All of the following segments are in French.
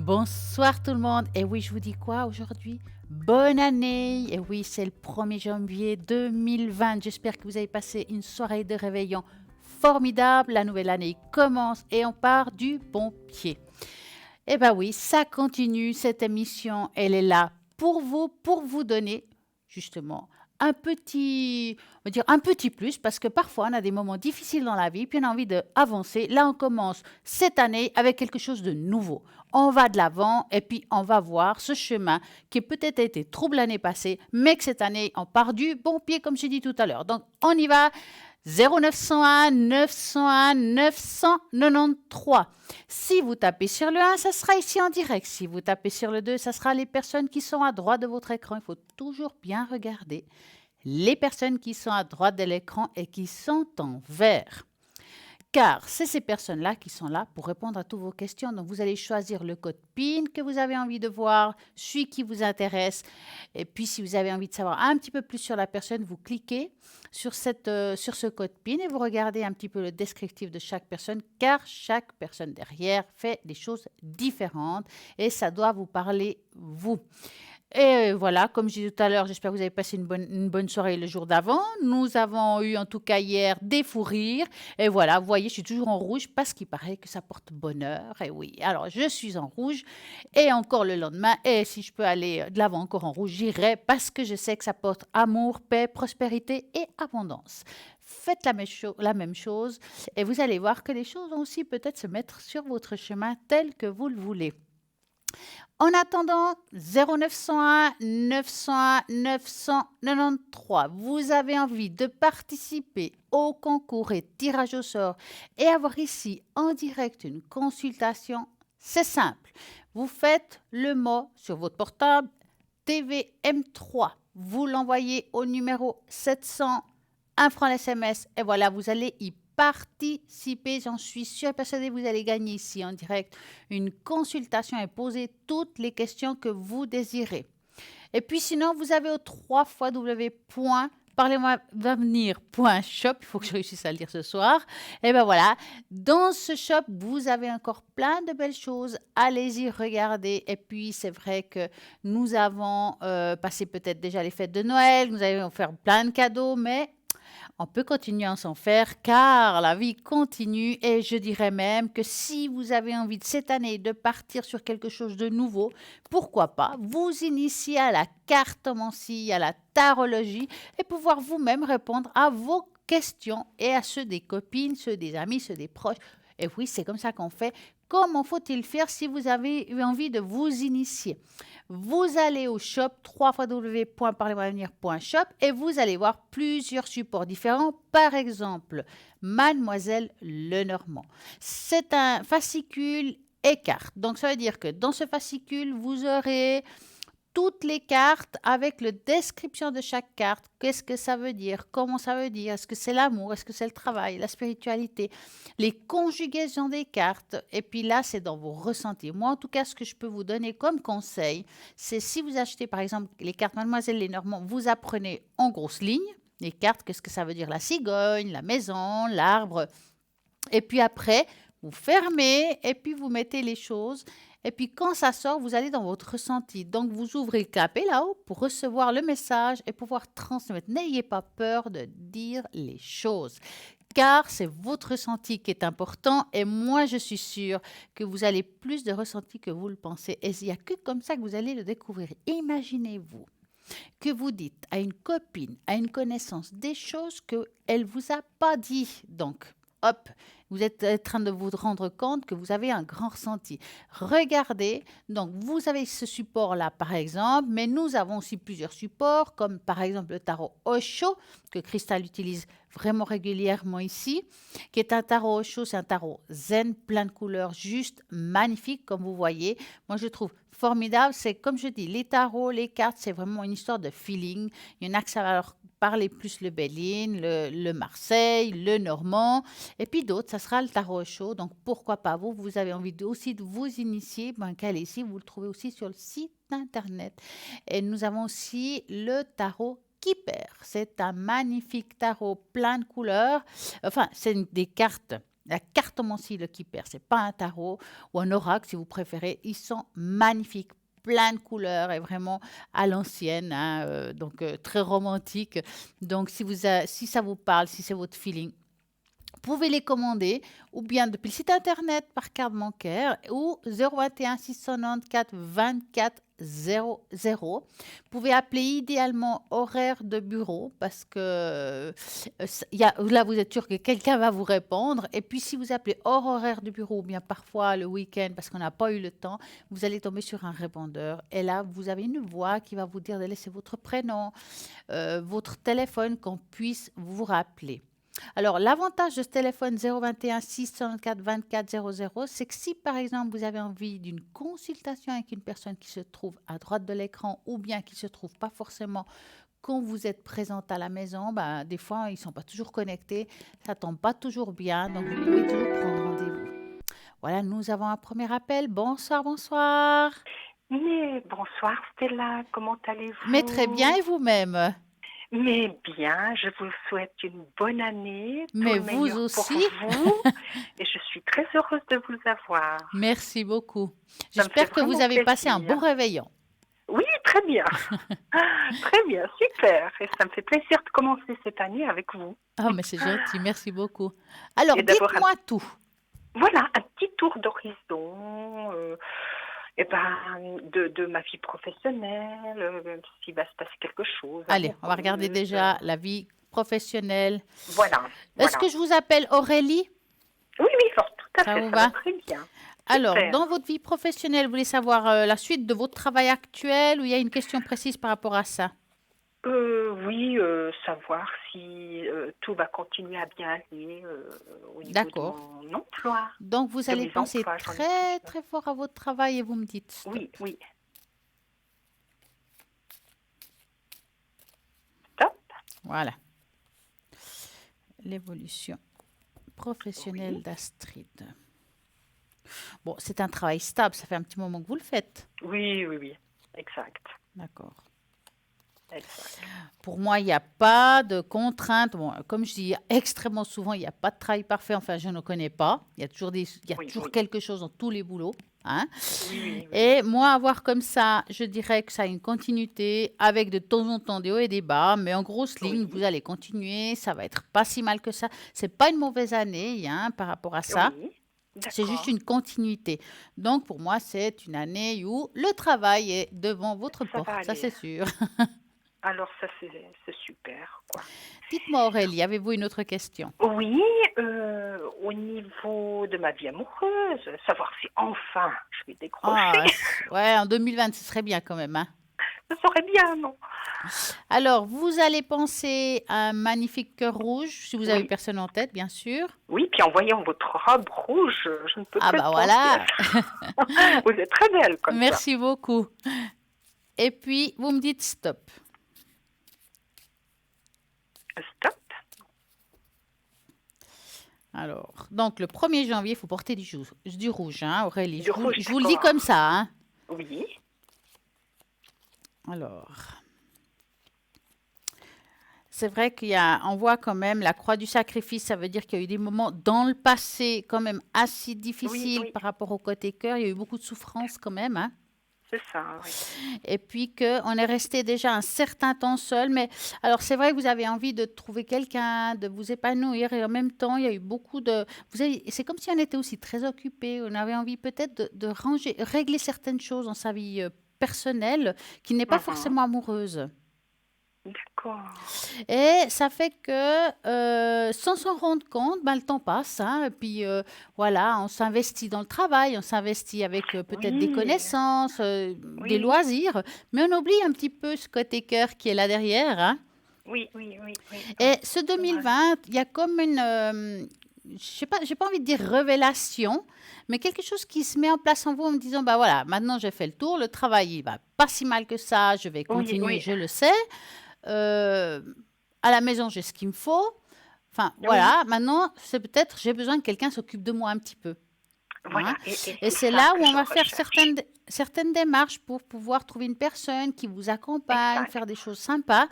Bonsoir tout le monde. Et oui, je vous dis quoi aujourd'hui? Bonne année. Et oui, c'est le 1er janvier 2020. J'espère que vous avez passé une soirée de réveillon formidable. La nouvelle année commence et on part du bon pied. Eh bien oui, ça continue. Cette émission, elle est là pour vous donner justement on va dire un petit plus, parce que parfois on a des moments difficiles dans la vie, puis on a envie d'avancer. Là, on commence cette année avec quelque chose de nouveau. On va de l'avant et puis on va voir ce chemin qui peut-être a été trouble l'année passée, mais que cette année, on part du bon pied, comme j'ai dit tout à l'heure. Donc, on y va. 0901 901 993. Si vous tapez sur le 1, ça sera ici en direct. Si vous tapez sur le 2, ça sera les personnes qui sont à droite de votre écran. Il faut toujours bien regarder les personnes qui sont à droite de l'écran et qui sont en vert. Car c'est ces personnes-là qui sont là pour répondre à toutes vos questions. Donc, vous allez choisir le code PIN que vous avez envie de voir, celui qui vous intéresse. Et puis, si vous avez envie de savoir un petit peu plus sur la personne, vous cliquez sur ce code PIN et vous regardez un petit peu le descriptif de chaque personne, car chaque personne derrière fait des choses différentes et ça doit vous parler, vous. Et voilà, comme je disais tout à l'heure, j'espère que vous avez passé une bonne soirée le jour d'avant. Nous avons eu en tout cas hier des fous rires. Et voilà, vous voyez, je suis toujours en rouge parce qu'il paraît que ça porte bonheur. Et oui, alors je suis en rouge et encore le lendemain. Et si je peux aller de l'avant encore en rouge, j'irai parce que je sais que ça porte amour, paix, prospérité et abondance. Faites la même chose et vous allez voir que les choses vont aussi peut-être se mettre sur votre chemin tel que vous le voulez. En attendant, 0901 901 993, vous avez envie de participer au concours et tirage au sort et avoir ici en direct une consultation, c'est simple. Vous faites le mot sur votre portable TVM3. Vous l'envoyez au numéro 700, 1 franc SMS et voilà, vous allez y participer, j'en suis sûre et persuadée, vous allez gagner ici en direct une consultation et poser toutes les questions que vous désirez. Et puis sinon, vous avez au 3 www.parlez-moi-d'avenir.shop, il faut que je réussisse à le dire ce soir. Et ben voilà, dans ce shop, vous avez encore plein de belles choses. Allez-y, regardez. Et puis, c'est vrai que nous avons passé peut-être déjà les fêtes de Noël, nous allons faire plein de cadeaux, mais on peut continuer à s'en faire car la vie continue et je dirais même que si vous avez envie de cette année de partir sur quelque chose de nouveau, pourquoi pas vous initier à la cartomancie, à la tarologie et pouvoir vous-même répondre à vos questions et à ceux des copines, ceux des amis, ceux des proches. Et oui, c'est comme ça qu'on fait. Comment faut-il faire si vous avez eu envie de vous initier? Vous allez au shop www.parlez-moi-d'avenir.shop et vous allez voir plusieurs supports différents. Par exemple, Mademoiselle Lenormand. C'est un fascicule et carte. Donc, ça veut dire que dans ce fascicule, vous aurez toutes les cartes avec la description de chaque carte. Qu'est-ce que ça veut dire? Comment ça veut dire? Est-ce que c'est l'amour? Est-ce que c'est le travail? La spiritualité? Les conjugaisons des cartes. Et puis là, c'est dans vos ressentis. Moi, en tout cas, ce que je peux vous donner comme conseil, c'est si vous achetez, par exemple, les cartes Mademoiselle Lenormand, vous apprenez en grosses lignes les cartes. Qu'est-ce que ça veut dire? La cigogne, la maison, l'arbre. Et puis après, vous fermez et puis vous mettez les choses. Et puis quand ça sort, vous allez dans votre ressenti. Donc vous ouvrez le clapet là-haut pour recevoir le message et pouvoir transmettre. N'ayez pas peur de dire les choses. Car c'est votre ressenti qui est important et moi je suis sûre que vous allez plus de ressenti que vous le pensez. Et il n'y a que comme ça que vous allez le découvrir. Imaginez-vous que vous dites à une copine, à une connaissance, des choses qu'elle ne vous a pas dit. Donc, hop, vous êtes en train de vous rendre compte que vous avez un grand ressenti. Regardez, donc vous avez ce support-là par exemple, mais nous avons aussi plusieurs supports, comme par exemple le tarot Osho, que Cristal utilise vraiment régulièrement ici, qui est un tarot Osho, c'est un tarot zen, plein de couleurs, juste magnifique, comme vous voyez. Moi, je trouve formidable. C'est comme je dis, les tarots, les cartes, c'est vraiment une histoire de feeling. Il y en a que ça va leur parler plus le Béline, le Marseille, le Normand. Et puis d'autres, ça sera le tarot chaud. Donc pourquoi pas vous, vous avez envie aussi de vous initier. Ben, qu'allez ici, vous le trouvez aussi sur le site internet. Et nous avons aussi le tarot Kipper. C'est un magnifique tarot plein de couleurs. Enfin, c'est des cartes La cartomancie, le Kipper, c'est pas un tarot ou un oracle si vous préférez. Ils sont magnifiques, plein de couleurs et vraiment à l'ancienne, hein, donc très romantique. Donc si ça vous parle, si c'est votre feeling, vous pouvez les commander ou bien depuis le site internet par carte bancaire ou 021 694 24 00. Vous pouvez appeler idéalement horaire de bureau parce que là, vous êtes sûr que quelqu'un va vous répondre. Et puis, si vous appelez hors horaire de bureau ou bien parfois le week-end parce qu'on n'a pas eu le temps, vous allez tomber sur un répondeur. Et là, vous avez une voix qui va vous dire de laisser votre prénom, votre téléphone, qu'on puisse vous rappeler. Alors, l'avantage de ce téléphone 021 604 24 00, c'est que si par exemple vous avez envie d'une consultation avec une personne qui se trouve à droite de l'écran ou bien qui ne se trouve pas forcément quand vous êtes présente à la maison, ben, des fois ils ne sont pas toujours connectés, ça ne tombe pas toujours bien, donc vous pouvez toujours prendre rendez-vous. Voilà, nous avons un premier appel. Bonsoir, bonsoir. Mais bonsoir Stella, comment Mais très bien, allez-vous? et vous-même? Mais bien, je vous souhaite une bonne année, tout Mais le vous meilleur pour aussi? vous et je suis très heureuse de vous avoir. Merci beaucoup. Ça me fait J'espère que vous vraiment avez passé un bon plaisir. réveillon. Oui, très bien. Très bien, super. Et ça me fait plaisir de commencer cette année avec vous. Ah, mais c'est gentil, merci beaucoup. Alors, Et d'abord, dites-moi tout. voilà, un petit tour d'horizon. Eh ben, de ma vie professionnelle, s'il va se passer quelque chose, Allez, on va regarder amoureuse. déjà la vie professionnelle. Voilà, Est-ce voilà. que je vous appelle Aurélie? Oui, oui, fort, tout à Ça fait, vous ça va va? très bien. Alors, Super. dans votre vie professionnelle, vous voulez savoir la suite de votre travail actuel ou il y a une question précise par rapport à ça? Oui, savoir si tout va continuer à bien aller au niveau de D'accord. mon emploi, Donc, vous de allez mes penser emplois, j'en ai très, plusieurs. très fort à votre travail et vous me dites stop. Oui, oui. Top. Voilà. L'évolution professionnelle Oui, d'Astrid. Bon, c'est un travail stable, ça fait un petit moment que vous le faites. oui, oui, oui. Exact, D'accord. exact. Pour moi, il n'y a pas de contrainte. Bon, comme je dis extrêmement souvent, il n'y a pas de travail parfait. Enfin, je ne connais pas. Il y a Oui, toujours oui. quelque chose dans tous les boulots, hein. Oui, oui, oui, oui. Et moi, avoir comme ça, je dirais que ça a une continuité avec de temps en temps des hauts et des bas. Mais en grosse ligne, vous Oui, allez continuer. Ça va être pas si mal que ça. C'est pas une mauvaise année, hein, par rapport à ça. oui. C'est juste D'accord. une continuité. Donc, pour moi, c'est une année où le travail est devant votre Ça va porte. Ça, aller. c'est sûr. Alors ça, c'est super, quoi. Dites-moi, Aurélie, avez-vous une autre question? Oui, au niveau de ma vie amoureuse, savoir si enfin je vais décrocher. Ah, ouais, en 2020, ce serait bien quand même, hein. Ça serait bien, non? Alors, vous allez penser à un magnifique cœur rouge, si vous avez Oui, personne en tête, bien sûr. oui, puis en voyant votre robe rouge, je ne peux Ah que bah penser à voilà, ça. Vous êtes très belle comme ça. merci beaucoup. Et puis, vous me dites stop. Stop. Alors, donc le 1er janvier, il faut porter du rouge, hein, Aurélie. Du rouge, Je vous le dis d'accord. comme ça, hein. Oui, Alors, c'est vrai on voit quand même la croix du sacrifice, ça veut dire qu'il y a eu des moments dans le passé quand même assez oui, difficiles oui, par rapport au côté cœur. Il y a eu beaucoup de souffrance quand même, hein. c'est ça, oui. Et puis qu'on est resté déjà un certain temps seul. Mais alors, c'est vrai que vous avez envie de trouver quelqu'un, de vous épanouir. Et en même temps, il y a eu beaucoup de... C'est comme si on était aussi très occupé. On avait envie peut-être de régler certaines choses dans sa vie personnelle qui n'est pas Mhm. forcément amoureuse. D'accord. Et ça fait que, sans s'en rendre compte, ben, le temps passe, hein, et puis voilà, on s'investit dans le travail, on s'investit avec peut-être des Oui, connaissances, des oui, loisirs, mais on oublie un petit peu ce côté cœur qui est là derrière, hein. oui, oui, oui, oui, Et oui. ce C'est vrai. 2020, il y a comme une, je sais pas, j'ai pas envie de dire révélation, mais quelque chose qui se met en place en vous en me disant, bah voilà, maintenant j'ai fait le tour, le travail il va pas si mal que ça, je vais Oui, continuer, oui, je le sais. Euh, à la maison, j'ai ce qu'il me faut. Enfin, oui. voilà. Maintenant, c'est peut-être, j'ai besoin que quelqu'un s'occupe de moi un petit peu, hein. Voilà, et Et c'est c'est ça là où que on je va faire recherche. certaines démarches pour pouvoir trouver une personne qui vous accompagne, Exact. faire des choses sympas.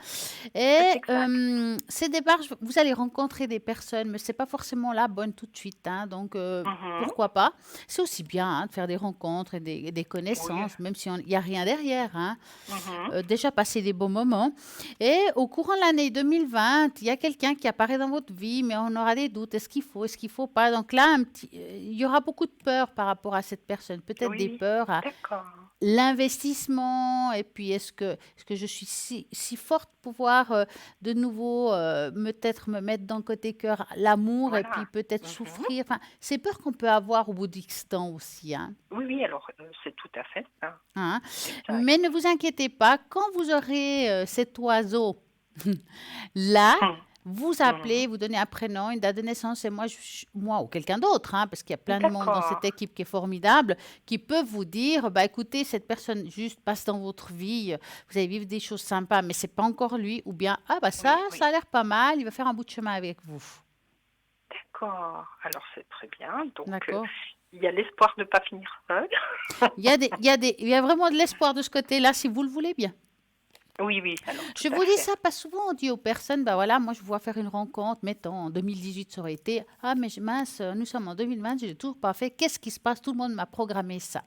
Et Exact. ces démarches, vous allez rencontrer des personnes, mais c'est pas forcément la bonne tout de suite, hein, donc Mhm. pourquoi pas. C'est aussi bien hein, de faire des rencontres et des Oui. connaissances, même si il n'y a rien derrière. Hein. Mhm. Déjà passer des bons moments. Et au courant de l'année 2020, il y a quelqu'un qui apparaît dans votre vie, mais on aura des doutes. Est-ce qu'il faut pas? Donc là, il y aura beaucoup de peur par rapport à cette personne. Peut-être des Oui. peurs à D'accord. l'investissement. Et puis, est-ce que je suis si forte pour pouvoir de nouveau peut-être me mettre dans le côté cœur l'amour et puis Voilà. peut-être Mhm. souffrir. Enfin, c'est peur qu'on peut avoir au bout d'X temps aussi. Hein. Oui, oui, alors c'est tout à fait ça. Hein. Exact. Mais ne vous inquiétez pas, quand vous aurez cet oiseau là, Mhm. vous Mhm. appelez, vous donnez un prénom, une date de naissance, et moi ou quelqu'un d'autre, hein, parce qu'il y a plein de monde dans cette D'accord. équipe qui est formidable, qui peut vous dire, bah écoutez, cette personne juste passe dans votre vie, vous allez vivre des choses sympas, mais c'est pas encore lui, ou bien ah bah ça, Oui, ça oui. a l'air pas mal, il va faire un bout de chemin avec vous. D'accord. Alors c'est très bien. Donc D'accord. il y a l'espoir de ne pas finir seul. Il y a vraiment de l'espoir de ce côté-là, si vous le voulez bien. Oui, oui, alors tout Je à vous dis fait. ça parce que souvent on dit aux personnes, bah voilà, moi je vois faire une rencontre, mettons en 2018 ça aurait été, ah mais mince, nous sommes en 2020, je l'ai toujours pas fait, qu'est-ce qui se passe? Tout le monde m'a programmé ça.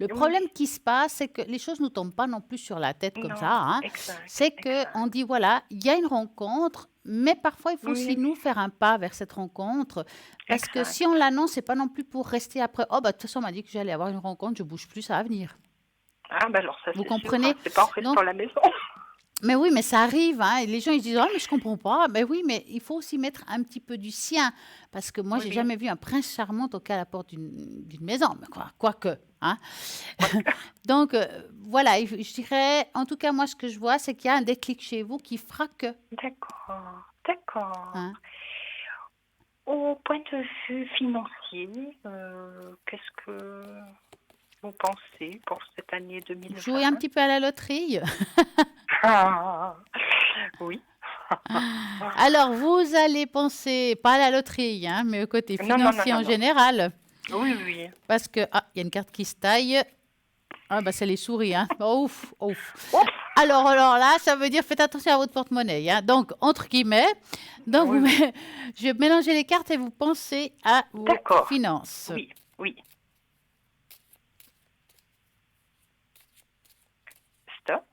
Le Oui, problème qui se passe, c'est que les choses ne tombent pas non plus sur la tête comme ça, non, hein. exact, C'est que on exact. dit voilà, il y a une rencontre, mais parfois il faut aussi Oui, nous faire un pas vers cette rencontre, parce que si exact. on l'annonce, c'est pas non plus pour rester après, oh bah de toute façon on m'a dit que j'allais avoir une rencontre, je bouge plus, ça va venir. Ah, ben alors ça Vous c'est sûr, hein. comprenez? C'est pas en restant Donc à la maison. mais oui, mais ça arrive, hein, et les gens ils se disent: «Ah mais je comprends pas». Mais oui, mais il faut aussi mettre un petit peu du sien, parce que moi Oui, j'ai oui. jamais vu un prince charmant toquer à la porte d'une maison, mais quoi quoique, hein. Quoique. Donc voilà, et je dirais en tout cas moi ce que je vois, c'est qu'il y a un déclic chez vous qui fera que, D'accord, d'accord. hein. Au point de vue financier, qu'est-ce que vous pensez pour cette année Jouer un 2020? petit peu à la loterie. Ah, oui. Alors vous allez penser, pas à la loterie, hein, mais au côté Non, non, non, financier non, en non. général, Oui, oui. parce que ah, il y a une carte qui se taille. Ah bah c'est les souris, hein. Oh, ouf, ouf. Ouf! Alors là, ça veut dire faites attention à votre porte-monnaie, hein. Donc, entre guillemets, donc Oui, oui. je vais mélanger les cartes et vous pensez à vos D'accord. finances. Oui, oui. Stop.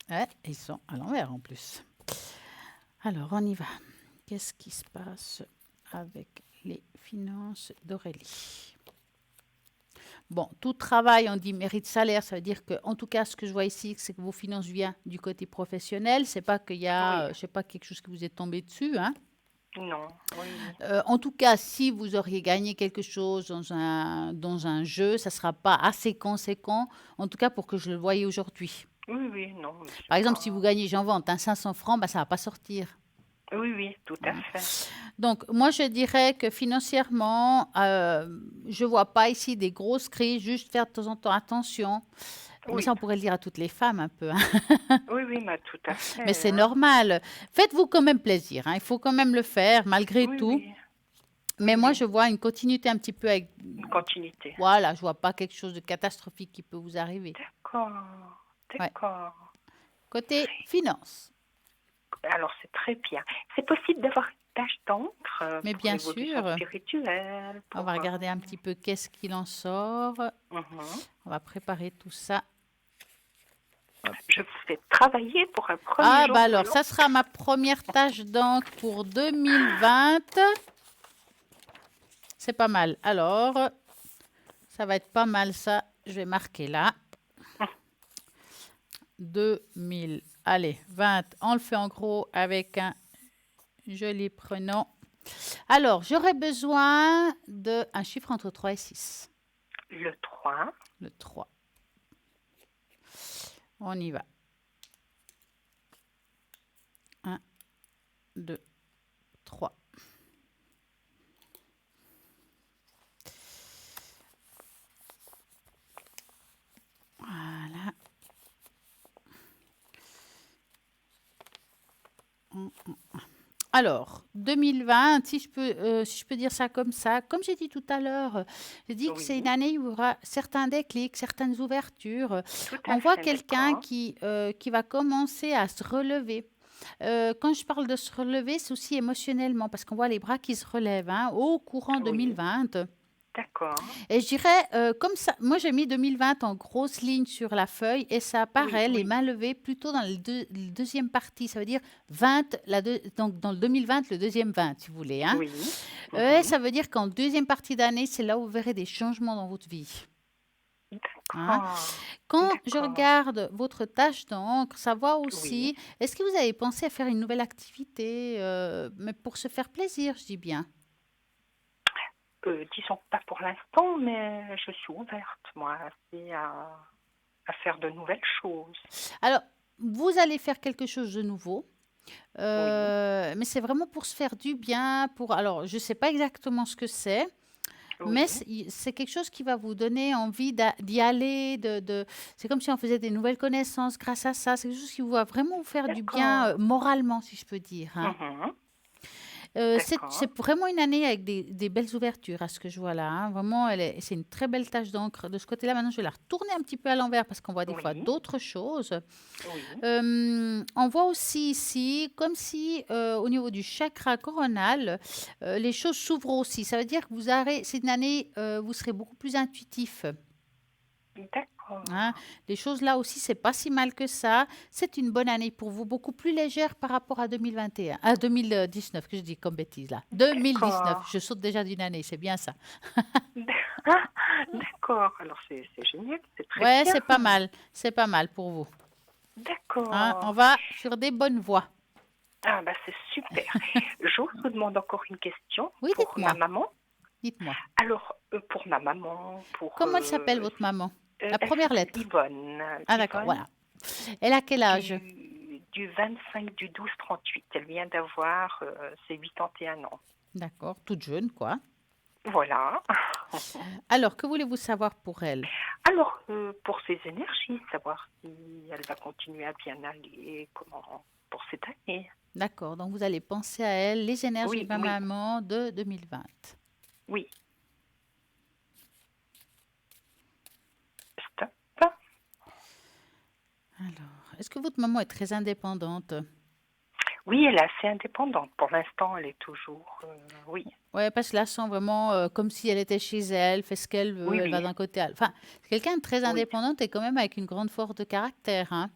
Ouais, ils sont à l'envers en plus. Alors, on y va. Qu'est-ce qui se passe avec les finances d'Aurélie? Bon, tout travail, on dit mérite salaire, ça veut dire que, en tout cas, ce que je vois ici, c'est que vos finances viennent du côté professionnel. C'est pas qu'il y a, Oui. je sais pas, quelque chose qui vous est tombé dessus, hein. Non. Oui, oui. En tout cas, si vous auriez gagné quelque chose dans un jeu, ça ne sera pas assez conséquent, en tout cas pour que je le voie aujourd'hui. Oui, oui, non, mais Par c'est exemple, si vous pas. gagnez, j'en vente, 500 francs, bah, ça ne va pas sortir. Oui, oui, tout à Hein. fait. Donc, moi, je dirais que financièrement, je ne vois pas ici des grosses crises, juste faire de temps en temps attention. Mais Oui. ça, on pourrait le dire à toutes les femmes un peu, hein. Oui, oui, mais tout à Mais fait, c'est hein. normal. Faites-vous quand même plaisir, hein. Il faut quand même le faire, malgré Oui, tout. oui. Oui, Mais moi, oui. je vois une continuité un petit peu avec. Une continuité. Voilà, je vois pas quelque chose de catastrophique qui peut vous arriver. D'accord. Ouais. D'accord. Côté finance. Alors, c'est très bien. C'est possible d'avoir une tâche d'encre Mais pour bien l'évolution sûr, spirituelle, on pour... va regarder un petit peu qu'est-ce qu'il en sort. Mhm. On va préparer tout ça. Hop. Je vous fais travailler pour un premier Ah, jour bah de alors, l'an. ça sera ma première tâche d'encre pour 2020. C'est pas mal. Alors, ça va être pas mal ça. Je vais marquer là. 2000. Allez, 20. On le fait en gros avec un joli prénom. Alors, j'aurais besoin d'un chiffre entre 3 et 6. Le 3. Le 3. On y va. 1, 2, 3. Voilà. Alors, 2020, si je peux dire ça comme ça, comme j'ai dit tout à l'heure, j'ai dit que c'est une Oui, année où il y aura certains déclics, certaines ouvertures. tout On à voit fait, quelqu'un d'accord. qui va commencer à se relever. Quand je parle de se relever, c'est aussi émotionnellement, parce qu'on voit les bras qui se relèvent hein, au courant Oui, 2020. d'accord. Et je dirais, comme ça, moi j'ai mis 2020 en grosse ligne sur la feuille et ça Oui, apparaît, les oui, mains levées, plutôt dans le deuxième partie. Ça veut dire 20, donc dans le 2020, le deuxième 20, si vous voulez. Hein. oui. Ça Mhm. veut dire qu'en deuxième partie d'année, c'est là où vous verrez des changements dans votre vie. Hein. D'accord, Quand je d'accord. regarde votre tâche d'encre, ça voit Oui. aussi, est-ce que vous avez pensé à faire une nouvelle activité, mais pour se faire plaisir, je dis bien. Disons pas pour l'instant, mais je suis ouverte, moi, aussi à faire de nouvelles choses. Alors, vous allez faire quelque chose de nouveau. Oui, Mais c'est vraiment pour se faire du bien, pour alors je ne sais pas exactement ce que c'est, mais oui, c'est quelque chose qui va vous donner envie d'y aller, c'est comme si on faisait des nouvelles connaissances grâce à ça. C'est quelque chose qui va vraiment vous faire du bien d'accord. moralement, si je peux dire. Hein. Mhm. C'est D'accord. vraiment une année avec des belles ouvertures à ce que je vois là. Hein. Vraiment, c'est une très belle tache d'encre. De ce côté-là, maintenant, je vais la retourner un petit peu à l'envers parce qu'on voit des fois Oui, d'autres choses. oui, On voit aussi ici, comme si au niveau du chakra coronal, les choses s'ouvrent aussi. Ça veut dire que c'est une année, vous serez beaucoup plus intuitif. Hein. d'accord. Les choses là aussi, c'est pas si mal que ça. C'est une bonne année pour vous, beaucoup plus légère par rapport à 2021, à 2019, que je dis comme bêtise là. 2019, D'accord. je saute déjà d'une année, c'est bien ça. Ah, d'accord. Alors c'est génial, c'est très Ouais, bien. c'est pas mal pour vous. Hein. On D'accord. va sur des bonnes voies. Ah bah c'est super. J'ose vous demander encore une question Oui, pour ma dites-moi, maman. dites-moi. Alors pour ma maman, Comment elle s'appelle votre maman? La elle première s'appelle lettre. Yvonne. Ah d'accord, Yvonne voilà. Elle a quel âge? du 25 du 12 38. Elle vient d'avoir ses 81 ans. D'accord, toute jeune, quoi. Voilà. Alors, que voulez-vous savoir pour elle? Alors, pour ses énergies, savoir si elle va continuer à bien aller, comment pour cette année. D'accord, donc vous allez penser à elle, les énergies de Oui, ma oui, maman de 2020. oui. Stop. Alors, est-ce que votre maman est très indépendante? Oui, elle est assez indépendante. Pour l'instant, elle est toujours. Oui, Ouais, parce que là, je sens vraiment comme si elle était chez elle, fait ce qu'elle veut, oui, elle va oui, d'un côté Enfin, c'est quelqu'un de très oui, indépendante et quand même avec une grande force de caractère, hein.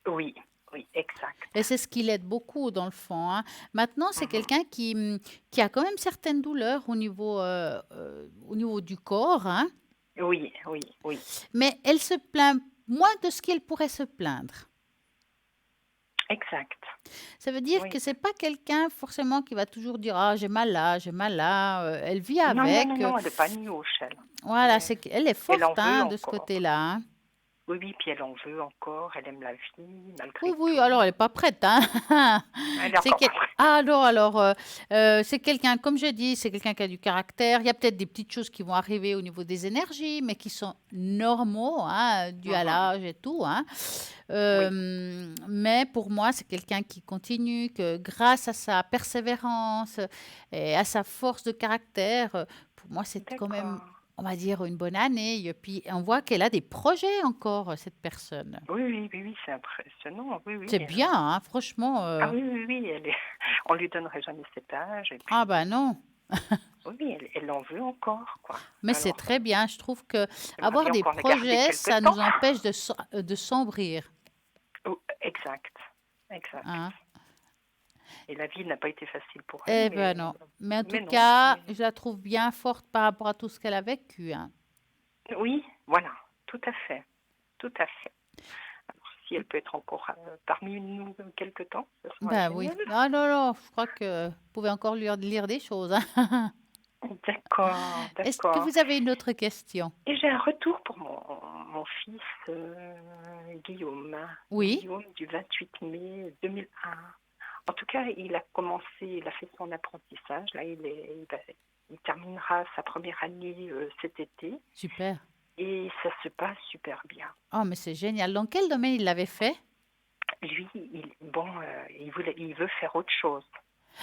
oui, oui, exact. Et c'est ce qui l'aide beaucoup dans le fond, hein. Maintenant, c'est Mhm. quelqu'un qui a quand même certaines douleurs au niveau du corps, hein. Oui, oui, oui, Mais elle se plaint moins de ce qu'elle pourrait se plaindre. exact. Ça veut dire que Oui. c'est pas quelqu'un forcément qui va toujours dire ah j'ai mal là, j'ai mal là. Elle vit Non, non, non, avec. non, elle n'est pas nulle, elle. Elle Voilà, est- elle est elle en forte veut hein, de ce encore. côté-là. Hein. Oui, oui, puis elle en veut encore. Elle aime la vie, Oui, malgré oui. Alors elle tout. est pas prête. Hein. Elle est c'est encore quel- pas prête. ah, c'est quelqu'un, comme je dis, c'est quelqu'un qui a du caractère. Il y a peut-être des petites choses qui vont arriver au niveau des énergies, mais qui sont normaux, hein, dû à Mhm. l'âge et tout. Hein. Oui, Mais pour moi, c'est quelqu'un qui continue, que grâce à sa persévérance et à sa force de caractère, pour moi, c'est quand même, d'accord. on va dire, une bonne année. Et puis, on voit qu'elle a des projets encore, cette personne. Oui, oui, oui, oui, c'est impressionnant. Oui, oui. C'est bien, hein, franchement. Ah oui, oui, oui, on lui donnerait jamais cet âge. Et Ah puis, ben non, oui, oui, elle en veut encore, quoi. mais c'est Alors, très bien. Je trouve que j'aimerais avoir bien des encore la garder projets, quelque ça temps. nous empêche de sombrir. Oh, exact, exact. Hein. Et la vie n'a pas été facile pour elle, Eh ben non. Mais en tout mais non. cas, Mais je la trouve bien forte par rapport à tout ce qu'elle a vécu. Hein. oui, voilà, tout à fait, tout à fait. Alors, si elle peut être encore parmi nous quelque temps, ce serait Ben oui. génial. Ah non, non, je crois que vous pouvez encore lire des choses. Hein. D'accord, Est-ce que d'accord. vous avez une autre question? Et j'ai un retour pour mon fils Guillaume. Oui, Guillaume du 28 mai 2001. En tout cas, il a fait son apprentissage. Là, il terminera sa première année cet été super. et ça se passe super bien. Oh, mais c'est génial. Dans quel domaine il l'avait fait? Lui, il veut faire autre chose.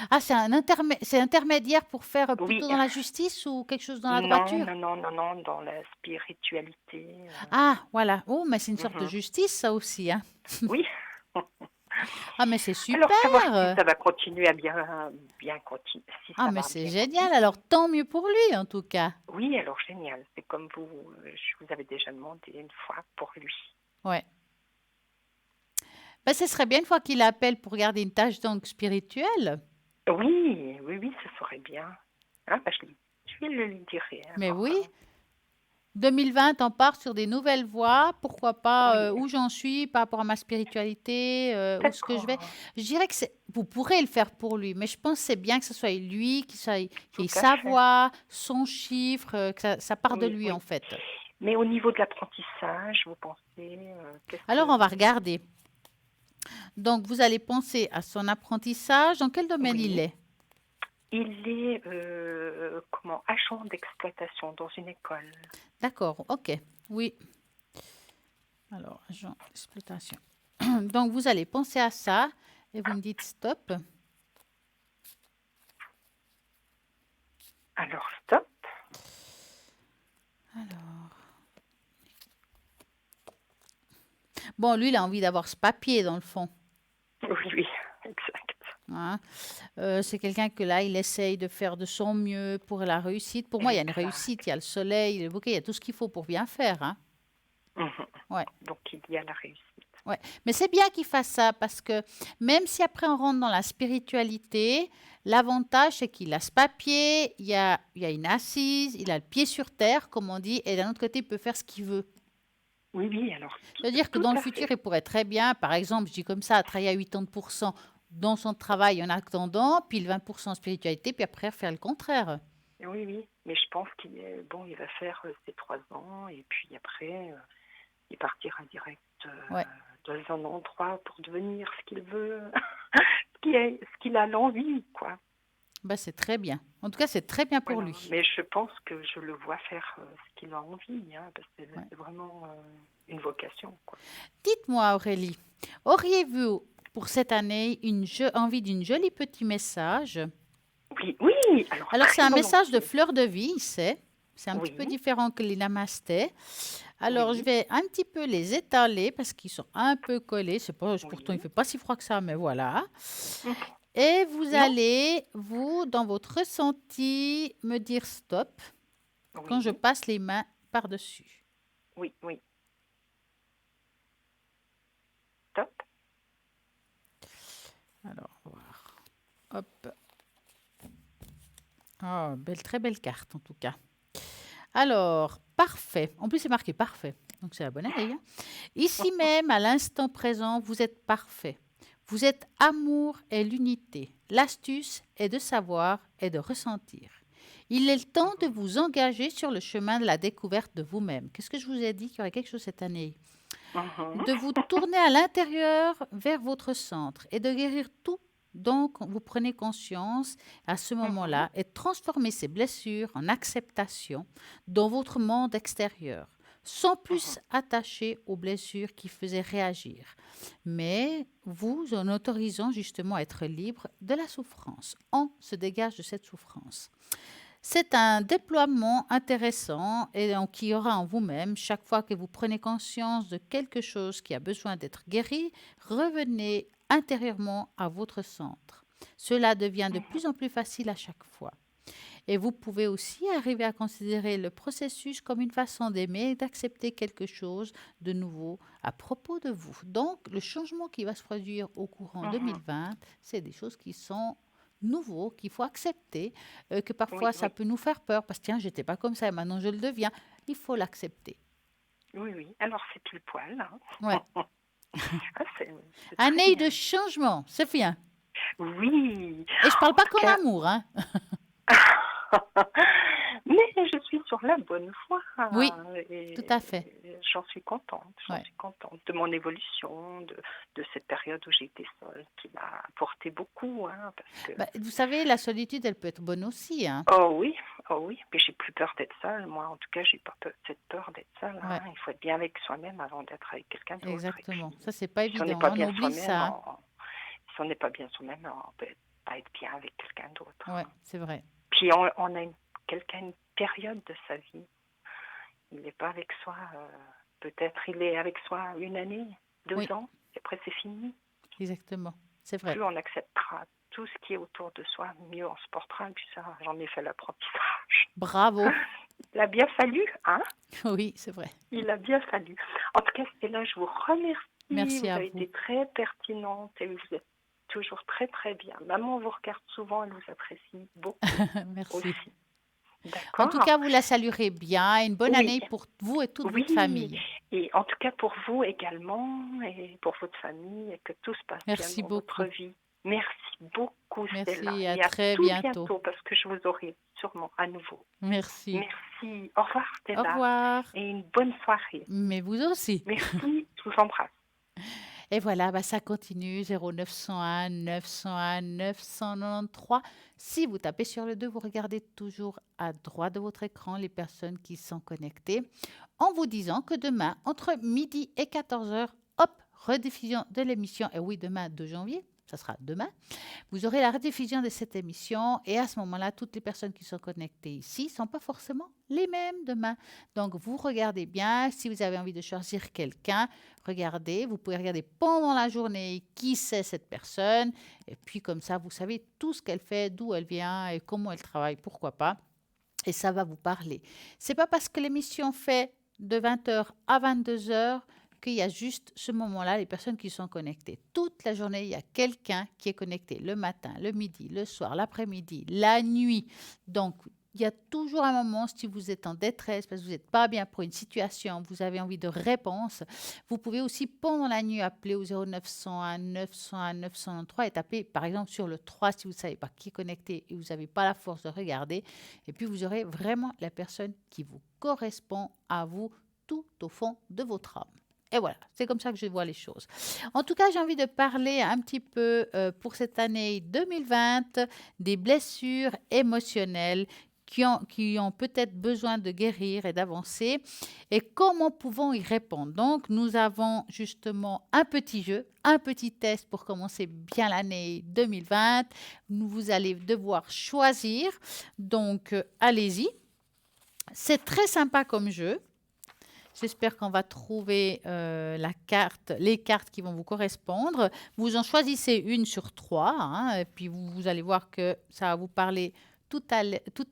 Ah, c'est intermédiaire pour faire Oui, plutôt dans la justice ou quelque chose dans la non, droiture? non, non, non, non, dans la spiritualité. Ah, voilà. Oh, mais c'est une sorte de Mhm. justice, ça aussi, hein. Oui. Ah, mais c'est Alors, savoir si super! ça va continuer à bien continuer, si Ah, ça mais va c'est bien génial. continuer. Alors, tant mieux pour lui, en tout cas. Oui, alors génial. C'est comme je vous avais déjà demandé une fois pour lui. Ouais. Ben, ce serait bien une fois qu'il appelle pour garder une tâche donc spirituelle. Oui, oui, oui, ça serait bien. Ah, bah, je le lui dirai Mais alors. oui, 2020, on part sur des nouvelles voies. Pourquoi pas Oui, où j'en suis par rapport à ma spiritualité, où ce que je vais. d'accord, Je dirais que vous pourrez le faire pour lui, mais je pense que c'est bien que ce soit lui qui ait tout à sa fait. voix, son chiffre, que ça part de Oui, lui oui. en fait. Mais au niveau de l'apprentissage, vous pensez, qu'est-ce Alors on va que... regarder. Donc vous allez penser à son apprentissage. Dans quel domaine il Oui, est? il est, agent d'exploitation dans une école. D'accord, ok. Oui. Alors, agent d'exploitation. Donc vous allez penser à ça et vous me dites stop. Alors, stop. Bon, lui, il a envie d'avoir ce papier dans le fond, Oui, oui, exact. hein. C'est quelqu'un que là, il essaye de faire de son mieux pour la réussite. Pour moi, il y a une réussite, Exact. il y a le soleil, le bouquet, il y a tout ce qu'il faut pour bien faire, hein. Mhm. Ouais, Donc, il y a la réussite. ouais. Mais c'est bien qu'il fasse ça parce que même si après on rentre dans la spiritualité, l'avantage, c'est qu'il a ce papier, il y a une assise, il a le pied sur terre, comme on dit, et d'un autre côté, il peut faire ce qu'il veut. Oui, oui, alors, C'est-à-dire que tout dans le à futur, fait. il pourrait très bien, par exemple, je dis comme ça, travailler à 80% dans son travail en attendant, puis le 20% en spiritualité, puis après faire le contraire. Oui, oui. Mais je pense il va faire ses 3 ans et puis après, il partira direct Ouais, dans un endroit pour devenir ce qu'il veut, ce qu'il a l'envie, quoi. bah, c'est très bien. En tout cas, c'est très bien pour Voilà. lui. Mais je pense que je le vois faire ce qu'il a envie, hein, parce que Ouais. c'est vraiment une vocation, quoi. Dites-moi, Aurélie, auriez-vous pour cette année envie d'une jolie petit message? Oui, oui, alors Alors, c'est très un message de volontiers. fleur de vie, c'est un petit peu Oui, différent que les namastés. Alors, je oui, vais un petit peu les étaler parce qu'ils sont un peu collés. C'est pas, pourtant, il oui. fait pas si froid que ça, mais voilà. Mhm. Et vous Non, allez, vous, dans votre ressenti, me dire stop quand je oui, passe les mains par-dessus. oui, oui. Top. Alors, on va voir. Hop. Oh, très belle carte en tout cas. Alors, parfait. En plus, c'est marqué parfait. Donc, c'est la bonne année, hein. Ici même, à l'instant présent, vous êtes parfait. Vous êtes amour et l'unité. L'astuce est de savoir et de ressentir. Il est le temps de vous engager sur le chemin de la découverte de vous-même. Qu'est-ce que je vous ai dit qu'il y aurait quelque chose cette année? Mhm. De vous tourner à l'intérieur vers votre centre et de guérir tout. Donc, vous prenez conscience à ce Mhm. moment-là et transformez ces blessures en acceptation dans votre monde extérieur, sans Mhm. plus attacher aux blessures qui faisaient réagir, mais vous en autorisant justement à être libre de la souffrance. On se dégage de cette souffrance. C'est un déploiement intéressant et donc, qui aura en vous-même, chaque fois que vous prenez conscience de quelque chose qui a besoin d'être guéri, revenez intérieurement à votre centre. Cela devient de plus en plus facile à chaque fois. Et vous pouvez aussi arriver à considérer le processus comme une façon d'aimer et d'accepter quelque chose de nouveau à propos de vous. Donc, le changement qui va se produire au courant Mhm. 2020, c'est des choses qui sont nouveaux, qu'il faut accepter, que Oui, parfois ça oui, peut nous faire peur, parce que tiens, j'étais pas comme ça et maintenant je le deviens. Il faut l'accepter. oui, oui. Alors, c'est pile poil, Ouais. hein. Ah, c'est très Année de bien. changement, c'est bien. Oui, Et je parle en pas tout qu'en cas, amour, hein. mais je suis sur la bonne voie Oui, tout à fait. et j'en suis contente, Ouais. de mon évolution, de cette période où j'ai été seule, qui m'a apporté beaucoup, hein, parce que, Bah, vous savez, la solitude, elle peut être bonne aussi, hein. oh oui, mais j'ai plus peur d'être seule, moi, en tout cas, j'ai pas cette peur d'être seule, hein. Ouais. Il faut être bien avec soi-même avant d'être avec quelqu'un d'autre, et Exactement. puis, Ça, c'est pas si on n'est évident, pas hein. On bien oublie soi-même, ça, hein. si on n'est pas bien soi-même, on peut être pas être bien avec quelqu'un d'autre. Ouais, c'est vrai. Puis on a quelqu'un une période de sa vie. Il n'est pas avec soi, peut-être il est avec soi 1 année, 2 Oui, ans, et après c'est fini. exactement. C'est vrai. Plus on acceptera tout ce qui est autour de soi, mieux on se portera. Et puis ça, j'en ai fait l'apprentissage. Bravo. Il a bien fallu, hein? Oui, c'est vrai. Il a bien fallu. En tout cas, Stella, je vous remercie. Merci Vous à avez vous. été très pertinente et vous êtes toujours très très bien. Maman vous regarde souvent, elle vous apprécie beaucoup Merci. aussi. En tout D'accord? cas, vous la saluerez bien. Une bonne Oui, année pour vous et toute votre oui. famille. Et en tout cas pour vous également et pour votre famille et que tout se passe bien Merci dans votre beaucoup. vie. Merci beaucoup, Stella. Merci et à Et à très tout bientôt. bientôt parce que je vous aurai sûrement à nouveau. Merci. Merci. Au revoir, Au Stella. revoir. Et une bonne soirée. Mais vous aussi. Merci. Je vous embrasse. Et voilà, bah, ça continue. 0901 901 993. Si vous tapez sur le 2, vous regardez toujours à droite de votre écran les personnes qui sont connectées en vous disant que demain, entre midi et 14 heures, hop, rediffusion de l'émission. Et oui, demain, 2 janvier, ça sera demain. Vous aurez la rediffusion de cette émission et à ce moment-là, toutes les personnes qui sont connectées ici ne sont pas forcément les mêmes demain. Donc, vous regardez bien. Si vous avez envie de choisir quelqu'un, regardez. Vous pouvez regarder pendant la journée qui c'est cette personne. Et puis, comme ça, vous savez tout ce qu'elle fait, d'où elle vient et comment elle travaille, pourquoi pas. Et ça va vous parler. C'est pas parce que l'émission fait de 20 heures à 22 heures qu'il y a juste ce moment-là, les personnes qui sont connectées. Toute la journée, il y a quelqu'un qui est connecté le matin, le midi, le soir, l'après-midi, la nuit. Donc, il y a toujours un moment, si vous êtes en détresse, parce que vous n'êtes pas bien pour une situation, vous avez envie de réponse, vous pouvez aussi pendant la nuit appeler au 0901 901 903 et taper par exemple sur le 3 si vous ne savez pas qui est connecté et vous n'avez pas la force de regarder. Et puis vous aurez vraiment la personne qui vous correspond à vous tout au fond de votre âme. Et voilà, c'est comme ça que je vois les choses. En tout cas, j'ai envie de parler un petit peu pour cette année 2020 des blessures émotionnelles qui ont peut-être besoin de guérir et d'avancer et comment pouvons y répondre. Donc, nous avons justement un petit jeu, un petit test pour commencer bien l'année 2020. Vous allez devoir choisir. Donc, allez-y. C'est très sympa comme jeu. J'espère qu'on va trouver les cartes qui vont vous correspondre. Vous en choisissez une sur 3, hein, et puis vous allez voir que ça va vous parler tout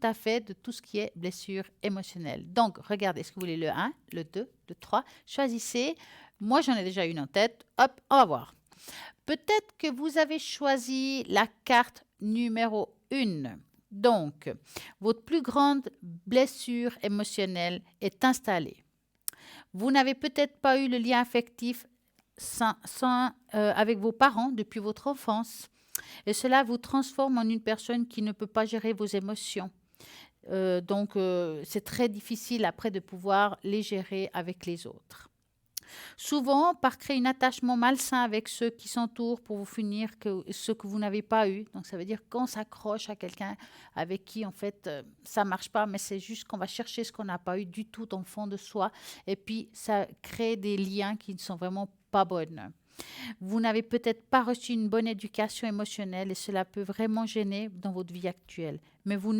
à fait de tout ce qui est blessure émotionnelle. Donc, regardez, est-ce que vous voulez le 1, le 2, le 3? Choisissez. Moi, j'en ai déjà une en tête. Hop, on va voir. Peut-être que vous avez choisi la carte numéro 1. Donc, votre plus grande blessure émotionnelle est installée. Vous n'avez peut-être pas eu le lien affectif avec vos parents depuis votre enfance. Et cela vous transforme en une personne qui ne peut pas gérer vos émotions. Donc, c'est très difficile après de pouvoir les gérer avec les autres. Souvent, par créer un attachement malsain avec ceux qui s'entourent pour vous finir ce que vous n'avez pas eu. Donc, ça veut dire qu'on s'accroche à quelqu'un avec qui, en fait, ça ne marche pas, mais c'est juste qu'on va chercher ce qu'on n'a pas eu du tout dans le fond de soi. Et puis, ça crée des liens qui ne sont vraiment pas bonnes. Vous n'avez peut-être pas reçu une bonne éducation émotionnelle et cela peut vraiment gêner dans votre vie actuelle. Mais vous ne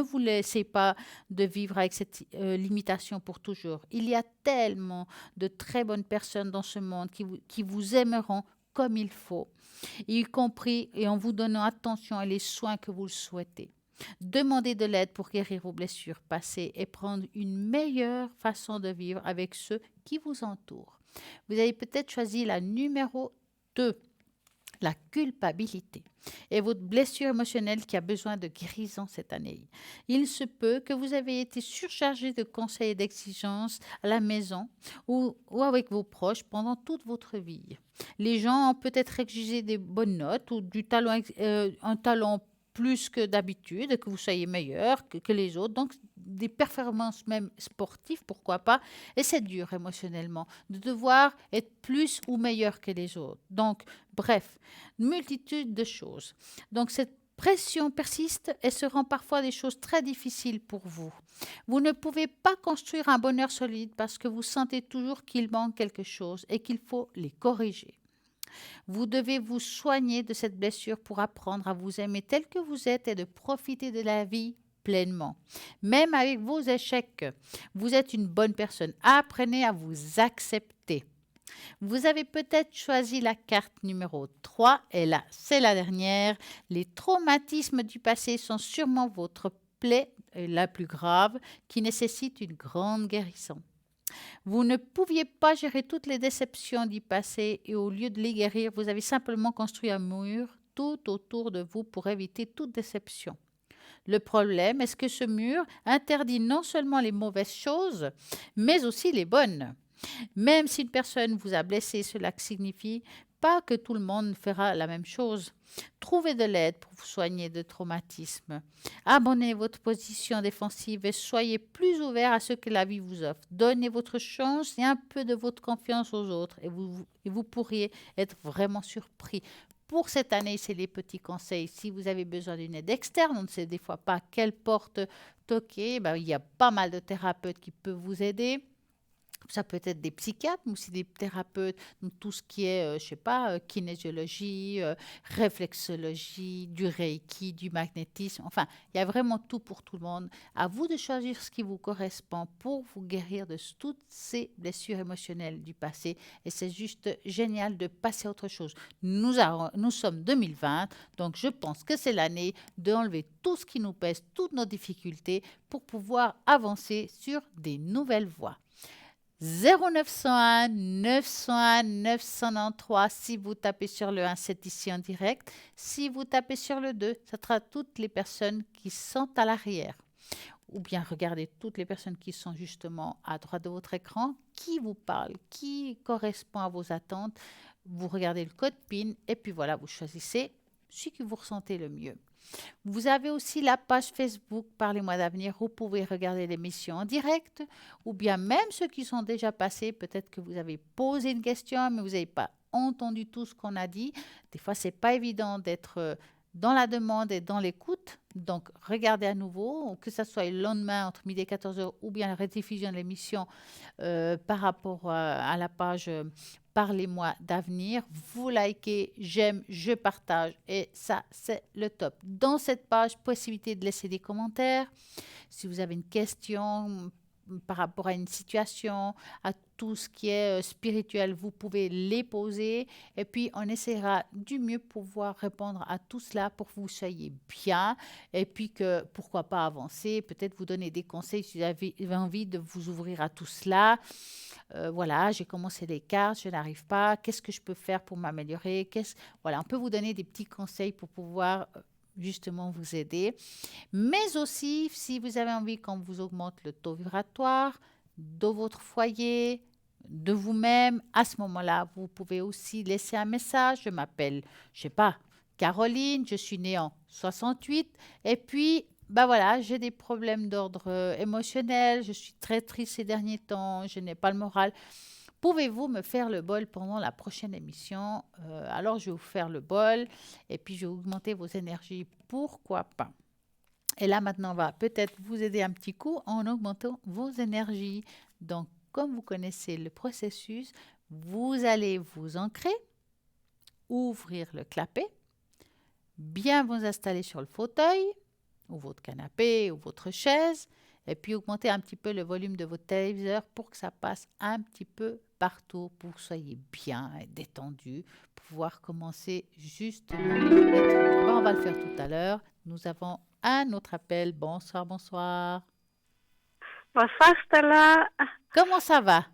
vous laissez pas de vivre avec cette limitation pour toujours. Il y a tellement de très bonnes personnes dans ce monde qui vous aimeront comme il faut, y compris et en vous donnant attention et les soins que vous le souhaitez. Demandez de l'aide pour guérir vos blessures passées et prendre une meilleure façon de vivre avec ceux qui vous entourent. Vous avez peut-être choisi la numéro 2, la culpabilité, et votre blessure émotionnelle qui a besoin de guérison cette année. Il se peut que vous avez été surchargé de conseils et d'exigences à la maison ou avec vos proches pendant toute votre vie. Les gens ont peut-être exigé des bonnes notes ou un talent plus que d'habitude, que vous soyez meilleur que les autres. Donc, des performances même sportives, pourquoi pas. Et c'est dur émotionnellement de devoir être plus ou meilleur que les autres. Donc, bref, une multitude de choses. Donc, cette pression persiste et se rend parfois des choses très difficiles pour vous. Vous ne pouvez pas construire un bonheur solide parce que vous sentez toujours qu'il manque quelque chose et qu'il faut les corriger. Vous devez vous soigner de cette blessure pour apprendre à vous aimer tel que vous êtes et de profiter de la vie pleinement. Même avec vos échecs, vous êtes une bonne personne. Apprenez à vous accepter. Vous avez peut-être choisi la carte numéro 3 et là, c'est la dernière. Les traumatismes du passé sont sûrement votre plaie la plus grave qui nécessite une grande guérison. Vous ne pouviez pas gérer toutes les déceptions du passé et au lieu de les guérir, vous avez simplement construit un mur tout autour de vous pour éviter toute déception. Le problème est que ce mur interdit non seulement les mauvaises choses, mais aussi les bonnes. Même si une personne vous a blessé, cela signifie pas que tout le monde fera la même chose. Trouvez de l'aide pour vous soigner de traumatisme. Abonnez votre position défensive et soyez plus ouvert à ce que la vie vous offre. Donnez votre chance et un peu de votre confiance aux autres et vous pourriez être vraiment surpris. Pour cette année, c'est les petits conseils. Si vous avez besoin d'une aide externe, on ne sait des fois pas quelle porte toquer. Ben, il y a pas mal de thérapeutes qui peuvent vous aider. Ça peut être des psychiatres, mais aussi des thérapeutes, donc tout ce qui est, je sais pas, kinésiologie, réflexologie, du reiki, du magnétisme. Enfin, il y a vraiment tout pour tout le monde. À vous de choisir ce qui vous correspond pour vous guérir de toutes ces blessures émotionnelles du passé. Et c'est juste génial de passer à autre chose. Nous sommes 2020, donc je pense que c'est l'année d'enlever tout ce qui nous pèse, toutes nos difficultés pour pouvoir avancer sur des nouvelles voies. 0901 901 993 si vous tapez sur le 1, c'est ici en direct. Si vous tapez sur le 2, ça sera toutes les personnes qui sont à l'arrière. Ou bien regardez toutes les personnes qui sont justement à droite de votre écran, qui vous parlent, qui correspond à vos attentes. Vous regardez le code PIN et puis voilà, vous choisissez celui que vous ressentez le mieux. Vous avez aussi la page Facebook Parlez-moi d'avenir. Vous pouvez regarder l'émission en direct ou bien même ceux qui sont déjà passés. Peut-être que vous avez posé une question, mais vous n'avez pas entendu tout ce qu'on a dit. Des fois, ce n'est pas évident d'être dans la demande et dans l'écoute. Donc, regardez à nouveau, que ce soit le lendemain entre midi et 14h ou bien la rediffusion de l'émission par rapport à la page Parlez-moi d'avenir. Vous likez, j'aime, je partage et ça, c'est le top. Dans cette page, possibilité de laisser des commentaires. Si vous avez une question par rapport à une situation, à tout ce qui est spirituel, vous pouvez les poser et puis on essaiera du mieux pouvoir répondre à tout cela pour que vous soyez bien et puis que pourquoi pas avancer, peut-être vous donner des conseils si vous avez envie de vous ouvrir à tout cela. Voilà, j'ai commencé les cartes, je n'arrive pas, qu'est-ce que je peux faire pour m'améliorer? Voilà, on peut vous donner des petits conseils pour pouvoir justement vous aider. Mais aussi, si vous avez envie qu'on vous augmente le taux vibratoire de votre foyer, de vous-même, à ce moment-là, vous pouvez aussi laisser un message. Je m'appelle, je sais pas, Caroline, je suis née en 68 et puis bah voilà, j'ai des problèmes d'ordre émotionnel, je suis très triste ces derniers temps, je n'ai pas le moral. Pouvez-vous me faire le bol pendant la prochaine émission? Alors, je vais vous faire le bol et puis je vais augmenter vos énergies. Pourquoi pas? Et là, maintenant, on va peut-être vous aider un petit coup en augmentant vos énergies. Donc, comme vous connaissez le processus, vous allez vous ancrer, ouvrir le clapet, bien vous installer sur le fauteuil ou votre canapé ou votre chaise et puis augmenter un petit peu le volume de votre téléviseur pour que ça passe un petit peu partout, pour que vous soyez bien et détendu, pour pouvoir commencer justement l'être. On va le faire tout à l'heure. Nous avons un autre appel. Bonsoir, bonsoir. Bonsoir Stella. Comment ça va?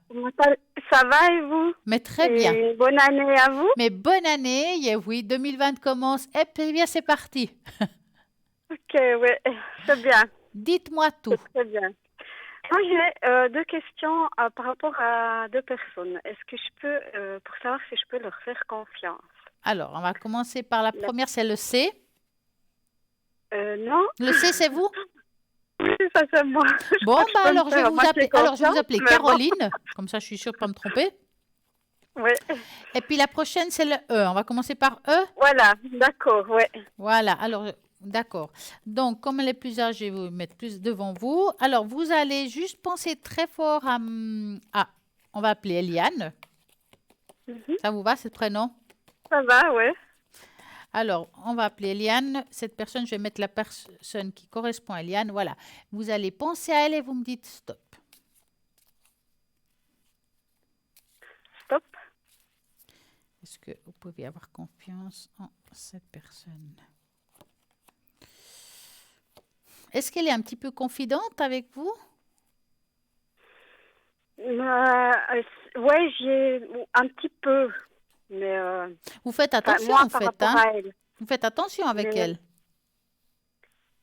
Ça va et vous? Mais très bien. Bonne année à vous. Mais bonne année, oui, 2020 commence. Et puis bien, c'est parti. Ok, oui, c'est bien. Dites-moi tout. C'est très bien. Moi, j'ai deux questions par rapport à deux personnes. Est-ce que je peux, pour savoir si je peux leur faire confiance? Alors, on va commencer par la première, c'est le C. Non. Le C, c'est vous? Oui, ça c'est moi. Bon, bah alors je vais vous appeler Caroline. Bon. Comme ça, je suis sûre de ne pas me tromper. Oui. Et puis la prochaine, c'est le E. On va commencer par E. Voilà, d'accord, oui. Voilà, alors, d'accord. Donc, comme elle est plus âgée, je vais vous mettre plus devant vous. Alors, vous allez juste penser très fort à... on va appeler Eliane. Ça vous va, ce prénom? ça va, ouais. Alors, on va appeler Eliane. Cette personne, je vais mettre la personne qui correspond à Eliane. Voilà. Vous allez penser à elle et vous me dites stop. Stop. Est-ce que vous pouvez avoir confiance en cette personne? Est-ce qu'elle est un petit peu confidente avec vous? Ouais, j'ai un petit peu, mais Vous faites enfin, attention moi en par fait, rapport hein? à elle. Vous faites attention avec Mais elle.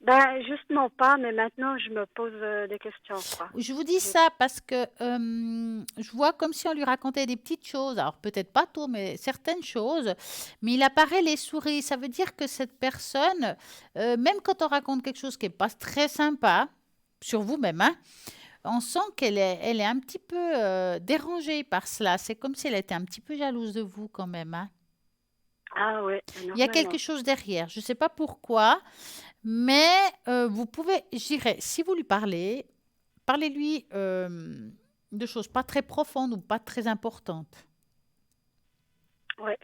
ben justement pas, mais maintenant je me pose des questions, quoi. Je vous dis Je- ça parce que je vois comme si on lui racontait des petites choses. Alors peut-être pas tout, mais certaines choses. Mais il apparaît les souris. Ça veut dire que cette personne, même quand on raconte quelque chose qui n'est pas très sympa, sur vous-même, hein, on sent elle est un petit peu dérangée par cela. C'est comme si elle était un petit peu jalouse de vous quand même, hein. Ah ouais, Il y a quelque normalement. chose derrière. Je ne sais pas pourquoi, mais vous pouvez, je dirais, si vous lui parlez, parlez-lui de choses pas très profondes ou pas très importantes. Ouais.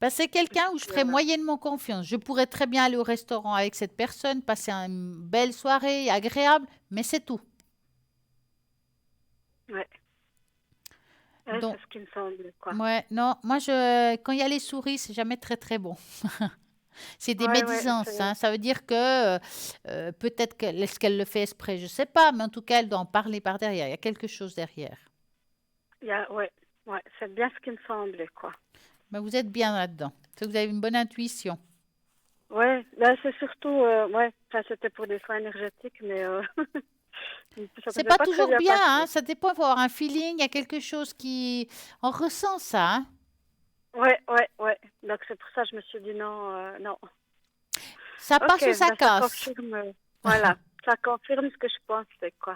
Ben, c'est quelqu'un où je Puis, ferais moyennement confiance. Je pourrais très bien aller au restaurant avec cette personne, passer une belle soirée agréable, mais c'est tout. ouais. Ouais, Donc, c'est ce qui me semble, quoi. ouais, non, quand il y a les souris, c'est jamais très très bon. C'est des Ouais, ouais, médisances, hein. Ça veut dire que peut-être est-ce qu'elle le fait exprès, je ne sais pas, mais en tout cas, elle doit en parler par derrière. Il y a quelque chose derrière. ouais, ouais, c'est bien ce qui me semblait, quoi. Mais vous êtes bien là-dedans. C'est que vous avez une bonne intuition. Ouais, là c'est surtout, ouais, enfin c'était pour des soins énergétiques, mais ça C'est s'était pas pas très toujours bien bien, hein. passé. Ça dépend, il faut avoir un feeling, il y a quelque chose qui... On ressent ça, hein. Ouais, ouais, ouais. Donc c'est pour ça que je me suis dit non, non. Ça Ok, passe ou ça ben ça casse. confirme, voilà, ça confirme ce que je pensais, quoi.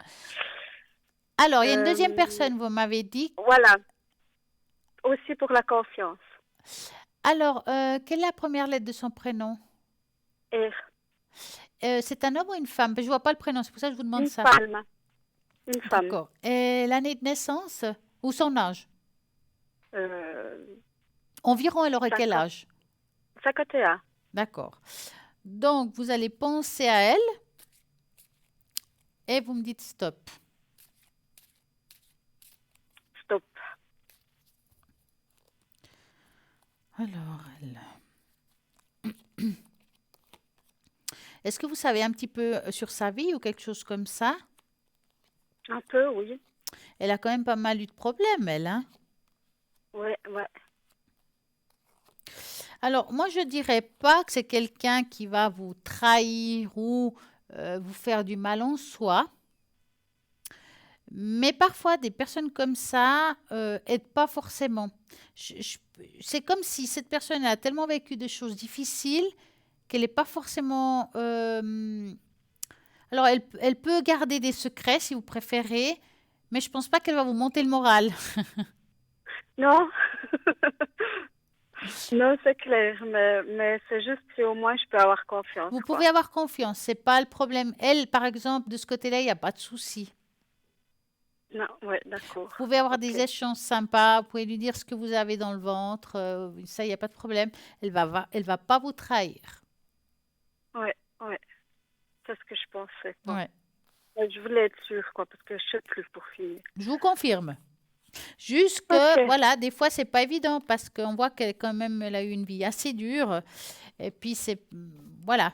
Alors, il y a une deuxième Euh, personne, vous m'avez dit. voilà, aussi pour la confiance. Alors, quelle est la première lettre de son prénom? Et C'est un homme ou une femme? Je ne vois pas le prénom, c'est pour ça que je vous demande une ça. femme, une femme, D'accord. Et l'année de naissance ou son âge? euh, Environ, elle aurait quel 50, âge? 51. D'accord. Donc, vous allez penser à elle et vous me dites stop. Stop. Alors, elle. Est-ce que vous savez un petit peu sur sa vie ou quelque chose comme ça? Un peu, oui. Elle a quand même pas mal eu de problèmes, elle, hein? Ouais, ouais. Alors, moi, je dirais pas que c'est quelqu'un qui va vous trahir ou vous faire du mal en soi. Mais parfois, des personnes comme ça aident pas forcément. C'est comme si cette personne a tellement vécu des choses difficiles qu'elle n'est pas forcément... alors, elle peut garder des secrets si vous préférez, mais je pense pas qu'elle va vous monter le moral. Non, non, c'est clair, mais c'est juste si au moins je peux avoir confiance, Vous quoi. pouvez avoir confiance, c'est pas le problème. Elle, par exemple, de ce côté-là, il n'y a pas de souci. Non, ouais, d'accord. Vous pouvez avoir Ok. des échanges sympas, vous pouvez lui dire ce que vous avez dans le ventre, ça, il n'y a pas de problème. Elle va pas vous trahir. Ouais, ouais. C'est ce que je pensais, quoi. Ouais. Ouais, je voulais être sûre, quoi, parce que je sais plus pour finir. Je vous confirme. Juste Ok. que, voilà, des fois, c'est pas évident parce qu'on voit qu'elle, quand même, elle a eu une vie assez dure. Et puis, voilà.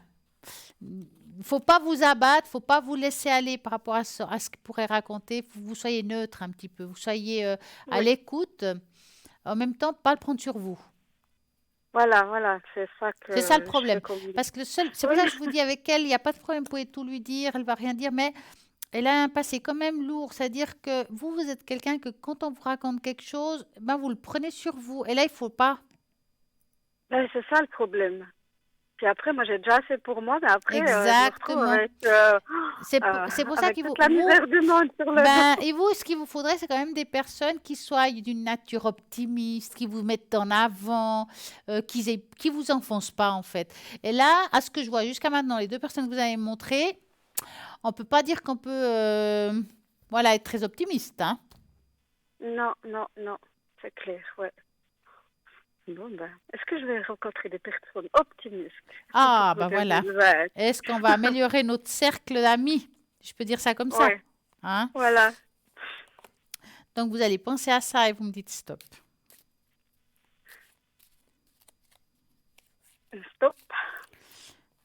Il faut pas vous abattre, faut pas vous laisser aller par rapport à ce qu'il pourrait raconter. Faut que vous soyez neutre un petit peu, vous soyez à Oui. l'écoute. En même temps, pas le prendre sur vous. Voilà, voilà. C'est ça C'est ça le que je problème. veux communiquer. Parce que c'est pour Oui. ça que je vous dis avec elle, il n'y a pas de problème, vous pouvez tout lui dire, elle va rien dire, mais elle a un passé quand même lourd. C'est-à-dire que vous êtes quelqu'un que quand on vous raconte quelque chose, ben vous le prenez sur vous. Et là, il faut pas. Ben, c'est ça le problème. Puis après, moi, j'ai déjà assez pour moi, mais après, je me retrouve Exactement. C'est pour ça avec qu'il toute la misère du monde sur le ben, dos. et vous, ce qu'il vous faudrait, c'est quand même des personnes qui soient d'une nature optimiste, qui vous mettent en avant, qui vous enfoncent pas, en fait. Et là, à ce que je vois jusqu'à maintenant, les deux personnes que vous avez montrées, on peut pas dire qu'on peut, voilà, être très optimiste, hein. Non, non, non. C'est clair, ouais. Bon, ben, est-ce que je vais rencontrer des personnes optimistes Ah, pour le bah voilà. 2020? Est-ce qu'on va améliorer notre cercle d'amis? Je peux dire ça comme ça, Ouais, hein? voilà. Donc, vous allez penser à ça et vous me dites stop. Stop.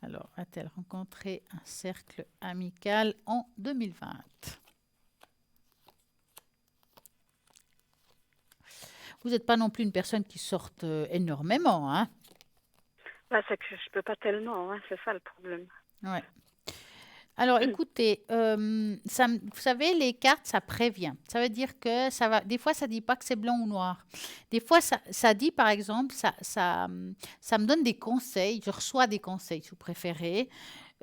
Alors, a-t-elle rencontré un cercle amical en 2020? Vous n'êtes pas non plus une personne qui sorte énormément, hein? Bah, c'est que je peux pas tellement, hein, c'est ça le problème. Ouais. Alors, écoutez, vous savez, les cartes, ça prévient. Ça veut dire que ça va. Des fois, ça dit pas que c'est blanc ou noir. Des fois, ça dit, par exemple, ça me donne des conseils. Je reçois des conseils, si vous préférez.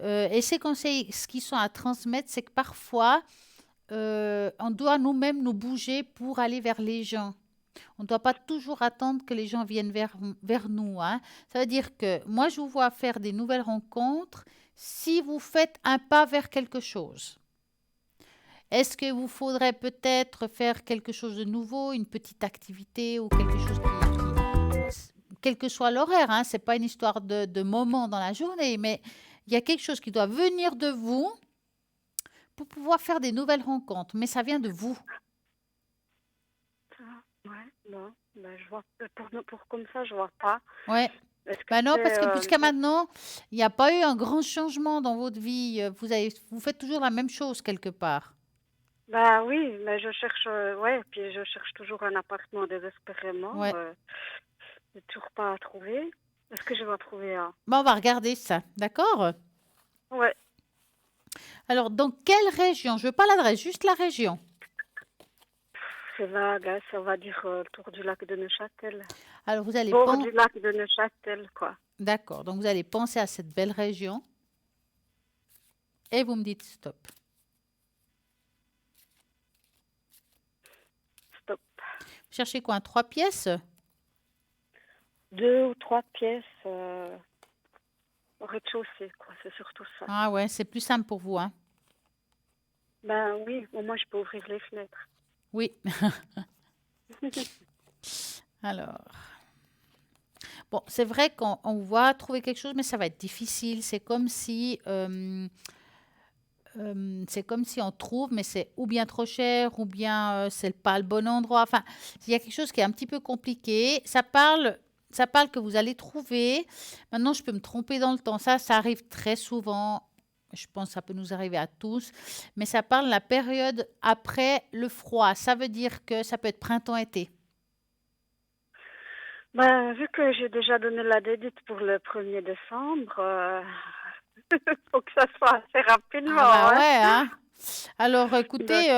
Et ces conseils, ce qu'ils sont à transmettre, c'est que parfois, on doit nous-mêmes nous bouger pour aller vers les gens. On ne doit pas toujours attendre que les gens viennent vers nous, hein. Ça veut dire que moi, je vous vois faire des nouvelles rencontres si vous faites un pas vers quelque chose. Est-ce que vous faudrait peut-être faire quelque chose de nouveau, une petite activité ou quelque chose quel que soit l'horaire, hein, c'est pas une histoire de moment dans la journée, mais il y a quelque chose qui doit venir de vous pour pouvoir faire des nouvelles rencontres, mais ça vient de vous. Ah, ouais, non, ben, je vois, pour comme ça, je vois pas. Ouais. Est-ce que Ben non, c'est, parce que jusqu'à maintenant, il n'y a pas eu un grand changement dans votre vie. Vous faites toujours la même chose quelque part. bah oui, mais je cherche, ouais, puis je cherche toujours un appartement désespérément. Ouais. J'ai toujours pas à trouver. Est-ce que je vais trouver un? Ben, on va regarder ça, d'accord? Ouais, Alors, dans quelle région? Je veux pas l'adresse, juste la région. c'est vague, hein, ça va dire autour du lac de Neuchâtel. Alors, vous allez Bord penser... du lac de Neuchâtel, quoi. D'accord, donc vous allez penser à cette belle région et vous me dites stop. Stop. Vous cherchez quoi, un 3 pièces? 2 ou 3 pièces au rez-de-chaussée, quoi. C'est surtout ça. Ah ouais, c'est plus simple pour vous, hein? Ben oui, au moins je peux ouvrir les fenêtres. Oui. Alors, bon, c'est vrai qu'on va trouver quelque chose, mais ça va être difficile. C'est comme si on trouve, mais c'est ou bien trop cher, ou bien c'est pas le bon endroit. Enfin, il y a quelque chose qui est un petit peu compliqué. Ça parle que vous allez trouver. Maintenant, je peux me tromper dans le temps. Ça arrive très souvent. Je pense que ça peut nous arriver à tous. Mais ça parle de la période après le froid. Ça veut dire que ça peut être printemps-été. Ben, vu que j'ai déjà donné la dédite pour le 1er décembre, faut que ça soit assez rapidement, Ah bah hein. ouais, hein. Alors, Donc, écoutez,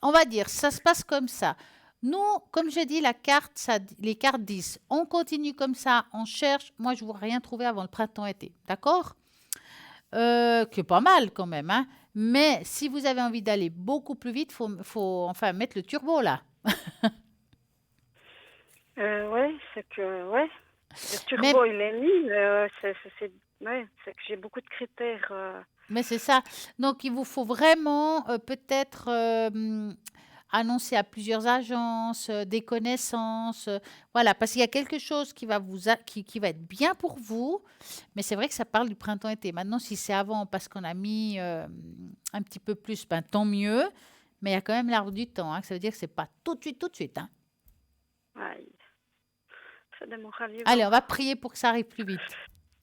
on va dire, ça se passe comme ça. Nous, comme je dis, les cartes disent, on continue comme ça, on cherche. Moi, je ne vois rien trouver avant le printemps-été. D'accord? Que pas mal quand même, hein. Mais si vous avez envie d'aller beaucoup plus vite, faut enfin mettre le turbo là. ouais, c'est que, ouais, le Mais, turbo, il est mis, mais ouais, c'est que j'ai beaucoup de critères. mais c'est ça. Donc, il vous faut vraiment peut-être annoncer à plusieurs agences, des connaissances. Voilà, parce qu'il y a quelque chose qui va être bien pour vous. Mais c'est vrai que ça parle du printemps-été. Maintenant, si c'est avant parce qu'on a mis un petit peu plus, ben, tant mieux. Mais il y a quand même l'arbre du temps, hein, que ça veut dire que c'est pas tout de suite, hein. Aïe, c'est démoralisant. Allez, on va prier pour que ça arrive plus vite.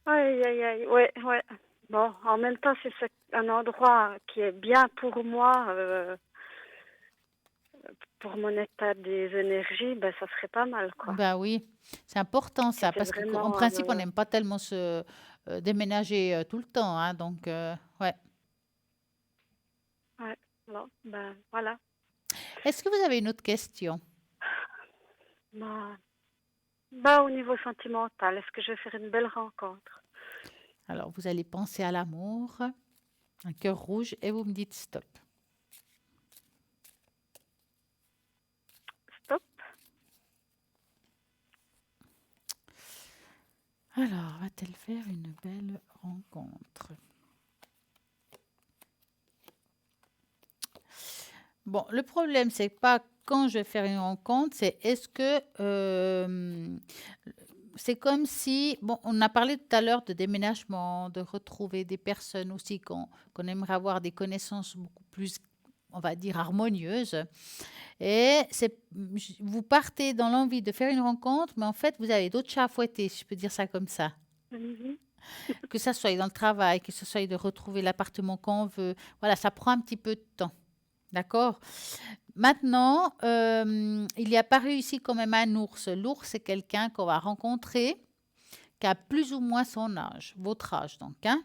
Aïe, aïe, aïe, ouais, ouais. Bon, en même temps, si c'est un endroit qui est bien pour moi, pour mon état des énergies, ben, ça serait pas mal, quoi. Ben oui, c'est important ça, C'était parce qu'en vraiment, principe, on n'aime pas tellement se déménager tout le temps, hein, donc, ouais. ouais, bon, ben, voilà. Est-ce que vous avez une autre question? Bon. Bah, au niveau sentimental, est-ce que je vais faire une belle rencontre? Alors, vous allez penser à l'amour, un cœur rouge, et vous me dites stop. Stop. Alors, va-t-elle faire une belle rencontre? Bon, le problème, c'est pas quand je vais faire une rencontre, c'est est-ce que c'est comme si, bon, on a parlé tout à l'heure de déménagement, de retrouver des personnes aussi qu'on aimerait avoir des connaissances beaucoup plus, on va dire, harmonieuses. Et vous partez dans l'envie de faire une rencontre, mais en fait, vous avez d'autres chats à fouetter, si je peux dire ça comme ça. Mhm. Que ça soit dans le travail, que ce soit de retrouver l'appartement qu'on veut. Voilà, ça prend un petit peu de temps. D'accord? Maintenant, il est apparu ici quand même un ours. L'ours, c'est quelqu'un qu'on va rencontrer qui a plus ou moins son âge, votre âge donc. Hein.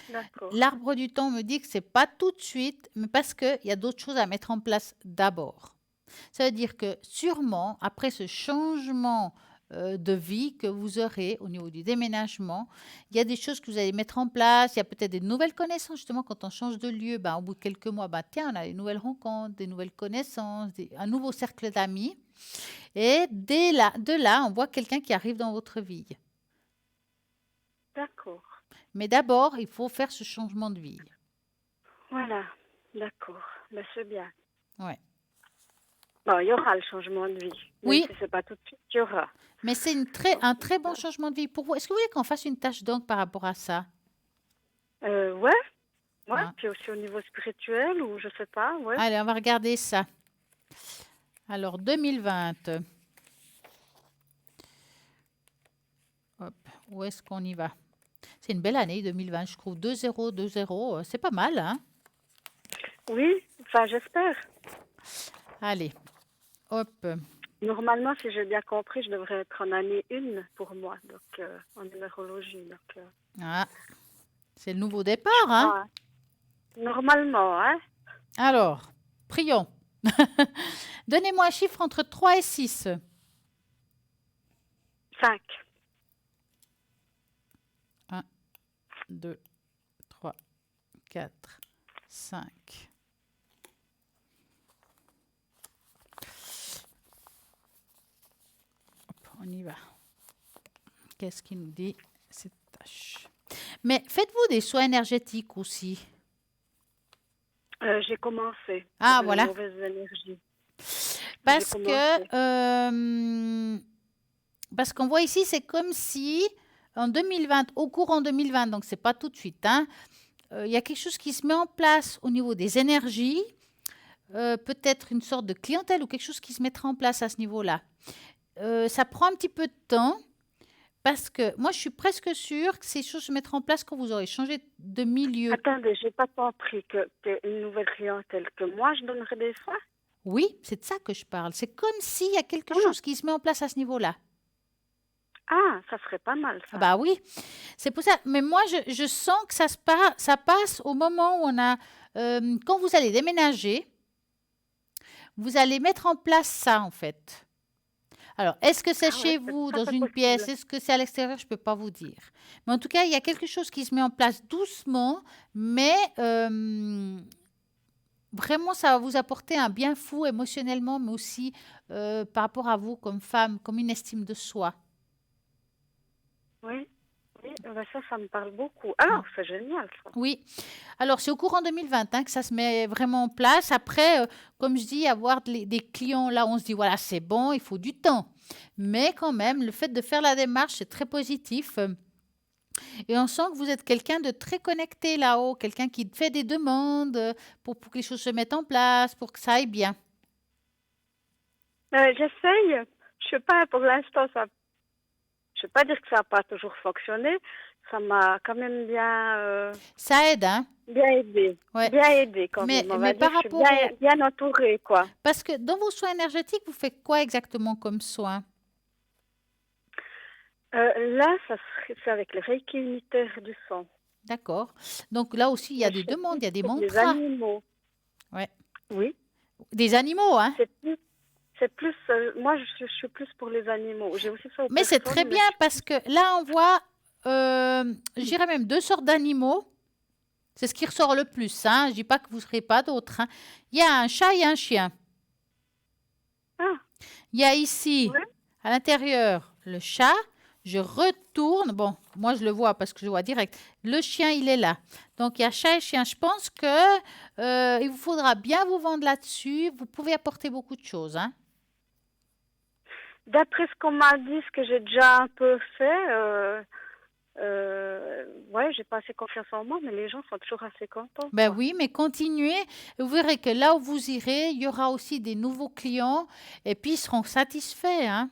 D'accord. L'arbre du temps me dit que c'est pas tout de suite, mais parce qu'il y a d'autres choses à mettre en place d'abord. Ça veut dire que sûrement, après ce changement de vie que vous aurez au niveau du déménagement, il y a des choses que vous allez mettre en place, il y a peut-être des nouvelles connaissances, justement, quand on change de lieu, ben, au bout de quelques mois, ben, tiens, on a des nouvelles rencontres, des nouvelles connaissances, un nouveau cercle d'amis. Et de là, on voit quelqu'un qui arrive dans votre vie. D'accord. Mais d'abord, il faut faire ce changement de vie. Voilà. D'accord. Ben, c'est bien. Ouais. Bon, il y aura le changement de vie. Oui. Même si c'est pas tout de suite, il y aura. Mais c'est un très bon changement de vie pour vous. Est-ce que vous voulez qu'on fasse une tâche d'encre par rapport à ça? Ouais. Ouais. Ah. Puis aussi au niveau spirituel ou je sais pas. Ouais. Allez, on va regarder ça. Alors, 2020. Hop, où est-ce qu'on y va? C'est une belle année, 2020, je trouve. 2-0, 2-0, c'est pas mal, hein? Oui. Enfin, j'espère. Allez, hop. Normalement, si j'ai bien compris, je devrais être en année 1 pour moi, donc en numérologie. Donc, Ah, c'est le nouveau départ, hein? Normalement, hein? Alors, prions. Donnez-moi un chiffre entre 3 et 6. 5. 1, 2, 3, 4, 5. Hop, on y va. Qu'est-ce qu'il nous dit cette tâche? Mais faites-vous des soins énergétiques aussi? J'ai commencé. Ah, pour voilà. les mauvaises énergies. Parce J'ai parce qu'on voit ici, c'est comme si en 2020, au courant 2020, donc c'est pas tout de suite, hein, il y a quelque chose qui se met en place au niveau des énergies, peut-être une sorte de clientèle ou quelque chose qui se mettra en place à ce niveau-là. Ça prend un petit peu de temps parce que moi, je suis presque sûre que ces choses se mettront en place quand vous aurez changé de milieu. Attendez, j'ai pas compris que une nouvelle clientèle, que moi je donnerais des soins? Oui, c'est de ça que je parle. C'est comme s'il y a quelque Ah. chose qui se met en place à ce niveau-là. Ah, ça serait pas mal, ça. Ah bah oui, c'est pour ça. Mais moi, je sens que ça passe au moment où on a, quand vous allez déménager, vous allez mettre en place ça en fait. Alors, est-ce que c'est Ah ouais, chez c'est vous, tout à dans fait une possible. pièce? Est-ce que c'est à l'extérieur? Je ne peux pas vous dire. Mais en tout cas, il y a quelque chose qui se met en place doucement, mais vraiment, ça va vous apporter un bien fou émotionnellement, mais aussi par rapport à vous comme femme, comme une estime de soi. Oui, oui, ben ça me parle beaucoup. Alors, c'est génial, ça. Oui. Alors, c'est au courant 2020 hein, que ça se met vraiment en place. Après, comme je dis, avoir des clients là, on se dit, voilà, c'est bon, il faut du temps. Mais quand même, le fait de faire la démarche, c'est très positif. Et on sent que vous êtes quelqu'un de très connecté là-haut, quelqu'un qui fait des demandes pour que les choses se mettent en place, pour que ça aille bien. J'essaye. Je sais pas, pour l'instant, je ne vais pas dire que ça n'a pas toujours fonctionné. Ça m'a quand même bien, Ça aide, hein? bien aidé. Ouais. Bien aidé quand Mais- même. On mais va par dire que je suis rapport bien entourée, quoi. Parce que dans vos soins énergétiques, vous faites quoi exactement comme soins? Là, c'est avec le Reiki unitaire du sang. D'accord. Donc là aussi, il y a des Je fais demandes, il y a des plus pour les mantras. animaux. Ouais. Oui. Des animaux, hein? C'est plus, moi, je suis plus pour les animaux. J'ai aussi fait aux Mais c'est personnes, très bien parce que là, on voit, je dirais même 2 sortes d'animaux. C'est ce qui ressort le plus. Hein. Je ne dis pas que vous ne serez pas d'autres. Hein. Il y a un chat et un chien. Ah. Il y a ici, Ouais. à l'intérieur, le chat. Je retourne. Bon, moi, je le vois parce que je vois direct. Le chien, il est là. Donc, il y a chat et chien. Je pense que il vous faudra bien vous vendre là-dessus. Vous pouvez apporter beaucoup de choses, hein. D'après ce qu'on m'a dit, ce que j'ai déjà un peu fait, ouais, j'ai pas assez confiance en moi, mais les gens sont toujours assez contents, Ben quoi. oui, mais continuez. Vous verrez que là où vous irez, il y aura aussi des nouveaux clients et puis ils seront satisfaits, hein.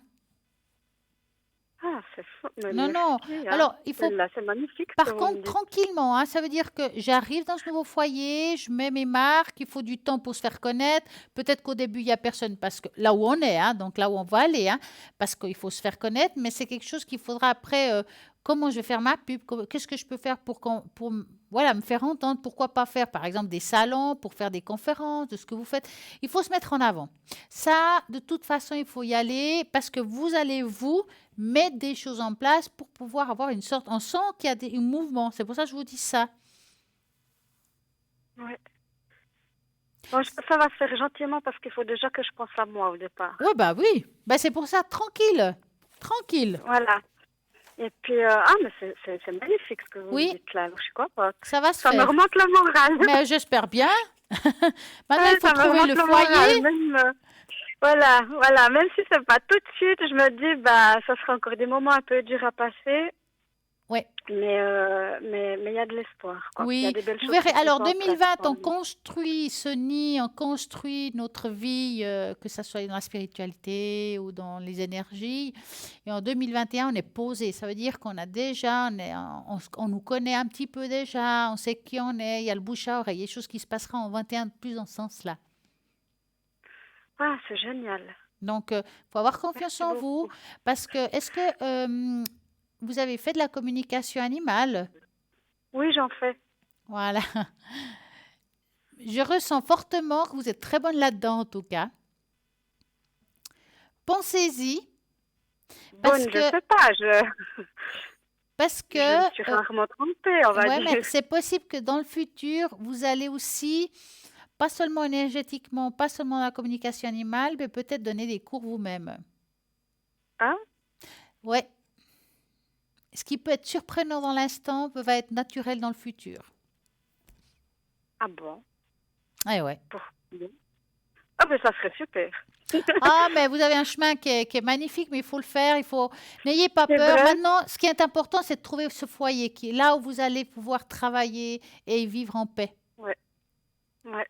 Ah, c'est fou, mais Non, non. merci, hein. Alors, il faut Là, c'est magnifique ce que par vous contre, me dites. tranquillement, hein, ça veut dire que j'arrive dans ce nouveau foyer, je mets mes marques, il faut du temps pour se faire connaître. Peut-être qu'au début, il n'y a personne parce que là où on est, hein, donc là où on va aller, hein, parce qu'il faut se faire connaître, mais c'est quelque chose qu'il faudra après. Comment je vais faire ma pub? Qu'est-ce que je peux faire voilà, me faire entendre? Pourquoi pas faire, par exemple, des salons pour faire des conférences de ce que vous faites? Il faut se mettre en avant. Ça, de toute façon, il faut y aller parce que vous allez, vous, mettre des choses en place pour pouvoir avoir une sorte. On sent qu'il y a un mouvement. C'est pour ça que je vous dis ça. Ouais. Bon, ça va se faire gentiment parce qu'il faut déjà que je pense à moi au départ. Oui, bah oui. Bah, c'est pour ça, tranquille. Tranquille. Voilà. Et puis, mais c'est magnifique ce que vous me Oui, dites là. Alors, je suis contente. ça va se Ça me faire. remonte le moral. Mais j'espère bien. Maintenant, Ouais, il faut ça me trouver remonte le le moral. foyer. Même, voilà. Même si c'est pas tout de suite, je me dis, bah, ça sera encore des moments un peu durs à passer. Oui, Mais il y a de l'espoir, quoi. Il y a oui. des belles Vous choses verrez. qui se Alors, mettent en place 2020, quand on même. construit ce nid, on construit notre vie, que ce soit dans la spiritualité ou dans les énergies. Et en 2021, on est posé. Ça veut dire qu'on a déjà, on nous connaît un petit peu déjà, on sait qui on est, il y a le bouche à oreille, il y a des choses qui se passeront en 21 de plus dans ce sens-là. Ah, c'est génial. Donc, il faut avoir confiance Merci en vous beaucoup. parce que est-ce que vous avez fait de la communication animale? Oui, j'en fais. Voilà. Je ressens fortement que vous êtes très bonne là-dedans, en tout cas. Pensez-y, parce Bonne, je que, sais pas. parce Je me que, suis rarement trompée, on va ouais, mais dire. c'est possible que dans le futur, vous allez aussi, pas seulement énergétiquement, pas seulement dans la communication animale, mais peut-être donner des cours vous-même. Hein? Ouais. Ce qui peut être surprenant dans l'instant va être naturel dans le futur. Ah bon? Ouais, ouais. Pour... Ah, mais ça serait super. Ah, mais vous avez un chemin qui est magnifique, mais il faut le faire. N'ayez pas C'est peur. vrai? Maintenant, ce qui est important, c'est de trouver ce foyer qui est là où vous allez pouvoir travailler et vivre en paix. Ouais, ouais.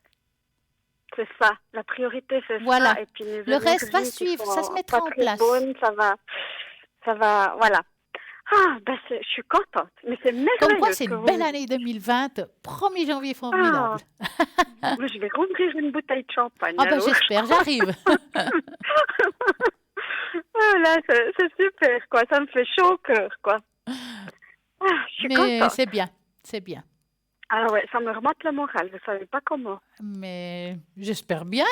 C'est ça. La priorité, c'est Voilà. ça. Et puis les Le reste va énergies qui suivre. Ça se sont mettra pas en très place. bonnes, voilà. Ah, ben je suis contente. Mais c'est Comme quoi, merveilleux ce c'est que une vous belle me dites. année 2020. 1er janvier Ah, formidable. moi, je vais rouvrir une bouteille de champagne Ah ben alors. j'espère, j'arrive. Ah, là, c'est super, quoi. Ça me fait chaud au cœur, quoi. Ah, je suis Mais contente. c'est bien, c'est bien. Ah ouais, ça me remonte le moral. Vous savez pas comment. Mais j'espère bien.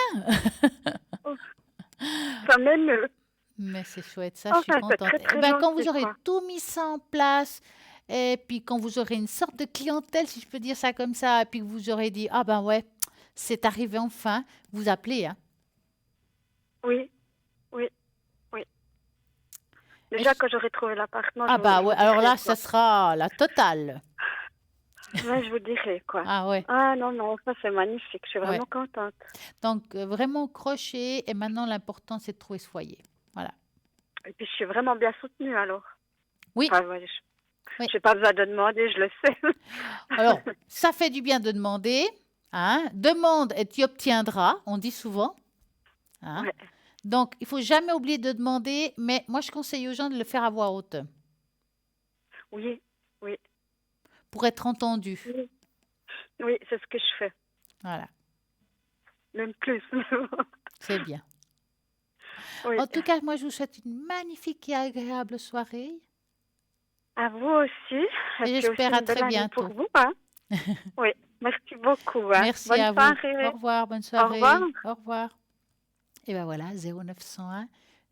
Oh, ça m'émeut. Mais c'est chouette, ça, je suis Enfin, c'est contente. très, Et très ben, quand vous gentil, aurez quoi. tout mis ça en place, et puis quand vous aurez une sorte de clientèle, si je peux dire ça comme ça, et puis que vous aurez dit, ah ben ouais, c'est arrivé enfin, vous appelez, hein. Oui, oui, oui. Et Déjà que j'aurais trouvé l'appartement, ah bah je vous ouais, alors dirai, là, ça quoi. sera la totale. Ouais, je vous dirai, quoi. Ah ouais, Ah non, non, ça c'est magnifique. Je suis ouais. vraiment contente. Donc, vraiment crochet, et maintenant, l'important, c'est de trouver ce foyer. Voilà. Et puis, je suis vraiment bien soutenue, alors. Oui, Enfin, ouais, oui. j'ai pas besoin de demander, je le sais. Alors, ça fait du bien de demander, hein. Demande et tu obtiendras, on dit souvent, hein. Ouais, Donc, il faut jamais oublier de demander, mais moi, je conseille aux gens de le faire à voix haute oui, oui, pour être entendu. oui. Oui, c'est ce que je fais. Voilà, Même plus. c'est bien. Oui. En tout cas, moi, je vous souhaite une magnifique et agréable soirée À vous aussi. Et et puis aussi j'espère à une très belle année pour bientôt. vous, hein. Oui, merci beaucoup, hein. Merci Bonne à vous. Au soirée. revoir, bonne Au revoir. soirée. Au revoir. Et ben voilà, 0901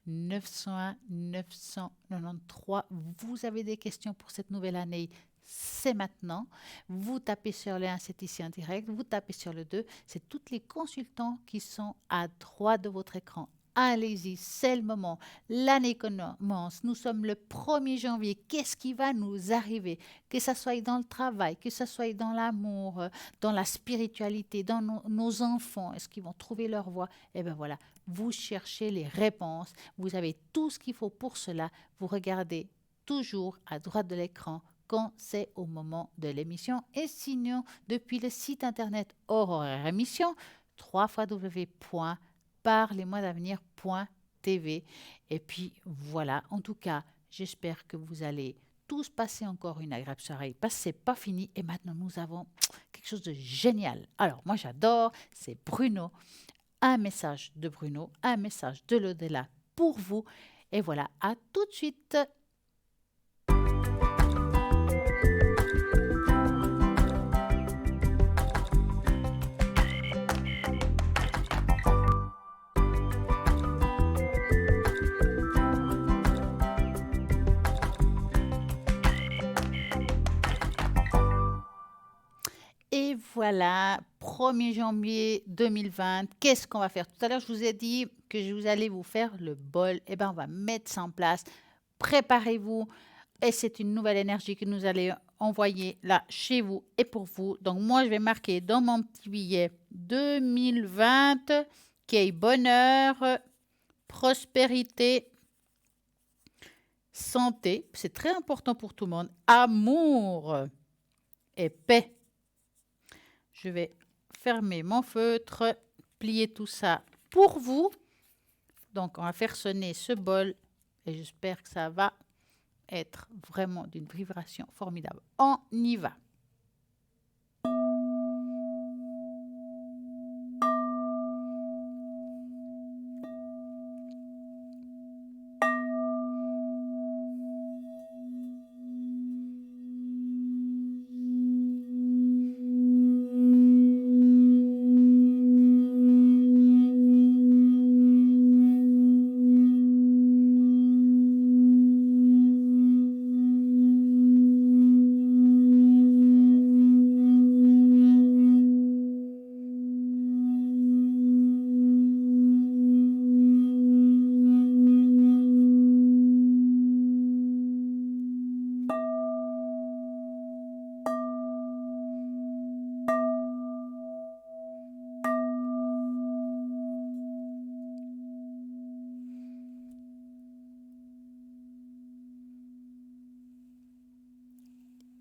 901 993. Vous avez des questions pour cette nouvelle année? C'est maintenant. Vous tapez sur le 1, c'est ici en direct. Vous tapez sur le 2, c'est tous les consultants qui sont à droite de votre écran. allez-y, c'est le moment. L'année commence, nous sommes le 1er janvier. Qu'est-ce qui va nous arriver? Que ça soit dans le travail, que ça soit dans l'amour, dans la spiritualité, dans nos enfants, est-ce qu'ils vont trouver leur voie? Eh bien voilà, vous cherchez les réponses, vous avez tout ce qu'il faut pour cela. Vous regardez toujours à droite de l'écran quand c'est au moment de l'émission. Et sinon, depuis le site internet Horaire Émission, www.parlez-moi-d'avenir.tv. Et puis voilà, en tout cas, j'espère que vous allez tous passer encore une agréable soirée parce que c'est pas fini et maintenant nous avons quelque chose de génial. Alors moi j'adore, c'est Bruno, un message de Bruno, un message de l'au-delà pour vous. Et voilà, à tout de suite. Et voilà, 1er janvier 2020, qu'est-ce qu'on va faire? Tout à l'heure, je vous ai dit que vous allez vous faire le bol. Eh bien, on va mettre ça en place. Préparez-vous. Et c'est une nouvelle énergie que nous allons envoyer là, chez vous et pour vous. Donc, moi, je vais marquer dans mon petit billet 2020, qui est bonheur, prospérité, santé. C'est très important pour tout le monde. Amour et paix. Je vais fermer mon feutre, plier tout ça pour vous. Donc, on va faire sonner ce bol et j'espère que ça va être vraiment d'une vibration formidable. On y va.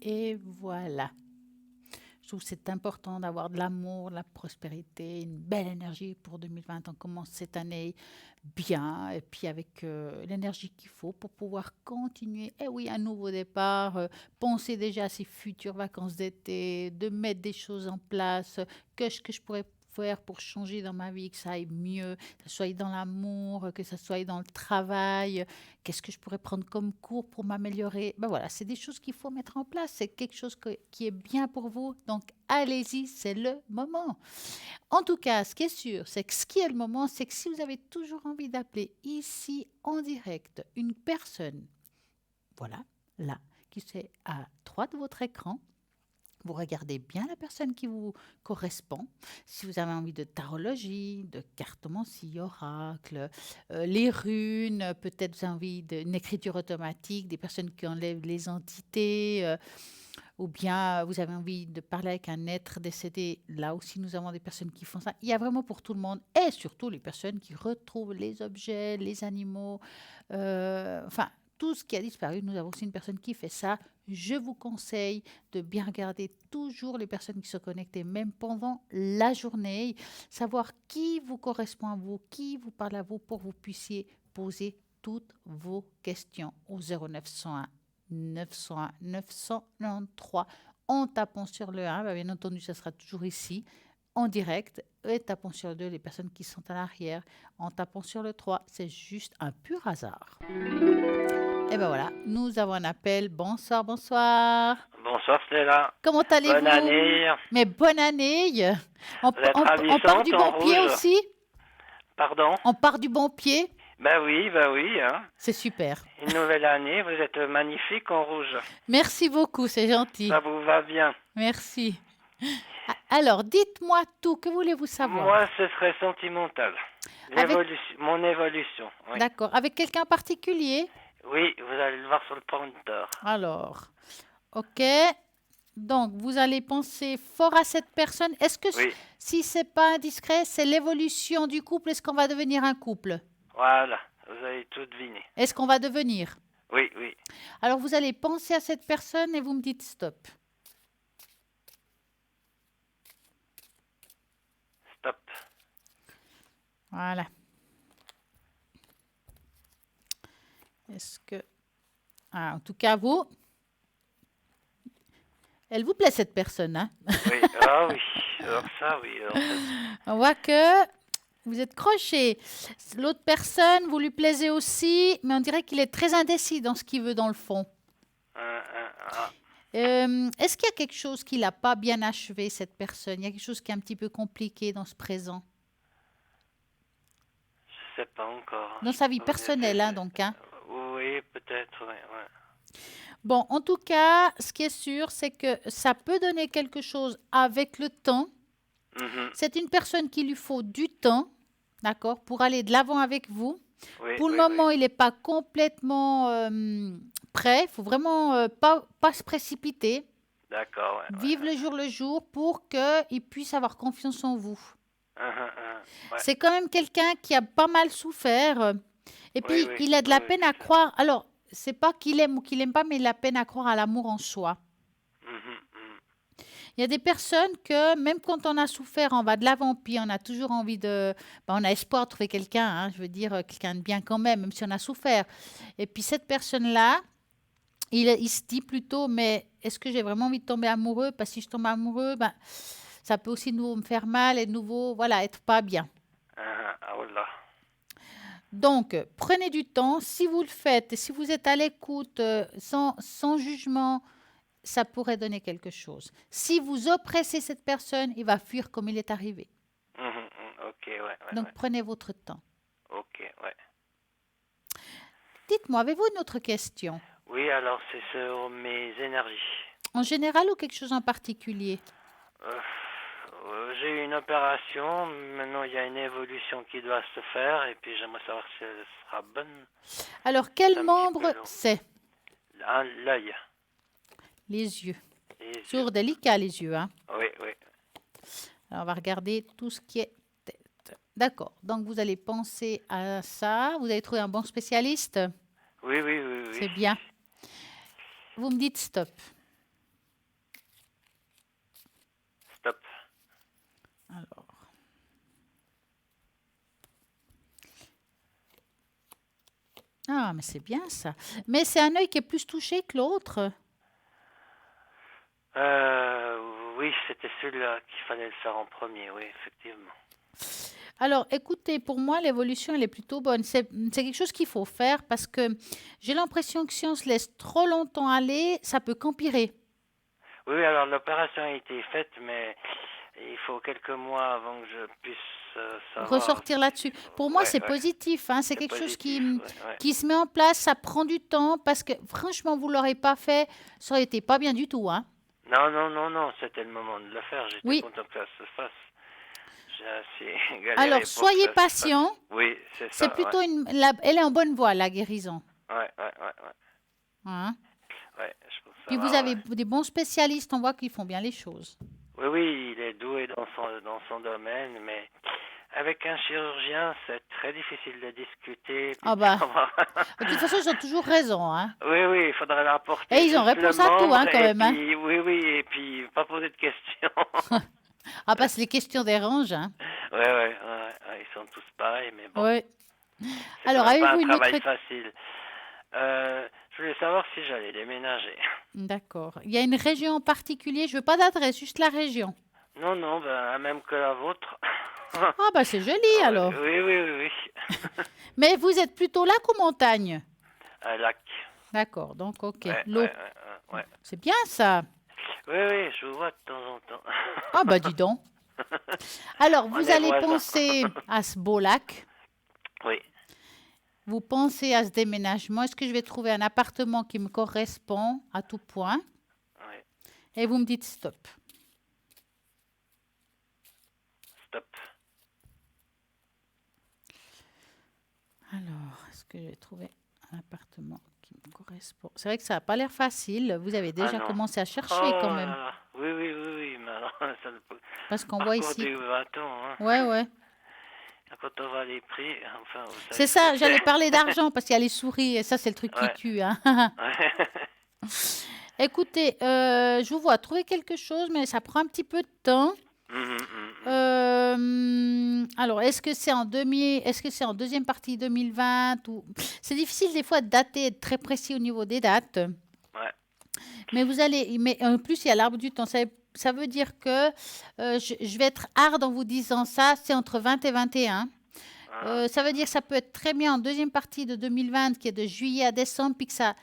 Et voilà. Je trouve que c'est important d'avoir de l'amour, de la prospérité, une belle énergie pour 2020. On commence cette année bien et puis avec l'énergie qu'il faut pour pouvoir continuer. Et oui, un nouveau départ, penser déjà à ses futures vacances d'été, de mettre des choses en place, qu'est-ce que je pourrais faire pour changer dans ma vie, que ça aille mieux, que ça soit dans l'amour, que ça soit dans le travail, qu'est-ce que je pourrais prendre comme cours pour m'améliorer. Ben voilà, c'est des choses qu'il faut mettre en place, c'est quelque chose qui est bien pour vous, donc allez-y, c'est le moment. En tout cas, ce qui est sûr, c'est que ce qui est le moment, c'est que si vous avez toujours envie d'appeler ici en direct une personne, voilà, là, qui est à droite de votre écran, vous regardez bien la personne qui vous correspond. Si vous avez envie de tarologie, de cartomancie, oracle, les runes, peut-être vous avez envie d'une écriture automatique, des personnes qui enlèvent les entités, ou bien vous avez envie de parler avec un être décédé. Là aussi, nous avons des personnes qui font ça. Il y a vraiment pour tout le monde, et surtout les personnes qui retrouvent les objets, les animaux, enfin, tout ce qui a disparu. Nous avons aussi une personne qui fait ça. Je vous conseille de bien regarder toujours les personnes qui sont connectées, même pendant la journée, savoir qui vous correspond à vous, qui vous parle à vous, pour que vous puissiez poser toutes vos questions au 0901 901 993 en tapant sur le 1. Bien entendu, ça sera toujours ici, en direct, et tapons sur le 2, les personnes qui sont à l'arrière, en tapant sur le 3. C'est juste un pur hasard. Et ben voilà, nous avons un appel. Bonsoir, bonsoir. Bonsoir Stella. Comment allez-vous? Bonne année. Mais bonne année. On part du en bon pied rouge. aussi? Pardon? On part du bon pied? Bah oui. Hein. C'est super. Une nouvelle année, vous êtes magnifique en rouge. Merci beaucoup, c'est gentil. Ça vous va bien. Merci. Alors, dites-moi tout. Que voulez-vous savoir? Moi, ce serait sentimental. Mon évolution. Oui. D'accord. Avec quelqu'un en particulier? Oui, vous allez le voir sur le pointeur. Alors, ok. Donc, vous allez penser fort à cette personne. Est-ce que, Oui, si c'est pas indiscret, c'est l'évolution du couple? Est-ce qu'on va devenir un couple? voilà. Vous avez tout deviné. Est-ce qu'on va devenir? Oui, oui. Alors, vous allez penser à cette personne et vous me dites stop. Stop. Voilà. Est-ce que... Ah, en tout cas, vous... Elle vous plaît, cette personne, hein? Oui, ah oui. Alors ça, oui. Alors ça, On voit que vous êtes croché. L'autre personne, vous lui plaisez aussi, mais on dirait qu'il est très indécis dans ce qu'il veut dans le fond. ah, Est-ce qu'il y a quelque chose qu'il n'a pas bien achevé, cette personne? Il y a quelque chose qui est un petit peu compliqué dans ce présent? je sais pas encore. Dans sa vie personnelle, hein, donc, hein? Oui, peut-être, oui. Ouais. Bon, en tout cas, ce qui est sûr, c'est que ça peut donner quelque chose avec le temps. Mhm. C'est une personne qu'il lui faut du temps, d'accord, pour aller de l'avant avec vous. Oui, Pour le oui, moment, il n'est pas complètement prêt. Il faut vraiment pas se précipiter. D'accord, ouais. Vivre le jour pour qu'il puisse avoir confiance en vous. Ouais. C'est quand même quelqu'un qui a pas mal souffert. Et puis, Oui, il a de la oui, peine c'est à ça. croire. Alors, c'est pas qu'il aime ou qu'il aime pas, mais il a peine à croire à l'amour en soi. Mhm. Il y a des personnes que, même quand on a souffert, on va de l'avant, puis on a toujours envie de... ben, on a espoir de trouver quelqu'un, hein, je veux dire, quelqu'un de bien quand même si on a souffert. Et puis cette personne-là, il se dit plutôt, mais est-ce que j'ai vraiment envie de tomber amoureux? Parce que si je tombe amoureux, ben, ça peut aussi de nouveau me faire mal et de nouveau, voilà, être pas bien. Ah, oh là. Donc, prenez du temps. Si vous le faites, et si vous êtes à l'écoute, sans jugement, ça pourrait donner quelque chose. Si vous oppressez cette personne, il va fuir comme il est arrivé. Ok, ouais. Donc, prenez votre temps. Ok, ouais. Dites-moi, avez-vous une autre question? Oui, alors c'est sur mes énergies. En général ou quelque chose en particulier? J'ai eu une opération, maintenant il y a une évolution qui doit se faire et puis j'aimerais savoir si elle sera bonne. Alors, C'est quel un petit membre peu long. c'est? L'œil. Les yeux. Les yeux. Toujours délicat, les yeux, hein? Oui, oui. Alors, on va regarder tout ce qui est tête. D'accord. Donc, vous allez penser à ça. Vous avez trouvé un bon spécialiste? Oui, oui, oui, oui. C'est bien. Vous me dites stop. Stop. Alors. Ah, mais c'est bien ça. Mais c'est un œil qui est plus touché que l'autre. Oui, c'était celui-là qu'il fallait le faire en premier, oui, effectivement. Alors, écoutez, pour moi, l'évolution, elle est plutôt bonne. C'est quelque chose qu'il faut faire parce que j'ai l'impression que si on se laisse trop longtemps aller, ça peut qu'empirer. Oui, alors l'opération a été faite, mais il faut quelques mois avant que je puisse savoir. Ressortir là-dessus. Pour moi, Ouais, c'est ouais. positif, hein. C'est C'est quelque chose positif, ouais. qui se met en place. Ça prend du temps parce que, franchement, vous ne l'aurez pas fait. Ça aurait été pas bien du tout, hein. Non, c'était le moment de le faire. J'étais Oui. content que ça se fasse. J'ai assez galéré Alors, pour soyez que ça se fasse. patient. Oui, c'est ça. C'est plutôt elle est en bonne voie, la guérison. Ouais. Hein. Ouais, je pense que ça Puis va, vous avez ouais. des bons spécialistes, on voit qu'ils font bien les choses. Oui, il est doué dans son domaine, mais avec un chirurgien, c'est très difficile de discuter. Ah bah, de toute façon, ils ont toujours raison, hein. Oui, il faudrait leur apporter. Et ils ont juste réponse le à tout, hein, membre, quand et même, hein. puis, oui, et puis pas poser de questions. Ah bah, c'est les questions dérangent, hein. Ouais, ils sont tous pareils, mais bon. Oui. C'est Alors, quand même pas avez-vous un une travail autre... facile. Je voulais savoir si j'allais déménager. D'accord. Il y a une région en particulier, je veux pas d'adresse, juste la région. Non, ben, même que la vôtre. Ah bah, c'est joli, alors. Oui. Mais vous êtes plutôt lac ou montagne? Un lac. D'accord, donc ok. Ouais, L'eau. ouais. C'est bien ça. Oui, je vous vois de temps en temps. Ah bah, dis donc. Alors, On vous est allez voisins. penser à ce beau lac. Oui. Vous pensez à ce déménagement. Est-ce que je vais trouver un appartement qui me correspond à tout point? Oui. Et vous me dites stop. top. Alors, est-ce que j'ai trouvé un appartement qui me correspond? C'est vrai que ça n'a pas l'air facile. Vous avez Ah déjà non. commencé à Oh chercher quand là même. là. Oui, oui, oui, oui, mais alors, ça ne peut... Parce qu'on voit Parcours ici. du 20 ans, hein. Ouais, ouais. Quand on voit les prix, enfin, vous C'est savez ce que ça, j'allais c'est. parler d'argent parce qu'il y a les souris et ça, c'est le truc qui Ouais, tue, hein. ouais. Écoutez, je vous vois trouver quelque chose, mais ça prend un petit peu de temps. Alors, est-ce que c'est en deuxième partie 2020 ou... C'est difficile des fois de dater, être très précis au niveau des dates. Ouais. Mais en plus, il y a l'arbre du temps. Ça veut dire que je vais être hard en vous disant ça, c'est entre 20 et 21. Ah, Ça veut dire que ça peut être très bien en deuxième partie de 2020, qui est de juillet à décembre, puis que ça,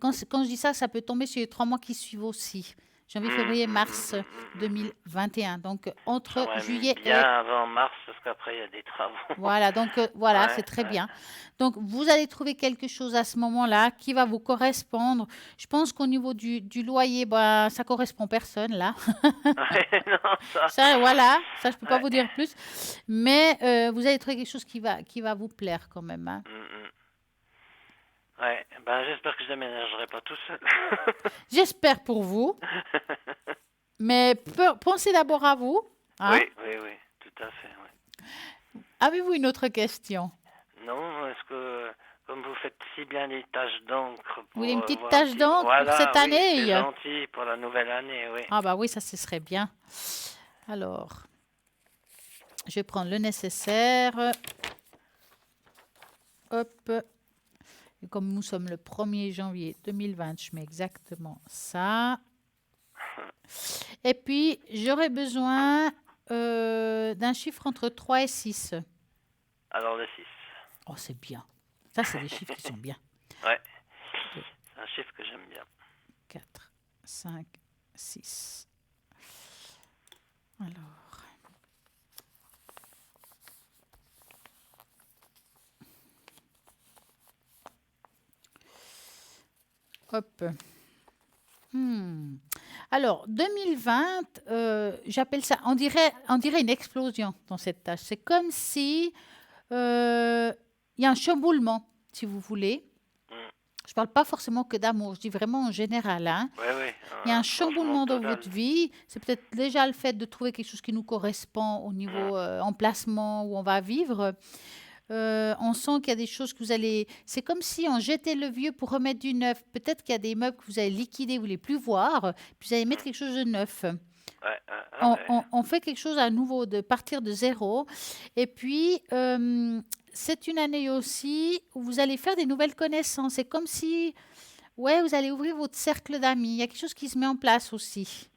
quand je dis ça, ça peut tomber sur les 3 mois qui suivent aussi. Janvier, février, mars 2021. Donc, entre j'aimerais juillet bien et... avant mars, parce qu'après, il y a des travaux. Voilà, donc voilà, c'est Ouais, très ouais. bien. Donc, vous allez trouver quelque chose à ce moment-là qui va vous correspondre. Je pense qu'au niveau du loyer, bah, ça correspond personne, là. Ouais, non, ça. Ça, voilà, ça, je peux pas Ouais. vous dire plus. Mais vous allez trouver quelque chose qui va vous plaire quand même, hein. Ouais, ben j'espère que je déménagerai pas tout seul. J'espère pour vous, mais pensez d'abord à vous, hein. Oui, oui, oui, tout à fait, oui. Avez-vous une autre question? Non, est-ce que, comme vous faites si bien les tâches d'encre Vous voulez une pour petite voir un tache petit... d'encre pour Voilà, cette oui, c'est année? gentil pour la nouvelle année, oui. Ah bah oui, ça, ce serait bien. Alors, je vais prendre le nécessaire. Hop. Et comme nous sommes le 1er janvier 2020, je mets exactement ça. Et puis, j'aurais besoin d'un chiffre entre 3 et 6. Alors le 6. Oh, c'est bien. Ça, c'est des chiffres qui sont bien. Ouais, 2, c'est un chiffre que j'aime bien. 4, 5, 6. Alors. Hop. Alors, 2020, j'appelle ça, on dirait une explosion dans cette tâche. C'est comme si il y a un chamboulement, si vous voulez. Je ne parle pas forcément que d'amour, je dis vraiment en général, hein. Oui, oui. Il y a un Changement chamboulement dans total. votre vie. C'est peut-être déjà le fait de trouver quelque chose qui nous correspond au niveau emplacement où on va vivre. On sent qu'il y a des choses que vous allez... C'est comme si on jetait le vieux pour remettre du neuf. Peut-être qu'il y a des meubles que vous allez liquider, vous ne voulez plus voir, puis vous allez mettre quelque chose de neuf. Ouais, On fait quelque chose à nouveau, de partir de zéro. Et puis, c'est une année aussi où vous allez faire des nouvelles connaissances. C'est comme si, ouais, vous allez ouvrir votre cercle d'amis. Il y a quelque chose qui se met en place aussi.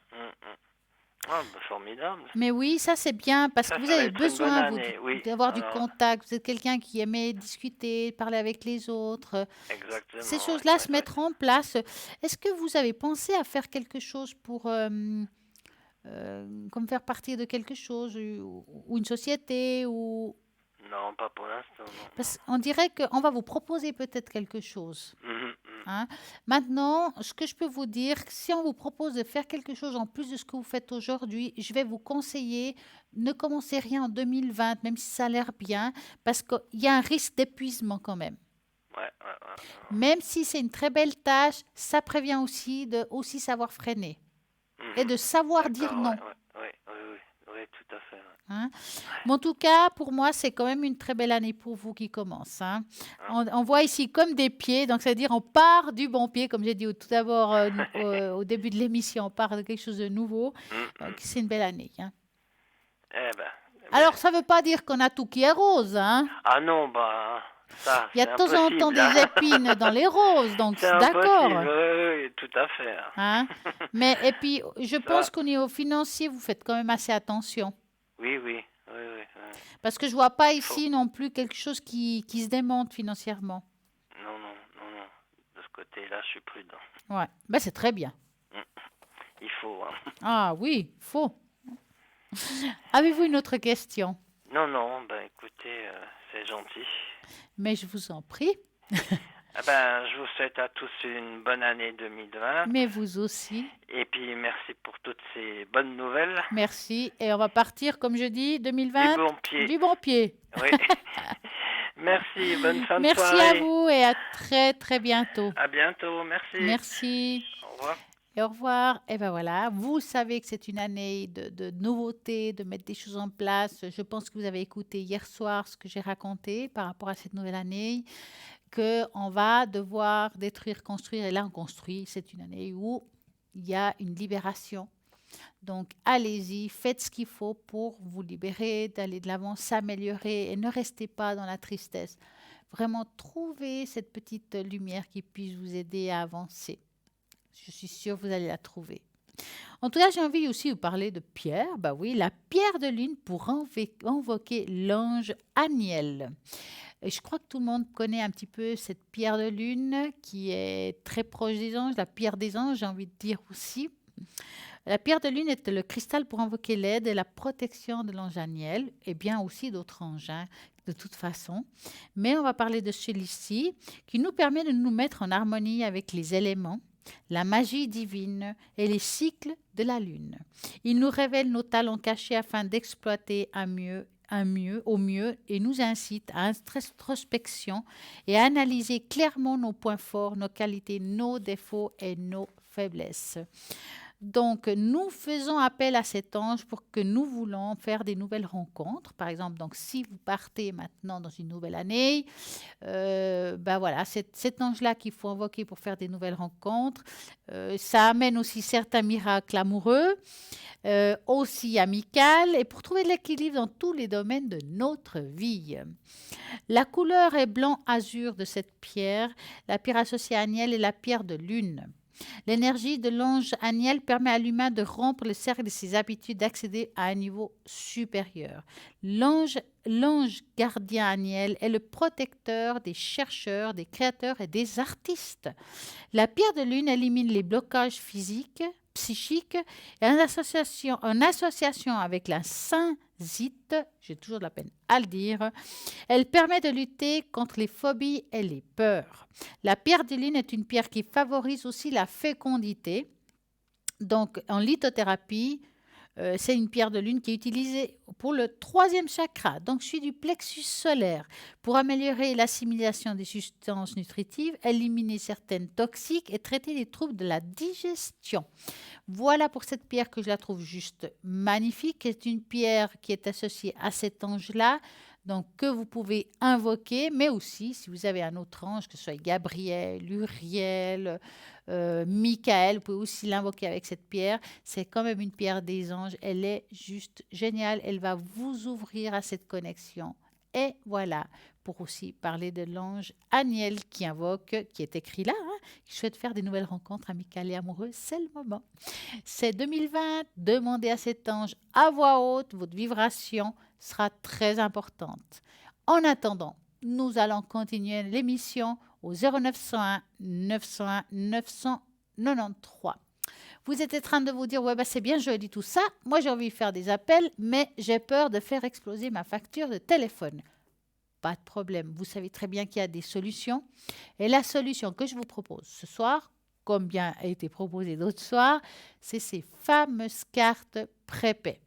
Ah, bah, formidable. Mais oui, ça c'est bien parce Ça que vous va avez être une bonne besoin, vous, année, oui. d'avoir du Alors, contact. Vous êtes quelqu'un qui aimait discuter, parler avec les autres. exactement. Ces ouais, choses-là se ouais, ouais. mettront en place. Est-ce que vous avez pensé à faire quelque chose pour, comme faire partie de quelque chose, ou une société, ou... Non, pas pour l'instant, non. Parce qu'on dirait qu'on va vous proposer peut-être quelque chose, hein. Maintenant, ce que je peux vous dire, si on vous propose de faire quelque chose en plus de ce que vous faites aujourd'hui, je vais vous conseiller, ne commencez rien en 2020, même si ça a l'air bien, parce qu'il y a un risque d'épuisement quand même. Ouais, ouais, ouais. Même si c'est une très belle tâche, ça prévient aussi de aussi savoir freiner et de savoir dire D'accord, non, ouais, ouais, oui, oui, oui, tout à fait. Ouais. hein. Mais en tout cas, pour moi, c'est quand même une très belle année pour vous qui commence, hein. On voit ici comme des pieds, donc ça veut dire on part du bon pied, comme j'ai dit tout d'abord au début de l'émission, on part de quelque chose de nouveau. Donc c'est une belle année, hein. Eh ben, Alors, ça ne veut pas dire qu'on a tout qui est rose, hein. ah non, bah, ça, Il y a c'est de temps en temps impossible. des épines dans les roses, donc C'est d'accord, impossible, oui, oui, tout à fait. hein. Mais et puis, je Ça, pense qu'au niveau financier, vous faites quand même assez attention. oui, oui, oui, oui. Parce que je vois pas Faut... ici non plus quelque chose qui se démonte financièrement. Non, non, non, non. De ce côté-là, je suis prudent. Ouais, ben, c'est très bien. Il faut, hein. Ah oui, faut. Avez-vous une autre question? Non, non, ben écoutez, c'est gentil. Mais je vous en prie. Ah ben, je vous souhaite à tous une bonne année 2020. Mais vous aussi. Et puis, merci pour toutes ces bonnes nouvelles. Merci. Et on va partir, comme je dis, Du 2020, bon pied. du bon pied. Oui. Merci, bonne fin de Merci à soirée. vous et à très très bientôt. À bientôt, merci. Merci. Au revoir. Et au revoir. Et ben voilà, vous savez que c'est une année de nouveautés, de mettre des choses en place. Je pense que vous avez écouté hier soir ce que j'ai raconté par rapport à cette nouvelle année, qu'on va devoir détruire, construire. Et là, on construit. C'est une année où il y a une libération. Donc, allez-y, faites ce qu'il faut pour vous libérer, d'aller de l'avant, s'améliorer et ne restez pas dans la tristesse. Vraiment, trouvez cette petite lumière qui puisse vous aider à avancer. Je suis sûre que vous allez la trouver. En tout cas, j'ai envie aussi de vous parler de pierre. Bah oui, la pierre de lune pour invoquer l'ange Aniel. Et je crois que tout le monde connaît un petit peu cette pierre de lune qui est très proche des anges, la pierre des anges, j'ai envie de dire aussi. La pierre de lune est le cristal pour invoquer l'aide et la protection de l'ange Aniel, et bien aussi d'autres anges, hein, de toute façon. Mais on va parler de celui-ci qui nous permet de nous mettre en harmonie avec les éléments, la magie divine et les cycles de la lune. Il nous révèle nos talents cachés afin d'exploiter au mieux et nous incite à introspection et à analyser clairement nos points forts, nos qualités, nos défauts et nos faiblesses. Donc, nous faisons appel à cet ange pour que nous voulons faire des nouvelles rencontres. Par exemple, donc, si vous partez maintenant dans une nouvelle année, ben voilà, c'est cet ange-là qu'il faut invoquer pour faire des nouvelles rencontres. Ça amène aussi certains miracles amoureux, aussi amicales, et pour trouver de l'équilibre dans tous les domaines de notre vie. La couleur est blanc-azur de cette pierre. La pierre associée à Aniel est la pierre de lune. L'énergie de l'ange Aniel permet à l'humain de rompre le cercle de ses habitudes, d'accéder à un niveau supérieur. L'ange gardien Aniel est le protecteur des chercheurs, des créateurs et des artistes. La pierre de lune élimine les blocages physiques, psychiques et en association avec la synzite, j'ai toujours de la peine à le dire, elle permet de lutter contre les phobies et les peurs. La pierre de lune est une pierre qui favorise aussi la fécondité. Donc, en lithothérapie, c'est une pierre de lune qui est utilisée pour le troisième chakra, donc celui du plexus solaire, pour améliorer l'assimilation des substances nutritives, éliminer certaines toxiques et traiter les troubles de la digestion. Voilà pour cette pierre que je la trouve juste magnifique. C'est une pierre qui est associée à cet ange-là, donc que vous pouvez invoquer, mais aussi si vous avez un autre ange, que ce soit Gabriel, Uriel, Michael, vous pouvez aussi l'invoquer avec cette pierre. C'est quand même une pierre des anges. Elle est juste géniale. Elle va vous ouvrir à cette connexion. Et voilà, pour aussi parler de l'ange Aniel qui invoque, qui est écrit là, hein, qui souhaite faire des nouvelles rencontres amicales et amoureuses. C'est le moment. C'est 2020. Demandez à cet ange à voix haute. Votre vibration sera très importante. En attendant, nous allons continuer l'émission au 0901 901 993. Vous êtes en train de vous dire, ouais, bah, c'est bien joli tout ça. Moi, j'ai envie de faire des appels, mais j'ai peur de faire exploser ma facture de téléphone. Pas de problème. Vous savez très bien qu'il y a des solutions. Et la solution que je vous propose ce soir, comme bien a été proposé d'autres soirs, c'est ces fameuses cartes prépaies.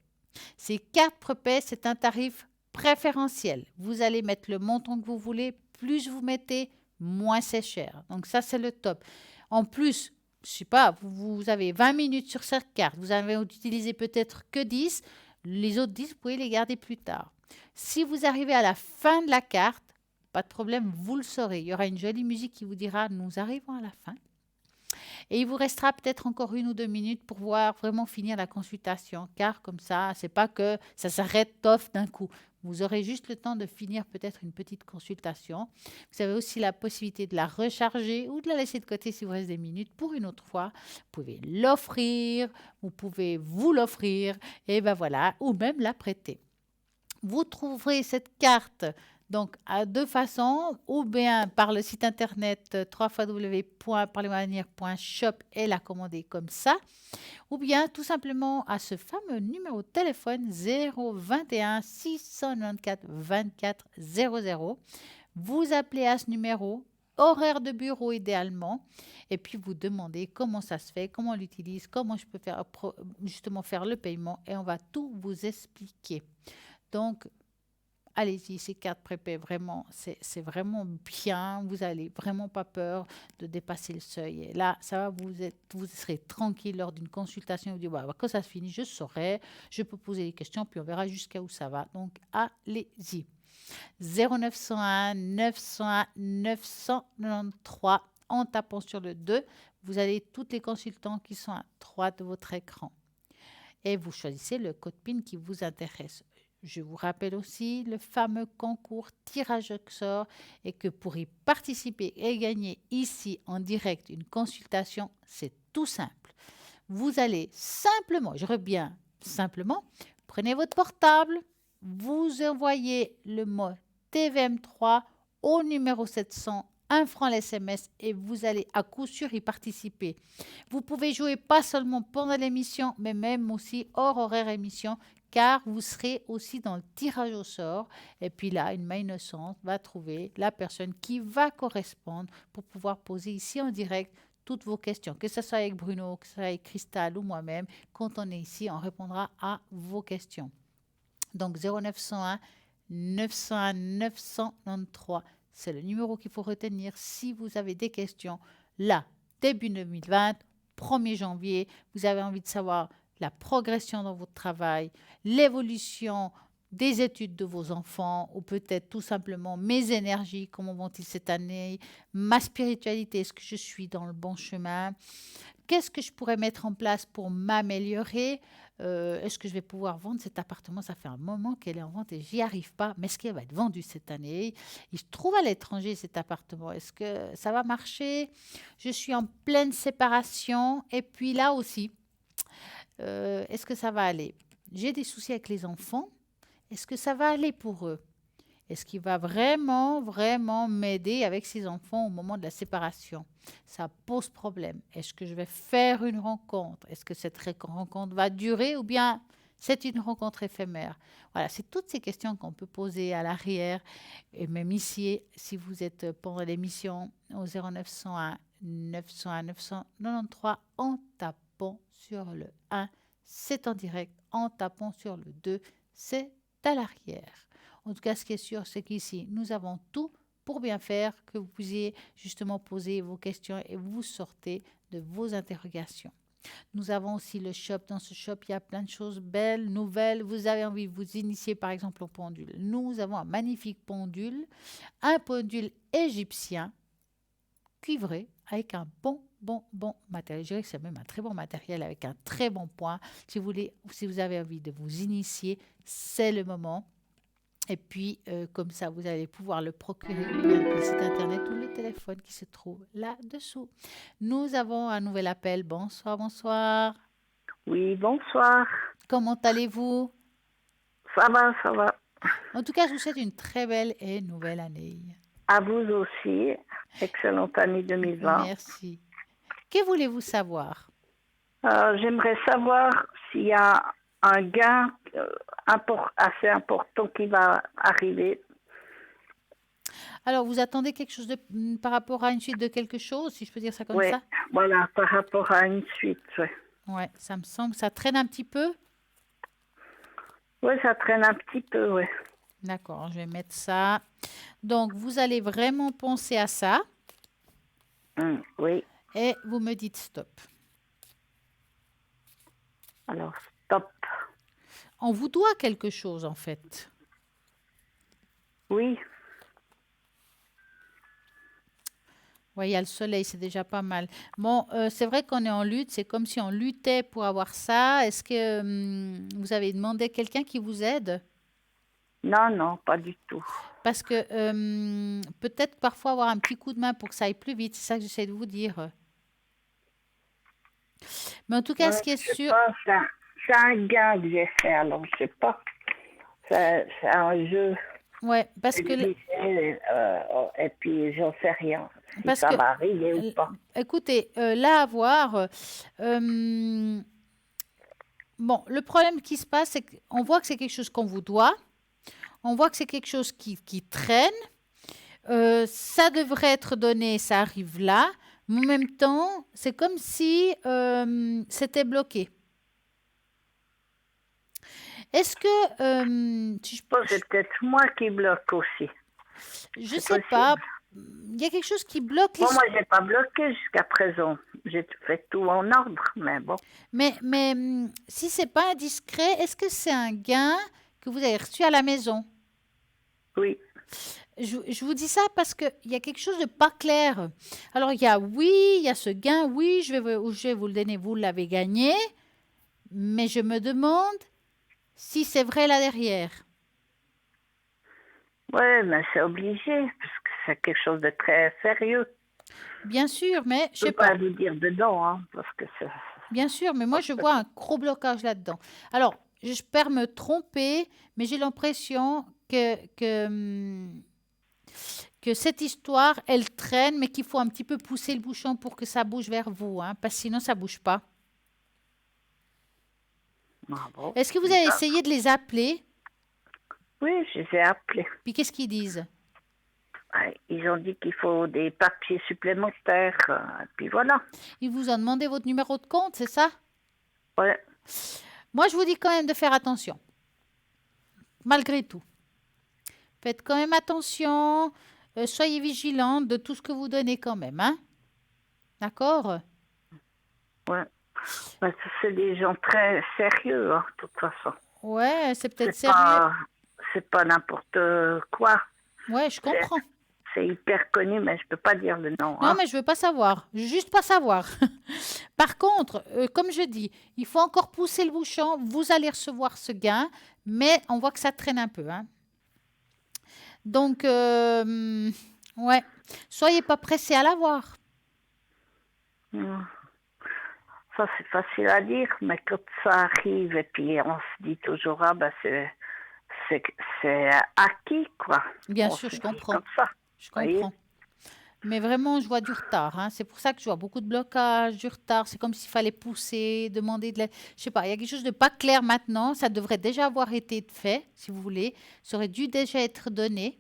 Ces cartes prépaies, c'est un tarif préférentiel. Vous allez mettre le montant que vous voulez, plus vous mettez, moins c'est cher. Donc ça, c'est le top. En plus, je ne sais pas, vous avez 20 minutes sur cette carte, vous avez utilisé peut-être que 10, les autres 10, vous pouvez les garder plus tard. Si vous arrivez à la fin de la carte, pas de problème, vous le saurez. Il y aura une jolie musique qui vous dira « nous arrivons à la fin ». Et il vous restera peut-être encore 1 ou 2 minutes pour pouvoir vraiment finir la consultation, car comme ça, c'est pas que ça s'arrête tof d'un coup. Vous aurez juste le temps de finir peut-être une petite consultation. Vous avez aussi la possibilité de la recharger ou de la laisser de côté si vous reste des minutes pour une autre fois. Vous pouvez l'offrir, vous pouvez vous l'offrir, et ben voilà, ou même la prêter. Vous trouverez cette carte donc à 2 façons, ou bien par le site internet www.parlemanière.shop et la commander comme ça, ou bien tout simplement à ce fameux numéro de téléphone 021 694 24 00. Vous appelez à ce numéro horaire de bureau idéalement, et puis vous demandez comment ça se fait, comment on l'utilise, comment je peux faire justement faire le paiement, et on va tout vous expliquer. Donc, allez-y, ces cartes prépay, vraiment, c'est vraiment bien. Vous n'avez vraiment pas peur de dépasser le seuil. Et là, ça va, vous serez tranquille lors d'une consultation. Vous dites, bah, quand ça se finit, je saurai, je peux poser des questions, puis on verra jusqu'à où ça va. Donc, allez-y. 0901 901 993 en tapant sur le 2. Vous avez tous les consultants qui sont à droite de votre écran. Et vous choisissez le code PIN qui vous intéresse. Je vous rappelle aussi le fameux concours tirage au sort et que pour y participer et gagner ici en direct une consultation, c'est tout simple. Vous allez simplement, je reviens simplement, prenez votre portable, vous envoyez le mot TVM3 au numéro 700, 1 franc l'SMS et vous allez à coup sûr y participer. Vous pouvez jouer pas seulement pendant l'émission, mais même aussi hors horaire émission, car vous serez aussi dans le tirage au sort. Et puis là, une main innocente va trouver la personne qui va correspondre pour pouvoir poser ici en direct toutes vos questions. Que ce soit avec Bruno, que ce soit avec Cristal ou moi-même, quand on est ici, on répondra à vos questions. Donc 0901 901 993, c'est le numéro qu'il faut retenir si vous avez des questions. Là, début 2020, 1er janvier, vous avez envie de savoir la progression dans votre travail, l'évolution des études de vos enfants ou peut-être tout simplement mes énergies, comment vont-ils cette année, ma spiritualité, est-ce que je suis dans le bon chemin, qu'est-ce que je pourrais mettre en place pour m'améliorer, est-ce que je vais pouvoir vendre cet appartement, ça fait un moment qu'elle est en vente et j'y arrive pas, mais est-ce qu'il va être vendu cette année, il se trouve à l'étranger cet appartement, est-ce que ça va marcher, je suis en pleine séparation et puis là aussi, est-ce que ça va aller? J'ai des soucis avec les enfants. Est-ce que ça va aller pour eux? Est-ce qu'il va vraiment, vraiment m'aider avec ses enfants au moment de la séparation? Ça pose problème. Est-ce que je vais faire une rencontre? Est-ce que cette rencontre va durer ou bien c'est une rencontre éphémère? Voilà, c'est toutes ces questions qu'on peut poser à l'arrière. Et même ici, si vous êtes pendant l'émission au 0901 901 993 en tapant sur le 1, c'est en direct, en tapant sur le 2, c'est à l'arrière. En tout cas, ce qui est sûr, c'est qu'ici, nous avons tout pour bien faire, que vous puissiez justement poser vos questions et vous sortez de vos interrogations. Nous avons aussi le shop. Dans ce shop, il y a plein de choses belles, nouvelles. Vous avez envie de vous initier, par exemple, au pendule. Nous avons un magnifique pendule, un pendule égyptien, cuivré, avec un bon matériel. Je dirais que c'est même un très bon matériel avec un très bon point. Si vous avez envie de vous initier, c'est le moment. Et puis, comme ça, vous allez pouvoir le procurer via le site internet ou le téléphone qui se trouve là-dessous. Nous avons un nouvel appel. Bonsoir, bonsoir. Oui, bonsoir. Comment allez-vous? Ça va. En tout cas, je vous souhaite une très belle et nouvelle année. À vous aussi. Excellente année 2020. Merci. Que voulez-vous savoir? J'aimerais savoir s'il y a un gain assez important qui va arriver. Alors, vous attendez quelque chose par rapport à une suite de quelque chose, si je peux dire ça comme ça? Voilà, par rapport à une suite, Ouais, ça me semble. Ça traîne un petit peu? Oui, ça traîne un petit peu, oui. D'accord, je vais mettre ça. Donc, vous allez vraiment penser à ça. Oui. Et vous me dites stop. Alors, stop. On vous doit quelque chose, en fait. Oui. Oui, il y a le soleil, c'est déjà pas mal. Bon, c'est vrai qu'on est en lutte. C'est comme si on luttait pour avoir ça. Est-ce que vous avez demandé à quelqu'un qui vous aide? Non, pas du tout. Parce que peut-être parfois avoir un petit coup de main pour que ça aille plus vite. C'est ça que j'essaie de vous dire. Mais en tout cas, ce qui est sûr... C'est un gain que j'ai fait, alors je sais pas. C'est un jeu. Ouais, parce que... et puis, j'en sais rien. Si parce ça que, va arriver ou pas. Écoutez, là, à voir... bon, le problème qui se passe, c'est qu'on voit que c'est quelque chose qu'on vous doit. On voit que c'est quelque chose qui traîne. Ça devrait être donné, ça arrive là. Mais en même temps, c'est comme si c'était bloqué. Est-ce que, Bon, c'est peut-être moi qui bloque aussi. je C'est sais pas, possible. il y a quelque chose qui bloque Bon, moi, l'histoire. j'ai pas bloqué jusqu'à présent. J'ai fait tout en ordre, mais bon. Mais si c'est pas indiscret, est-ce que c'est un gain que vous avez reçu à la maison? Oui. Je vous dis ça parce qu'il y a quelque chose de pas clair. Alors, oui, il y a ce gain, oui, je vais vous le donner, vous l'avez gagné, mais je me demande si c'est vrai là derrière. Ouais, mais c'est obligé, parce que c'est quelque chose de très sérieux. Bien sûr, mais je Je sais peux pas pas. vous dire dedans, hein, parce que c'est... Bien sûr, mais moi, je vois un gros blocage là-dedans. Alors, j'espère me tromper, mais j'ai l'impression que cette histoire, elle traîne, mais qu'il faut un petit peu pousser le bouchon pour que ça bouge vers vous, hein, parce que sinon, ça bouge pas. Ah bon, Est-ce que vous avez bizarre. essayé de les appeler? Oui, je les ai appelés. Puis qu'est-ce qu'ils disent? Ouais, ils ont dit qu'il faut des papiers supplémentaires, puis voilà. Ils vous ont demandé votre numéro de compte, c'est ça? Ouais, Moi, je vous dis quand même de faire attention, malgré tout. Faites quand même attention, soyez vigilante de tout ce que vous donnez quand même, hein? D'accord? ouais. Parce que c'est des gens très sérieux, hein, de toute façon. Ouais, c'est peut-être C'est sérieux. pas n'importe quoi. Ouais, je comprends. C'est hyper connu, mais je peux pas dire le nom. Non, Hein. mais je veux pas savoir. Je veux juste pas savoir. Par contre, comme je dis, il faut encore pousser le bouchon. Vous allez recevoir ce gain, mais on voit que ça traîne un peu, hein. Donc, ouais, soyez pas pressés à l'avoir. Hmm. Ça, c'est facile à dire, mais quand ça arrive, et puis on se dit toujours, ah ben c'est acquis, quoi. Bien On sûr, se je dit comprends. comme ça. Je Voyez. comprends. Mais vraiment, je vois du retard, hein. C'est pour ça que je vois beaucoup de blocages, du retard. C'est comme s'il fallait pousser, demander de l'aide. Je sais pas, il y a quelque chose de pas clair maintenant. Ça devrait déjà avoir été fait, si vous voulez. Ça aurait dû déjà être donné.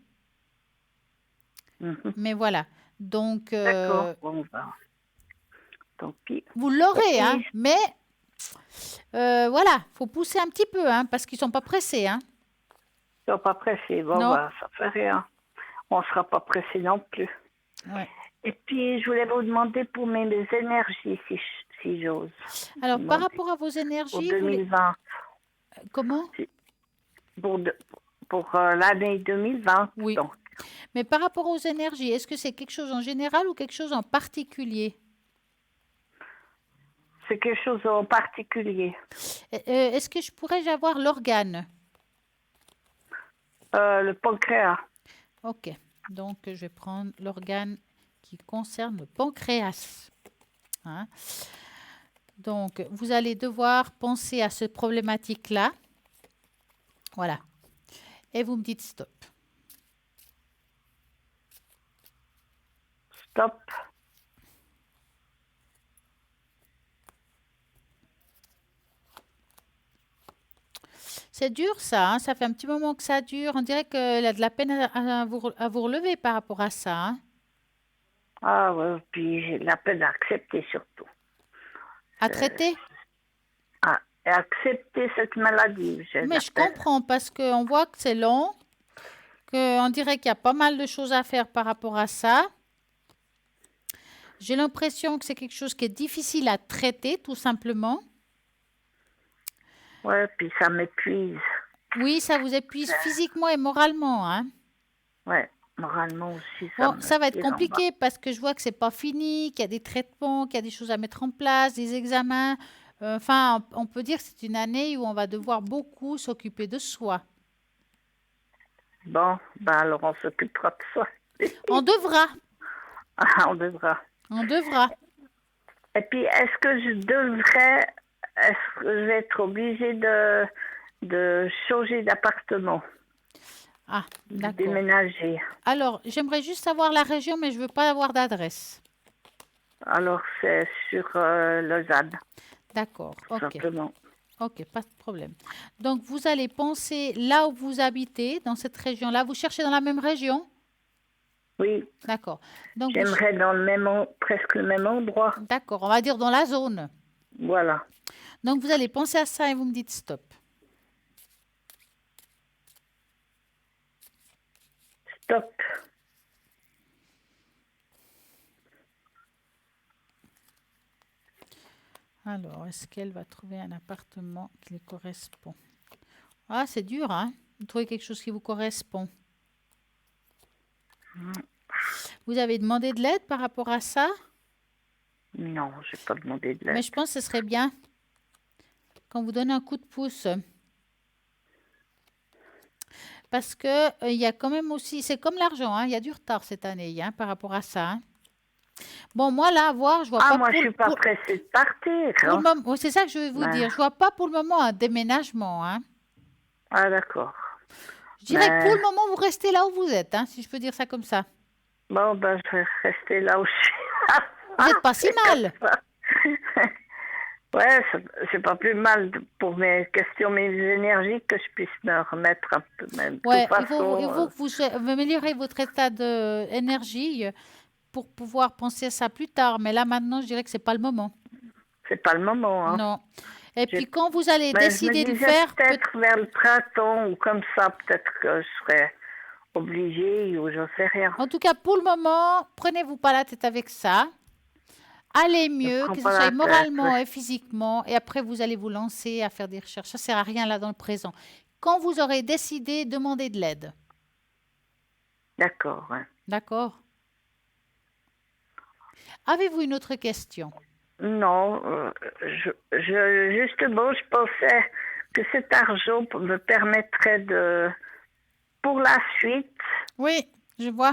Mhm. Mais voilà. Donc, D'accord, bon, ben, tant pis. vous l'aurez, Et hein. puis, Mais voilà, faut pousser un petit peu, hein, parce qu'ils sont pas pressés, hein. ils sont pas pressés. Bon, Non. ben, ça fait rien. On sera pas pressés non plus. Ouais. Et puis, je voulais vous demander pour mes énergies, si j'ose. Alors, par Demander. rapport à vos Pour énergies, vous les- 2020. comment? Pour, pour l'année 2020. Oui. Donc, Mais par rapport aux énergies, est-ce que c'est quelque chose en général ou quelque chose en particulier? c'est quelque chose en particulier. Est-ce que je pourrais avoir l'organe? Le pancréas. Ok. Donc, je vais prendre l'organe qui concerne le pancréas. Hein? Donc, vous allez devoir penser à cette problématique-là. Voilà. Et vous me dites stop. Stop. C'est dur ça, hein, ça fait un petit moment que ça dure. On dirait qu'elle a de la peine à vous relever par rapport à ça, hein. Ah ouais, puis j'ai la peine d'accepter surtout. À traiter? Ah, et accepter cette maladie. J'ai Mais la je peine. comprends parce qu'on voit que c'est long, qu'on dirait qu'il y a pas mal de choses à faire par rapport à ça. J'ai l'impression que c'est quelque chose qui est difficile à traiter, tout simplement. Ouais, puis ça m'épuise. Oui, ça vous épuise physiquement et moralement, hein. Ouais, moralement aussi, Bon, ça va être me tire en bas. compliqué parce que je vois que c'est pas fini, qu'il y a des traitements, qu'il y a des choses à mettre en place, des examens. Enfin, on peut dire que c'est une année où on va devoir beaucoup s'occuper de soi. Bon, ben alors on s'occupera de ça. On devra, Ah, on devra. on devra. Et puis, est-ce que je vais être obligée de changer d'appartement, Ah, de d'accord. déménager? Alors, j'aimerais juste savoir la région, mais je veux pas avoir d'adresse. Alors, c'est sur Lausanne, D'accord, tout ok. simplement. Ok, pas de problème. Donc, vous allez penser là où vous habitez, dans cette région-là. Vous cherchez dans la même région? Oui, D'accord. Donc, j'aimerais dans presque le même endroit. d'accord, on va dire dans la zone. Voilà. Donc, vous allez penser à ça et vous me dites stop. Stop. Alors, est-ce qu'elle va trouver un appartement qui lui correspond? Ah, c'est dur, hein? Vous trouvez quelque chose qui vous correspond. Vous avez demandé de l'aide par rapport à ça? Non, je n'ai pas demandé de Mais l'aide. je pense que ce serait bien qu'on vous donne un coup de pouce. Parce que il y a quand même aussi, c'est comme l'argent, hein, il y a du retard cette année hein, par rapport à ça. Hein. Bon, moi là, à voir, je vois Ah, pas moi, je suis pas pressée de partir. pour le Hein. moment. Oui, c'est ça que je vais vous dire. Je vois pas pour le moment un déménagement. Hein. Ah, d'accord. Je dirais que pour Mais le moment, vous restez là où vous êtes, hein, si je peux dire ça comme ça. bon, ben, je vais rester là où je suis. Vous n'êtes pas si mal. Ouais, c'est pas plus mal pour mes questions, mes énergies, que je puisse me remettre un peu. Mais de Ouais, toute il faut façon, que vous améliorez votre état d'énergie pour pouvoir penser à ça plus tard. Mais là, maintenant, je dirais que c'est pas le moment. c'est pas le moment. Hein. Non. Et puis, J'ai- quand vous allez Ben, je me décider de le disais faire, peut-être vers le printemps ou comme ça, peut-être que je serais obligée ou je sais rien. en tout cas, pour le moment, prenez-vous pas la tête avec ça. Allez Je ne mieux, prends que ce pas soit la tête. moralement et physiquement, et après vous allez vous lancer à faire des recherches. Ça sert à rien là dans le présent. Quand vous aurez décidé, demandez de l'aide. D'accord. Ouais. D'accord? Avez-vous une autre question? Non, justement, je pensais que cet argent me permettrait pour la suite, Oui, je vois.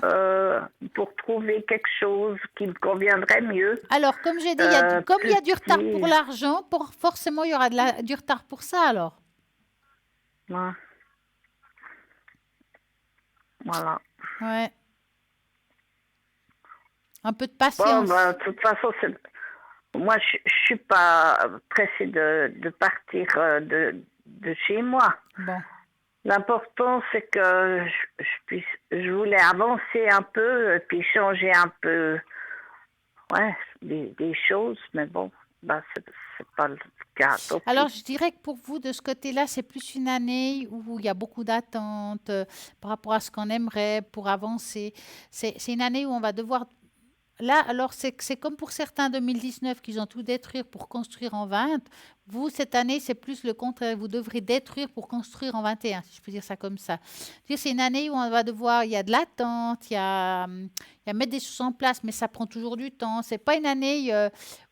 pour trouver quelque chose qui me conviendrait mieux. Alors, comme j'ai dit, comme il y a du retard Petit, pour l'argent, forcément il y aura du retard pour ça alors. ouais. Voilà. Ouais. Un peu de Bon, patience. ben, de toute façon, moi, je suis pas pressée de partir de chez moi. Bon. L'important, c'est que je voulais avancer un peu et puis changer un peu, ouais, des choses, mais bon, bah, c'est pas le cas. Donc, Alors, je dirais que pour vous, de ce côté-là, c'est plus une année où il y a beaucoup d'attentes par rapport à ce qu'on aimerait pour avancer. C'est une année où on va devoir... Là, alors, c'est comme pour certains 2019 qu'ils ont tout détruire pour construire en 20. Vous, cette année, c'est plus le contraire. Vous devrez détruire pour construire en 21, si je peux dire ça comme ça. C'est une année où on va devoir... Il y a de l'attente, il y a mettre des choses en place, mais ça prend toujours du temps. C'est pas une année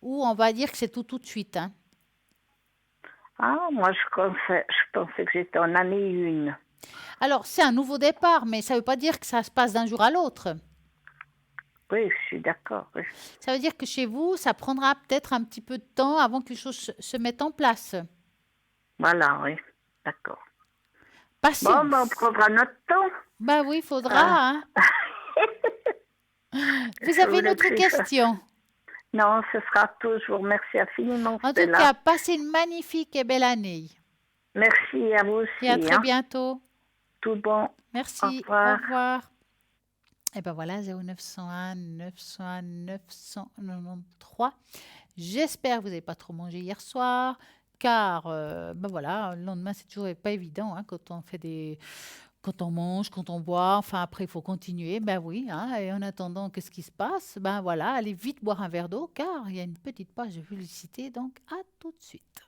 où on va dire que c'est tout de suite, hein. ah, moi, je pensais que j'étais en année 1. Alors, c'est un nouveau départ, mais ça ne veut pas dire que ça se passe d'un jour à l'autre. Oui, je suis d'accord. Oui. Ça veut dire que chez vous, ça prendra peut-être un petit peu de temps avant que les choses se mettent en place. Voilà, oui, d'accord. Bon, Patience. ben, on prendra notre temps. Bah oui, il faudra. Ah. Hein. Vous Je avez une voulais autre plus- question? Non, ce sera tout. Je vous remercie infiniment, En tout Stella. cas, passez une magnifique et belle année. Merci à vous Et à aussi. très Hein. bientôt. Tout bon. Merci. Au revoir. Au revoir. Et ben voilà, 0901 901 993. J'espère que vous n'avez pas trop mangé hier soir, car ben voilà, le lendemain, c'est toujours pas évident hein, quand on fait quand on mange, quand on boit. Enfin, après, il faut continuer. Ben oui. Hein, et en attendant, qu'est-ce qui se passe? Ben voilà, allez vite boire un verre d'eau, car il y a une petite page de publicité. Donc, à tout de suite.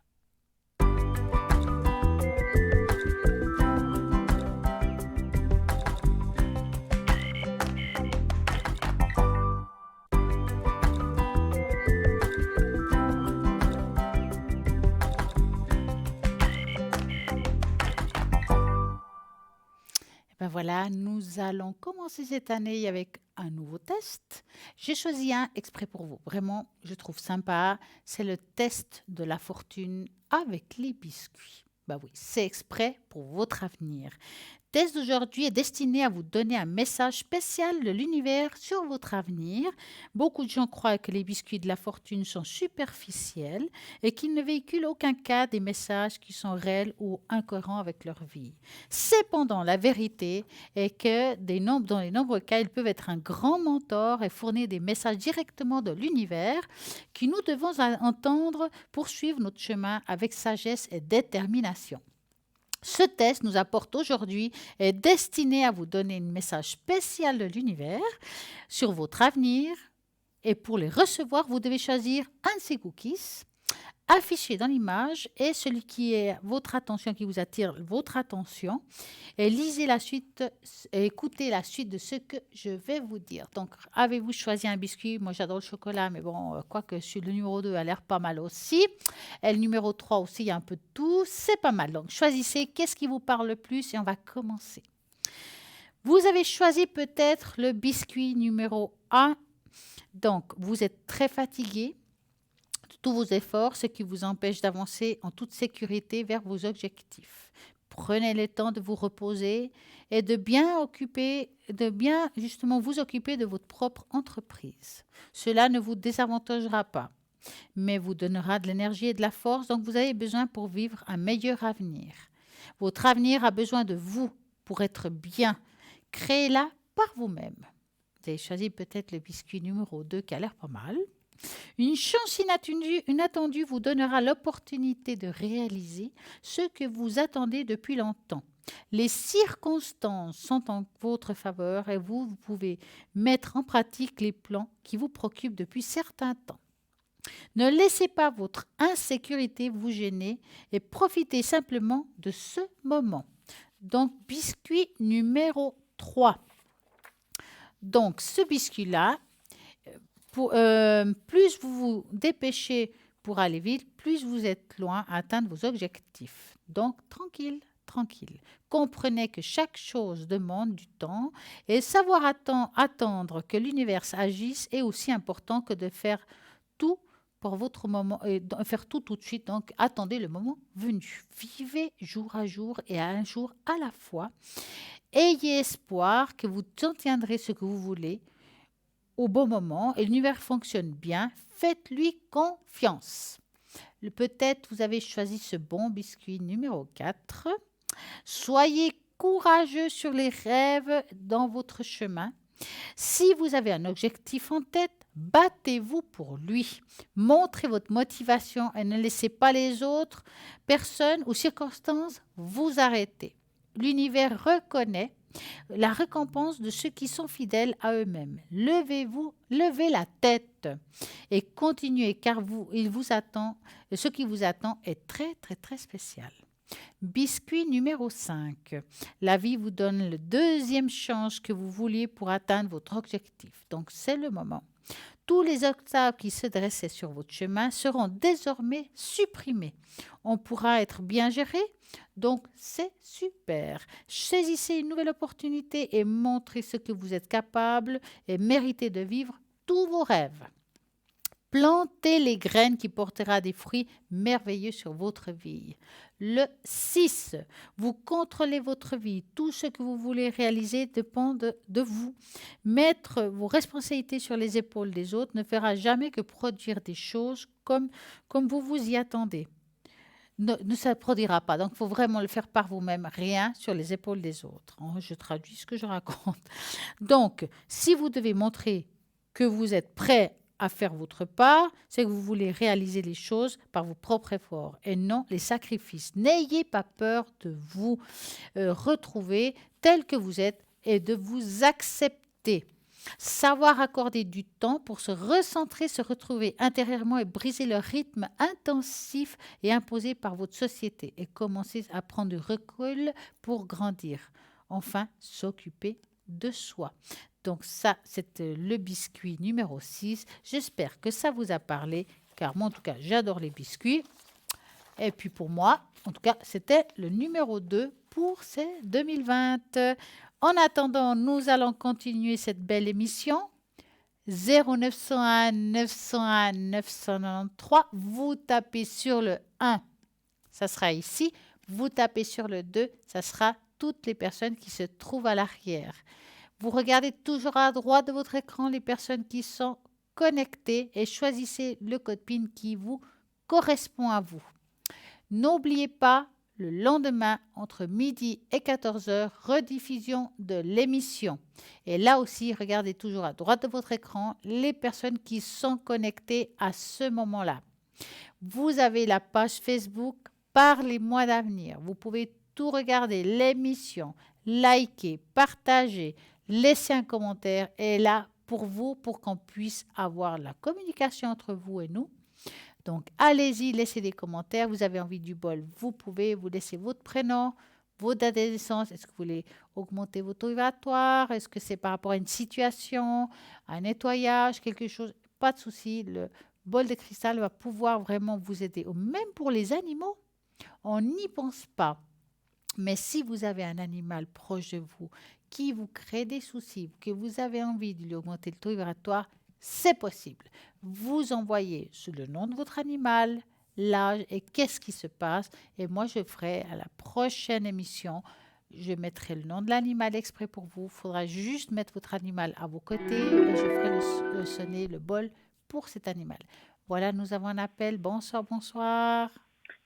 Ben voilà, nous allons commencer cette année avec un nouveau test. J'ai choisi un exprès pour vous. Vraiment, je trouve sympa. C'est le test de la fortune avec les biscuits. Ben oui, c'est exprès pour votre avenir. test d'aujourd'hui est destiné à vous donner un message spécial de l'univers sur votre avenir. Beaucoup de gens croient que les biscuits de la fortune sont superficiels et qu'ils ne véhiculent aucun cas des messages qui sont réels ou incohérents avec leur vie. Cependant, la vérité est que dans les nombreux cas, ils peuvent être un grand mentor et fournir des messages directement de l'univers que nous devons entendre pour suivre notre chemin avec sagesse et détermination. Ce test nous apporte aujourd'hui est destiné à vous donner un message spécial de l'univers sur votre avenir. Et pour les recevoir, vous devez choisir un de ces cookies affiché dans l'image et celui qui est votre attention, qui vous attire votre attention. Et lisez la suite et écoutez la suite de ce que je vais vous dire. Donc, avez-vous choisi un biscuit? Moi, j'adore le chocolat, mais bon, quoique sur le numéro 2 a l'air pas mal aussi. Et le numéro 3 aussi, il y a un peu de tout. C'est pas mal. Donc, choisissez qu'est-ce qui vous parle le plus et on va commencer. Vous avez choisi peut-être le biscuit numéro 1. Donc, vous êtes très fatigué. Tous vos efforts, ce qui vous empêche d'avancer en toute sécurité vers vos objectifs. Prenez le temps de vous reposer et de bien justement vous occuper de votre propre entreprise. Cela ne vous désavantagera pas, mais vous donnera de l'énergie et de la force dont vous avez besoin pour vivre un meilleur avenir. Votre avenir a besoin de vous pour être bien. Créez-la par vous-même. Vous avez choisi peut-être le biscuit numéro 2 qui a l'air pas mal. Une chance inattendue vous donnera l'opportunité de réaliser ce que vous attendez depuis longtemps. Les circonstances sont en votre faveur et vous pouvez mettre en pratique les plans qui vous préoccupent depuis certains temps. Ne laissez pas votre insécurité vous gêner et profitez simplement de ce moment. Donc, biscuit numéro 3. Donc, ce biscuit-là, plus vous vous dépêchez pour aller vite, plus vous êtes loin à atteindre vos objectifs. Donc, tranquille. Comprenez que chaque chose demande du temps et savoir attendre que l'univers agisse est aussi important que de faire tout pour votre moment et faire tout de suite. Donc, attendez le moment venu. Vivez jour à jour et un jour à la fois. Ayez espoir que vous obtiendrez ce que vous voulez au bon moment et l'univers fonctionne bien, faites-lui confiance. Peut-être vous avez choisi ce bon biscuit numéro 4. Soyez courageux sur les rêves dans votre chemin. Si vous avez un objectif en tête, battez-vous pour lui. Montrez votre motivation et ne laissez pas les autres personnes ou circonstances vous arrêter. L'univers reconnaît la récompense de ceux qui sont fidèles à eux-mêmes. Levez la tête et continuez car ce qui vous attend est très très très spécial. Biscuit numéro 5. La vie vous donne le deuxième chance que vous vouliez pour atteindre votre objectif. Donc c'est le moment. Tous les obstacles qui se dressaient sur votre chemin seront désormais supprimés. On pourra être bien géré, donc c'est super. Saisissez une nouvelle opportunité et montrez ce que vous êtes capable et méritez de vivre tous vos rêves. Plantez les graines qui portera des fruits merveilleux sur votre vie. Le 6. Vous contrôlez votre vie. Tout ce que vous voulez réaliser dépend de vous. Mettre vos responsabilités sur les épaules des autres ne fera jamais que produire des choses comme vous vous y attendez. Ne se produira pas. Donc, il faut vraiment le faire par vous-même. Rien sur les épaules des autres. Je traduis ce que je raconte. Donc, si vous devez montrer que vous êtes prêt à faire votre part, c'est que vous voulez réaliser les choses par vos propres efforts et non les sacrifices. N'ayez pas peur de vous retrouver tel que vous êtes et de vous accepter. Savoir accorder du temps pour se recentrer, se retrouver intérieurement et briser le rythme intensif et imposé par votre société et commencer à prendre du recul pour grandir. Enfin, s'occuper de soi. Donc ça, c'est le biscuit numéro 6. J'espère que ça vous a parlé, car moi, en tout cas, j'adore les biscuits. Et puis pour moi, en tout cas, c'était le numéro 2 pour ces 2020. En attendant, nous allons continuer cette belle émission. 0901 901 993. Vous tapez sur le 1, ça sera ici. Vous tapez sur le 2, ça sera toutes les personnes qui se trouvent à l'arrière. Vous regardez toujours à droite de votre écran les personnes qui sont connectées et choisissez le code PIN qui vous correspond à vous. N'oubliez pas, le lendemain, entre midi et 14 heures, rediffusion de l'émission. Et là aussi, regardez toujours à droite de votre écran les personnes qui sont connectées à ce moment-là. Vous avez la page Facebook par les mois d'avenir. Vous pouvez tout regarder, l'émission, liker, partager, laisser un commentaire. Et là, pour vous, pour qu'on puisse avoir la communication entre vous et nous. Donc, allez-y, laissez des commentaires. Vous avez envie du bol, vous pouvez vous laisser votre prénom, votre date de naissance. Est-ce que vous voulez augmenter votre taux vibratoire? Est-ce que c'est par rapport à une situation, à un nettoyage, quelque chose? Pas de souci, le bol de cristal va pouvoir vraiment vous aider. Ou même pour les animaux, on n'y pense pas. Mais si vous avez un animal proche de vous qui vous crée des soucis, que vous avez envie de lui augmenter le taux vibratoire, c'est possible. Vous envoyez sur le nom de votre animal, l'âge et qu'est-ce qui se passe. Et moi, je ferai à la prochaine émission, je mettrai le nom de l'animal exprès pour vous. Il faudra juste mettre votre animal à vos côtés et je ferai sonner le bol pour cet animal. Voilà, nous avons un appel. Bonsoir, bonsoir.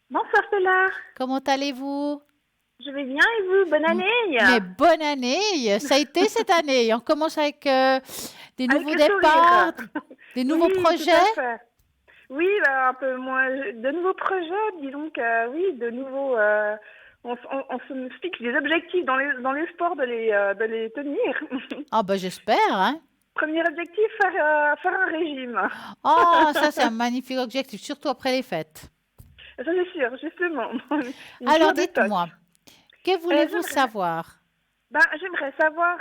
Bonsoir Solar. Comment allez-vous? Je vais bien et vous? Bonne année. Mais bonne année. Ça a été cette année. On commence avec des nouveaux Avec le départs, sourire. des nouveaux Oui, tout projets. à fait. Oui, un peu moins. De nouveaux projets, disons que oui, de nouveaux. On se fixe des objectifs dans l'espoir de les tenir. Ah ben j'espère, hein. Premier objectif, faire un régime. Oh, ça c'est un magnifique objectif, surtout après les fêtes. Ça c'est sûr, justement. Une Alors cure de tox. dites-moi, que voulez-vous j'aimerais- savoir? J'aimerais savoir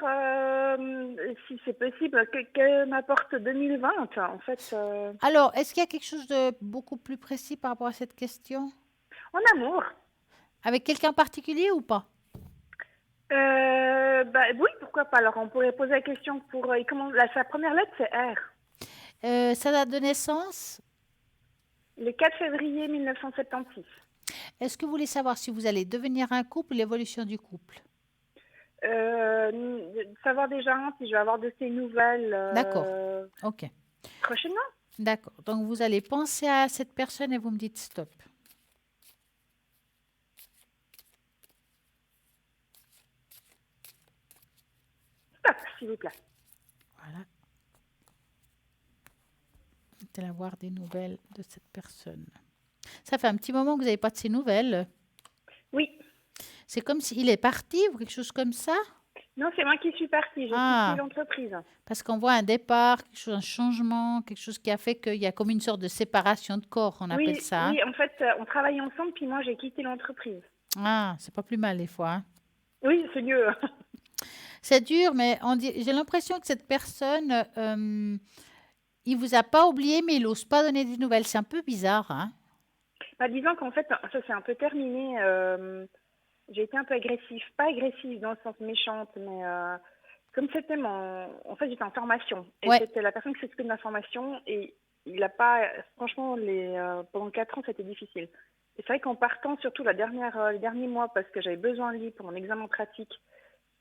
si c'est possible que m'apporte 2020 en fait Alors, est-ce qu'il y a quelque chose de beaucoup plus précis par rapport à cette question? en amour. Avec quelqu'un en particulier ou pas? Oui, pourquoi pas. Alors on pourrait poser la question pour sa première lettre c'est R. Sa date de naissance? Le 4 février 1976. Est-ce que vous voulez savoir si vous allez devenir un couple ou l'évolution du couple? Savoir déjà si je vais avoir de ces nouvelles D'accord. Ok. prochainement. D'accord. Donc, vous allez penser à cette personne et vous me dites stop. Stop, s'il vous plaît. Voilà. Vous allez avoir des nouvelles de cette personne. Ça fait un petit moment que vous n'avez pas de ces nouvelles. Oui. C'est comme s'il est parti ou quelque chose comme ça? Non, c'est moi qui suis partie. J'ai quitté l'entreprise. Parce qu'on voit un départ, quelque chose, un changement, quelque chose qui a fait qu'il y a comme une sorte de séparation de corps, on appelle ça. Hein. Oui, en fait, on travaille ensemble, puis moi, j'ai quitté l'entreprise. Ah, c'est pas plus mal des fois. Hein. Oui, c'est mieux. C'est dur, mais j'ai l'impression que cette personne, il vous a pas oublié, mais il n'ose pas donner des nouvelles. C'est un peu bizarre. Hein. Disons qu'en fait, ça s'est un peu terminé. J'ai été un peu agressive. Pas agressive dans le sens méchante, mais comme c'était En fait, j'étais en formation. Et c'était la personne qui s'occupait de ma formation. Et il n'a pas... Franchement, pendant 4 ans, c'était difficile. Et c'est vrai qu'en partant, surtout les derniers mois, parce que j'avais besoin de lui pour mon examen pratique,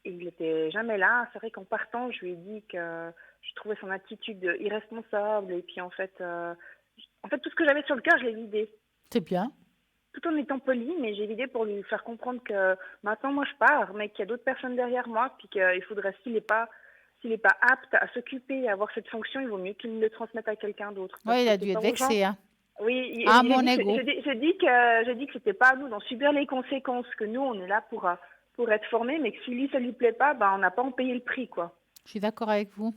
et il n'était jamais là. C'est vrai qu'en partant, je lui ai dit que je trouvais son attitude irresponsable. Et puis, en fait, tout ce que j'avais sur le cœur, je l'ai vidé. C'est bien. Tout en étant poli, mais j'ai vidé pour lui faire comprendre que maintenant, moi, je pars, mais qu'il y a d'autres personnes derrière moi, puis qu'il faudrait, s'il n'est pas apte à s'occuper et à avoir cette fonction, il vaut mieux qu'il le transmette à quelqu'un d'autre. Oui, il a dû être vexé. Hein. Oui, mon ego. J'ai dit que c'était pas à nous d'en subir les conséquences, que nous, on est là pour être formés, mais que si lui, ça lui plaît pas, on n'a pas à en payer le prix, quoi. Je suis d'accord avec vous.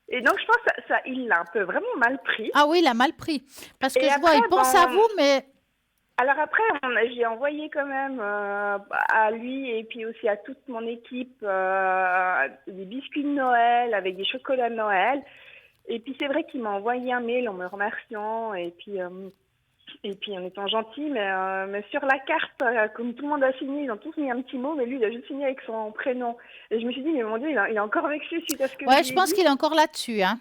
Et donc, je pense que il l'a un peu vraiment mal pris. Ah oui, il a mal pris. Parce que et je après, vois, il pense à vous, mais... Alors après, j'ai envoyé quand même à lui et puis aussi à toute mon équipe des biscuits de Noël avec des chocolats de Noël. Et puis c'est vrai qu'il m'a envoyé un mail en me remerciant et puis en étant gentil. Mais sur la carte, comme tout le monde a signé, ils ont tous mis un petit mot, mais lui, il a juste signé avec son prénom. Et je me suis dit, mais mon Dieu, il est encore vexé suite à ce que je pense qu'il est encore là-dessus. Hein.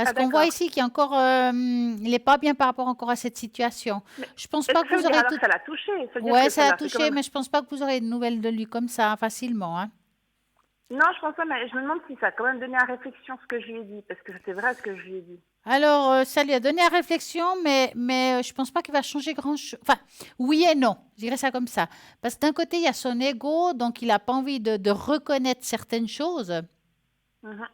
Parce Ah, qu'on voit d'accord. ici qu'il y a encore, il n'est pas bien par rapport encore à cette situation. Mais Je pense est-ce pas que que ça veut vous dire aurez alors tout. que ça l'a touché? Ça veut dire Ouais, que ça ça l'a l'a fait quand touché, même. mais je pense pas que vous aurez de nouvelles de lui comme ça facilement, hein. Non, je pense pas, mais je me demande si ça a quand même donné à réflexion ce que je lui ai dit, parce que c'est vrai ce que je lui ai dit. Alors, ça lui a donné à réflexion, mais je pense pas qu'il va changer grand-chose. Enfin, oui et non, je dirais ça comme ça. Parce que d'un côté, il y a son ego, donc il n'a pas envie de reconnaître certaines choses. Mhm.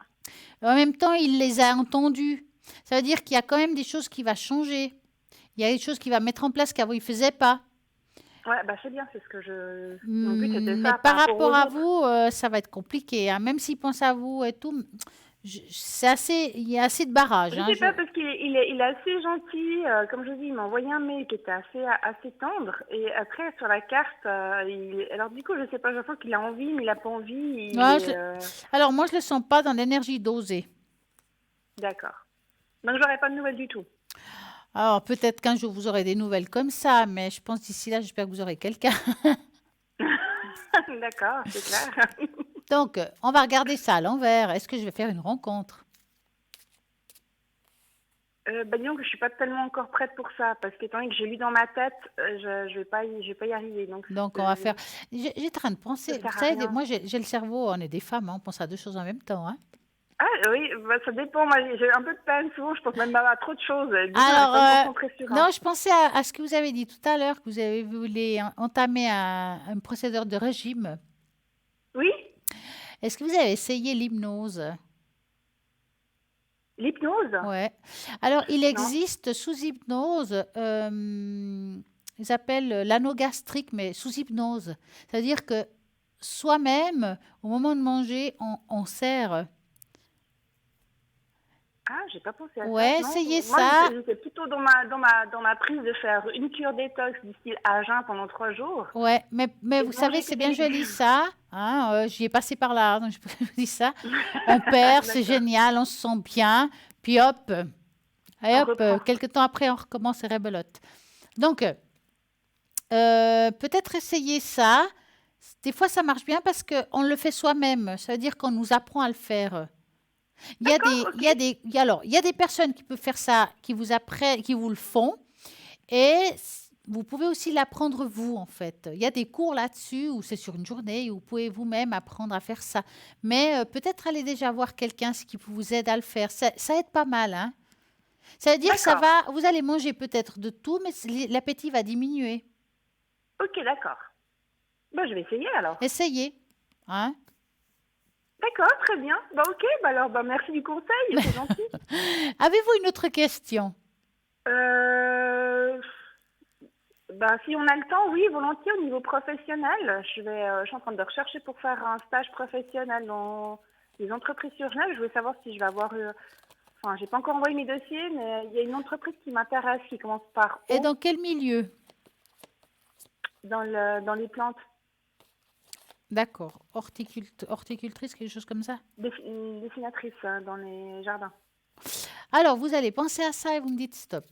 En même temps, il les a entendues. Ça veut dire qu'il y a quand même des choses qui vont changer. Il y a des choses qu'il va mettre en place qu'avant il ne faisait pas. Ouais, bah c'est bien, c'est ce que mon but c'était Mais ça par par rapport rapport aux à autres. vous, ça va être compliqué, hein. Même s'il pense à vous et tout, c'est assez, il y a assez de barrages, Je hein. sais pas parce qu'il est assez gentil, comme je vous dis, il m'a envoyé un mail qui était assez tendre et après sur la carte, alors du coup je sais pas, je sens qu'il a envie mais il a pas envie, Ouais, alors moi, je ne le sens pas dans l'énergie dosée. d'accord. Donc j'aurai pas de nouvelles du tout. Alors, peut-être qu'un jour, vous aurez des nouvelles comme ça, mais je pense d'ici là, j'espère que vous aurez quelqu'un. D'accord, c'est clair. Donc, on va regarder ça à l'envers. Est-ce que je vais faire une rencontre? Bah disons que je suis pas tellement encore prête pour ça parce qu'étant donné que j'ai lu dans ma tête, je vais pas y arriver. Donc Donc, on va faire. J'étais en train de ça penser. Vous sert à savez, rien. moi, j'ai le cerveau, on est des femmes, hein, on pense à deux choses en même temps, hein. Ah oui, bah, ça dépend. Moi, j'ai un peu de peine souvent. Je pense même à trop de choses. Du coup, j'arrive Alors, pas à me concentrer sur un. non, je pensais à ce que vous avez dit tout à l'heure, que vous avez voulu entamer un procédure de régime. Oui, Est-ce que vous avez essayé l'hypnose? l'hypnose? Ouais. Alors, il Non. existe sous hypnose, ils appellent l'anneau gastrique, mais sous hypnose. C'est-à-dire que soi-même, au moment de manger, on serre. Ah, j'ai pas pensé à ça. Ouais, Non. essayez Moi, ça. j'étais plutôt dans ma prise de faire une cure détox du style à jeun pendant 3 jours Ouais, mais et vous de savez, manger que c'est des bien joli légumes. ça. Hein, j'y ai passé par là, donc je peux vous dire ça. On perd, c'est D'accord. génial, on se sent bien. Puis hop, et On hop, reprend. quelques temps après, on recommence et rebelote. Donc, peut-être essayer ça. Des fois, ça marche bien parce qu'on le fait soi-même. Ça veut dire qu'on nous apprend à le faire. Il y a D'accord, des, il ok. y a des, il y a- alors, il y a des personnes qui peuvent faire ça, qui vous apprennent, qui vous le font, et vous pouvez aussi l'apprendre vous, en fait. Il y a des cours là-dessus où c'est sur une journée où vous pouvez vous-même apprendre à faire ça. Mais peut-être aller déjà voir quelqu'un qui vous aide à le faire. Ça aide pas mal, hein. Ça veut dire que D'accord. vous allez manger peut-être de tout, mais l'appétit va diminuer. Ok, d'accord. Bah, je vais essayer alors. Essayez, hein. D'accord, très bien. Bah, ok. Bah, alors, bah, merci du conseil. C'est gentil. Avez-vous une autre question? Euh, Bah, si on a le temps, oui, volontiers au niveau professionnel. Je suis en train de rechercher pour faire un stage professionnel dans les entreprises sur Genève. Je voulais savoir si je vais avoir. Enfin, j'ai pas encore envoyé mes dossiers, mais il y a une entreprise qui m'intéresse, qui commence par Et O, dans quel milieu? dans les plantes, D'accord. Horticultrice, quelque chose comme ça? une dessinatrice dans les jardins. Alors, vous allez penser à ça et vous me dites stop.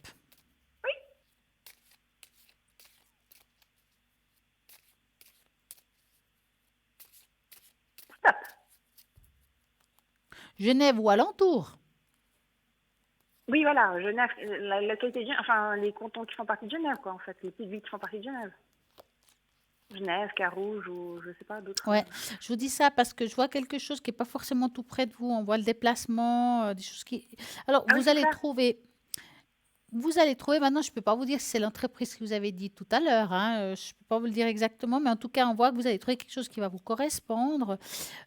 Stop. Genève ou alentour? Oui, voilà, Genève, la localité de Genève, enfin, les cantons qui font partie de Genève, quoi, en fait, les petites villes qui font partie de Genève. Genève, Carouge ou je sais pas, d'autres. Ouais, je vous dis ça parce que je vois quelque chose qui n'est pas forcément tout près de vous. On voit le déplacement, des choses qui. Alors, Ah oui, c'est ça. Vous allez trouver, maintenant, je ne peux pas vous dire si c'est l'entreprise que vous avez dit tout à l'heure, hein, je ne peux pas vous le dire exactement, mais en tout cas, on voit que vous allez trouver quelque chose qui va vous correspondre.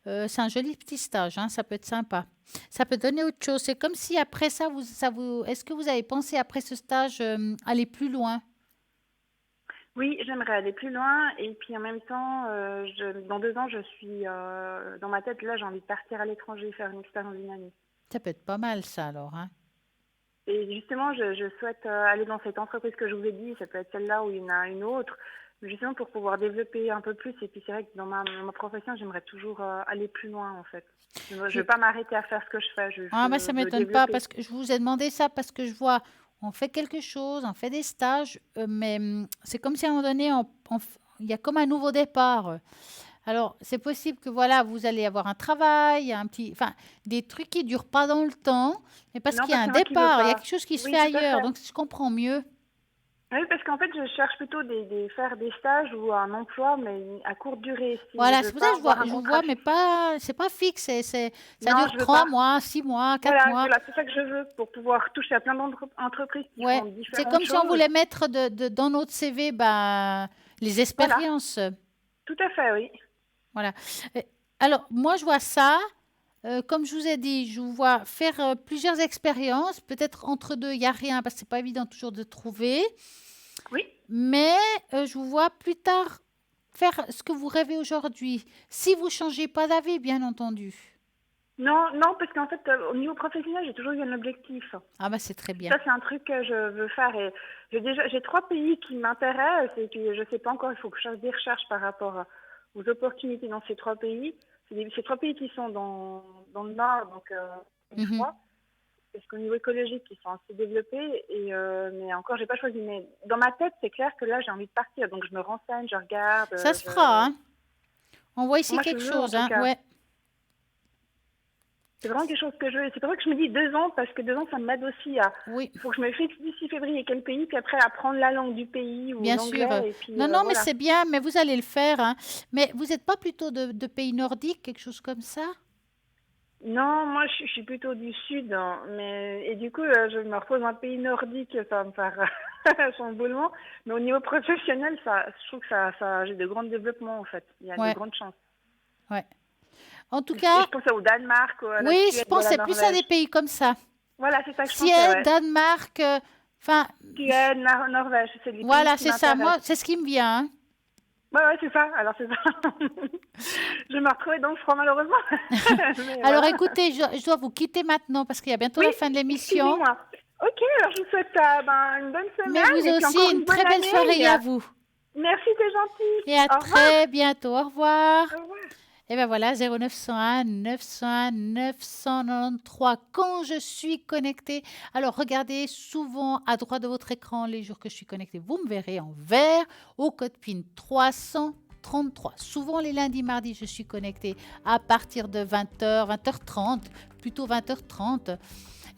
C'est un joli petit stage, hein, ça peut être sympa. Ça peut donner autre chose. C'est comme si après ça, est-ce que vous avez pensé après ce stage aller plus loin? Oui, j'aimerais aller plus loin et puis en même temps, dans 2 ans, je suis dans ma tête, là, j'ai envie de partir à l'étranger, faire une expérience d'une année. Ça peut être pas mal, ça, alors, hein. Et justement, je souhaite aller dans cette entreprise que je vous ai dit, ça peut être celle-là ou il y en a une autre, mais justement pour pouvoir développer un peu plus. Et puis c'est vrai que dans ma profession, j'aimerais toujours aller plus loin en fait. Je ne veux pas m'arrêter à faire ce que je fais, Ah, bah, ça veux m'étonne pas développer. parce que je vous ai demandé ça parce que je vois, on fait quelque chose, on fait des stages, mais c'est comme si à un moment donné, il y a comme un nouveau départ. Alors, c'est possible que voilà, vous allez avoir un travail, enfin, des trucs qui ne durent pas dans le temps, mais parce Non, qu'il y a parce un qu'il y en a qui veulent départ, il y a pas. quelque chose qui se Oui, fait tout à ailleurs, fait. donc je comprends mieux. Oui, parce qu'en fait, je cherche plutôt faire des stages ou un emploi, mais à courte durée. Si je Voilà, veux c'est pour ça pas que avoir un je vous contrat vois, mais fixe. pas, c'est pas fixe, ça Non, dure je veux 3 mois, 6 mois, 4 mois. Voilà, c'est ça que je veux pour pouvoir toucher à plein d'entreprises qui Ouais, font c'est différentes comme si on choses. voulait mettre dans notre CV ben, les Voilà, expériences. tout à fait, oui. Voilà. Euh, Alors, moi, je vois ça. Comme je vous ai dit, je vous vois faire plusieurs expériences. Peut-être entre deux, il n'y a rien parce que c'est pas évident toujours de trouver. Oui. Mais je vous vois plus tard faire ce que vous rêvez aujourd'hui. Si vous changez pas d'avis, bien entendu. Non, non, parce qu'en fait, au niveau professionnel, j'ai toujours eu un objectif. Ah bah c'est très bien. Ça, c'est un truc que je veux faire. Et j'ai 3 pays qui m'intéressent et puis je sais pas encore, il faut que je fasse des recherches par rapport aux opportunités dans ces 3 pays. C'est 3 pays qui sont dans le nord, donc je Mhm. crois. Parce qu'au niveau écologique, ils sont assez développés. Mais encore, j'ai pas choisi. Mais dans ma tête, c'est clair que là, j'ai envie de partir. Donc je me renseigne, je regarde. Ça se fera, hein. On voit ici Moi, je quelque veux, en chose, tout hein. cas. Ouais. C'est vraiment quelque chose que je veux. Et c'est pour ça que je me dis 2 ans, parce que 2 ans, ça m'aide aussi à. Oui, Il faut que je me fixe d'ici février quel pays, puis après apprendre la langue du pays ou bien sûr. l'anglais. Et puis Non, non, mais voilà. c'est bien, mais vous allez le faire, hein. Mais vous n'êtes pas plutôt de pays nordiques, quelque chose comme ça? Non, moi, je suis plutôt du sud. Hein, et du coup, je me repose dans un pays nordique, ça va me faire chamboulement. Mais au niveau professionnel, je trouve que j'ai de grands développements, en fait. Il y a de Ouais, grandes chances. ouais. En tout Et cas, je pense au Danemark, à la oui, je Suède ou à la pensais plus à Norvège. des pays comme ça. Voilà, c'est ça que je pensais, Suède, ouais. Danemark, enfin, Suède, Norvège, c'est les pays voilà, qui c'est ça. Moi, m'intéressent. c'est ce qui me vient, hein. Ouais, c'est ça. Alors, c'est ça. Je me retrouvais dans le froid, malheureusement. Mais Alors, voilà. écoutez, je dois vous quitter maintenant parce qu'il y a bientôt Oui, la fin de l'émission. excusez-moi. Ok, alors je vous souhaite une bonne Mais semaine vous et puis aussi, encore une une bonne très belle soirée année. à vous. Merci, c'est gentil. Et à Au revoir. très bientôt. Au revoir. Au revoir. Et bien voilà, 0901 901 993 quand je suis connectée. Alors regardez souvent à droite de votre écran les jours que je suis connectée. Vous me verrez en vert au code PIN 333. Souvent les lundis, mardis, je suis connectée à partir de 20h, 20h30, plutôt 20h30.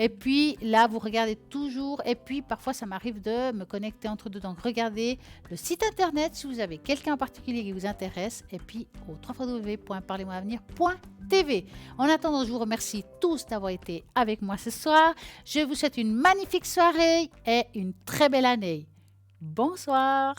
Et puis là, vous regardez toujours. Et puis parfois, ça m'arrive de me connecter entre deux. Donc regardez le site internet si vous avez quelqu'un en particulier qui vous intéresse. Et puis au www.parlez-moi-avenir.tv. En attendant, je vous remercie tous d'avoir été avec moi ce soir. Je vous souhaite une magnifique soirée et une très belle année. Bonsoir.